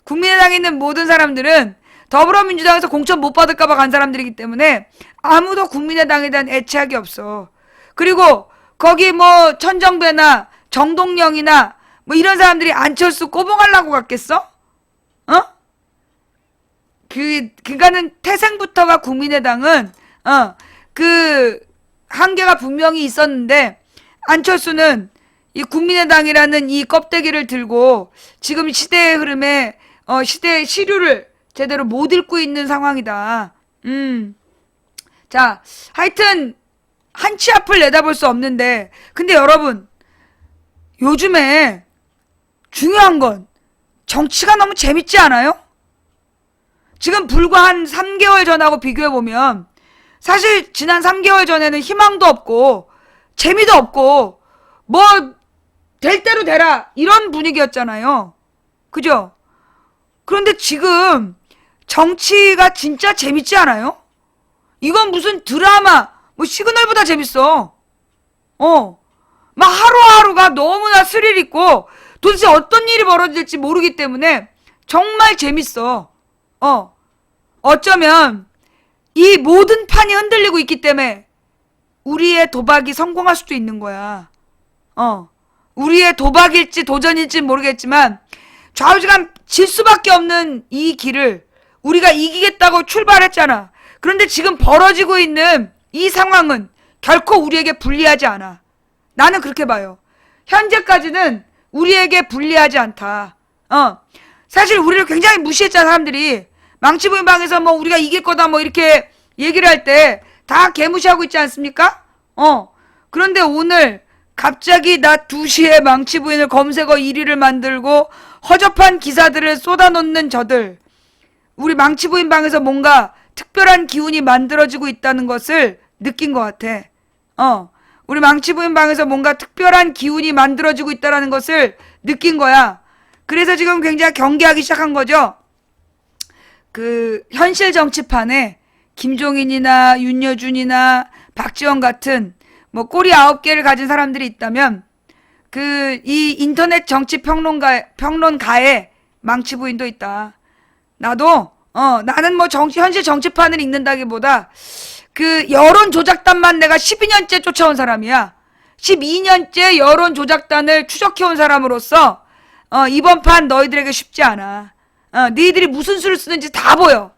국민의당에 있는 모든 사람들은 더불어민주당에서 공천 못 받을까봐 간 사람들이기 때문에 아무도 국민의당에 대한 애착이 없어. 그리고 거기 뭐 천정배나 정동영이나 뭐 이런 사람들이 안철수 꼬봉하려고 갔겠어? 그가는 태생부터가 국민의당은 그 한계가 분명히 있었는데 안철수는 이 국민의당이라는 이 껍데기를 들고 지금 시대의 흐름에 시대의 시류를 제대로 못 읽고 있는 상황이다. 자, 하여튼 한 치 앞을 내다볼 수 없는데 근데 여러분 요즘에 중요한 건 정치가 너무 재밌지 않아요? 지금 불과 한 3개월 전하고 비교해보면 사실 지난 3개월 전에는 희망도 없고 재미도 없고 뭐 될 대로 되라 이런 분위기였잖아요. 그죠? 그런데 지금 정치가 진짜 재밌지 않아요? 이건 무슨 드라마 뭐 시그널보다 재밌어. 막 하루하루가 너무나 스릴 있고 도대체 어떤 일이 벌어질지 모르기 때문에 정말 재밌어. 어쩌면 이 모든 판이 흔들리고 있기 때문에 우리의 도박이 성공할 수도 있는 거야. 우리의 도박일지 도전일지 모르겠지만 좌우지간 질 수밖에 없는 이 길을 우리가 이기겠다고 출발했잖아. 그런데 지금 벌어지고 있는 이 상황은 결코 우리에게 불리하지 않아. 나는 그렇게 봐요. 현재까지는 우리에게 불리하지 않다. 사실 우리를 굉장히 무시했잖아, 사람들이. 망치부인방에서 뭐 우리가 이길 거다 뭐 이렇게 얘기를 할 때 다 개무시하고 있지 않습니까? 그런데 오늘 갑자기 낮 2시에 망치 부인을 검색어 1위를 만들고 허접한 기사들을 쏟아놓는 저들. 우리 망치 부인 방에서 뭔가 특별한 기운이 만들어지고 있다는 것을 느낀 것 같아. 우리 망치 부인 방에서 뭔가 특별한 기운이 만들어지고 있다는 것을 느낀 거야. 그래서 지금 굉장히 경계하기 시작한 거죠. 그 현실 정치판에 김종인이나 윤여준이나 박지원 같은 뭐 꼬리 9개를 가진 사람들이 있다면 이 인터넷 정치 평론가의 망치 부인도 있다. 나도 나는 뭐 현실 정치판을 읽는다기보다 그 여론 조작단만 내가 12년째 쫓아온 사람이야. 12년째 여론 조작단을 추적해온 사람으로서 이번 판 너희들에게 쉽지 않아. 너희들이 무슨 수를 쓰는지 다 보여.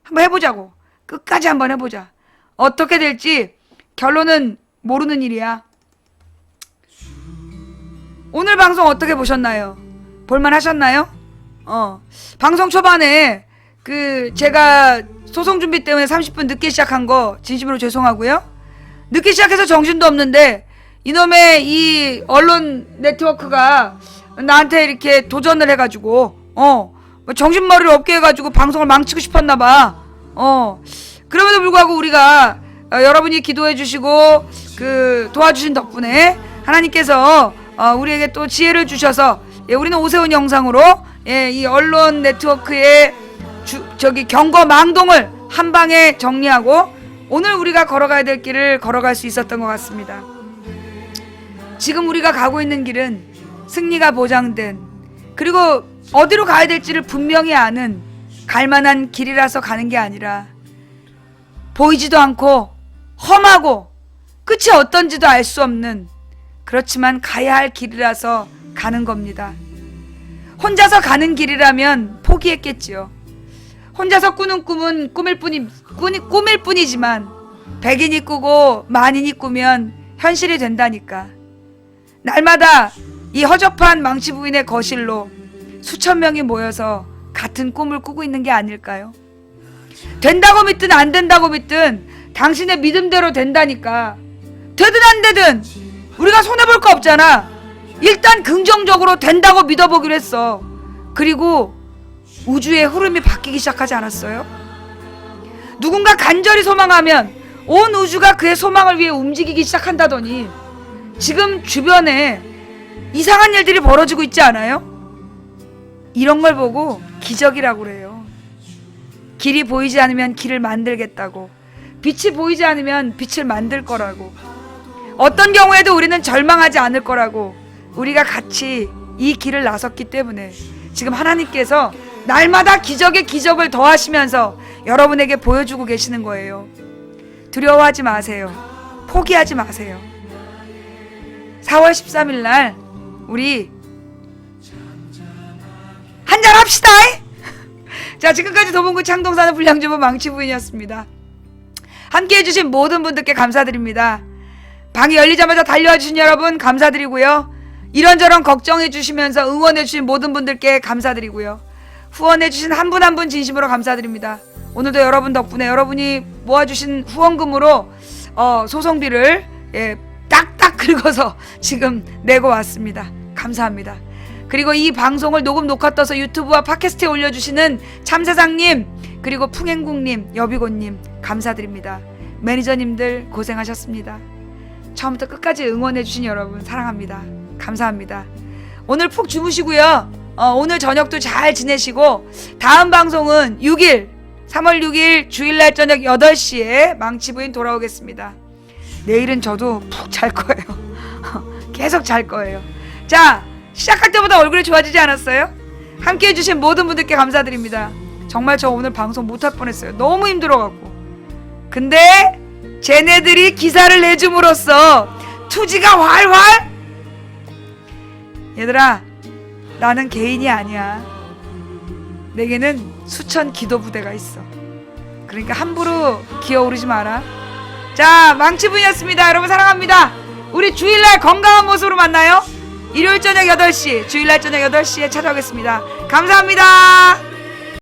한번 해보자고. 끝까지 한번 해보자. 어떻게 될지 결론은 모르는 일이야. 오늘 방송 어떻게 보셨나요? 볼만 하셨나요? 방송 초반에 제가 소송 준비 때문에 30분 늦게 시작한 거 진심으로 죄송하고요. 늦게 시작해서 정신도 없는데 이놈의 이 언론 네트워크가 나한테 이렇게 도전을 해가지고 정신머리를 없게 해가지고 방송을 망치고 싶었나봐. 그럼에도 불구하고 우리가 여러분이 기도해 주시고 도와주신 덕분에 하나님께서 우리에게 또 지혜를 주셔서 우리는 오세훈 영상으로 이 언론 네트워크의 경거망동을 한 방에 정리하고 오늘 우리가 걸어가야 될 길을 걸어갈 수 있었던 것 같습니다. 지금 우리가 가고 있는 길은 승리가 보장된, 그리고 어디로 가야 될지를 분명히 아는 갈만한 길이라서 가는 게 아니라 보이지도 않고 험하고 끝이 어떤지도 알 수 없는, 그렇지만 가야 할 길이라서 가는 겁니다. 혼자서 가는 길이라면 포기했겠지요. 혼자서 꾸는 꿈은 꿈일 뿐이지만 백인이 꾸고 만인이 꾸면 현실이 된다니까. 날마다 이 허접한 망치 부인의 거실로 수천 명이 모여서 같은 꿈을 꾸고 있는 게 아닐까요? 된다고 믿든 안 된다고 믿든 당신의 믿음대로 된다니까. 되든 안 되든 우리가 손해볼 거 없잖아. 일단 긍정적으로 된다고 믿어보기로 했어. 그리고 우주의 흐름이 바뀌기 시작하지 않았어요? 누군가 간절히 소망하면 온 우주가 그의 소망을 위해 움직이기 시작한다더니 지금 주변에 이상한 일들이 벌어지고 있지 않아요? 이런 걸 보고 기적이라고 그래요. 길이 보이지 않으면 길을 만들겠다고, 빛이 보이지 않으면 빛을 만들 거라고, 어떤 경우에도 우리는 절망하지 않을 거라고, 우리가 같이 이 길을 나섰기 때문에 지금 하나님께서 날마다 기적의 기적을 더하시면서 여러분에게 보여주고 계시는 거예요. 두려워하지 마세요. 포기하지 마세요. 4월 13일 날 우리 한잔 합시다. 자, 지금까지 도봉구 창동사는 불량주부 망치부인이었습니다. 함께 해주신 모든 분들께 감사드립니다. 방이 열리자마자 달려와 주신 여러분 감사드리고요. 이런저런 걱정해 주시면서 응원해 주신 모든 분들께 감사드리고요. 후원해 주신 한 분 한 분 진심으로 감사드립니다. 오늘도 여러분 덕분에 여러분이 모아주신 후원금으로 소송비를 딱딱 긁어서 지금 내고 왔습니다. 감사합니다. 그리고 이 방송을 녹음 녹화 떠서 유튜브와 팟캐스트에 올려주시는 참사장님, 그리고 풍행국님, 여비고님 감사드립니다. 매니저님들 고생하셨습니다. 처음부터 끝까지 응원해주신 여러분 사랑합니다. 감사합니다. 오늘 푹 주무시고요. 오늘 저녁도 잘 지내시고 다음 방송은 3월 6일 주일날 저녁 8시에 망치부인 돌아오겠습니다. 내일은 저도 푹 잘 거예요. 계속 잘 거예요. 자, 시작할 때보다 얼굴이 좋아지지 않았어요? 함께 해주신 모든 분들께 감사드립니다. 정말 저 오늘 방송 못할 뻔했어요. 너무 힘들어갖고. 근데 쟤네들이 기사를 내줌으로써 투지가 활활. 얘들아, 나는 개인이 아니야. 내게는 수천 기도 부대가 있어. 그러니까 함부로 기어오르지 마라. 자, 망치부인이었습니다. 여러분 사랑합니다. 우리 주일날 건강한 모습으로 만나요. 일요일 저녁 8시, 주일날 저녁 8시에 찾아오겠습니다. 감사합니다.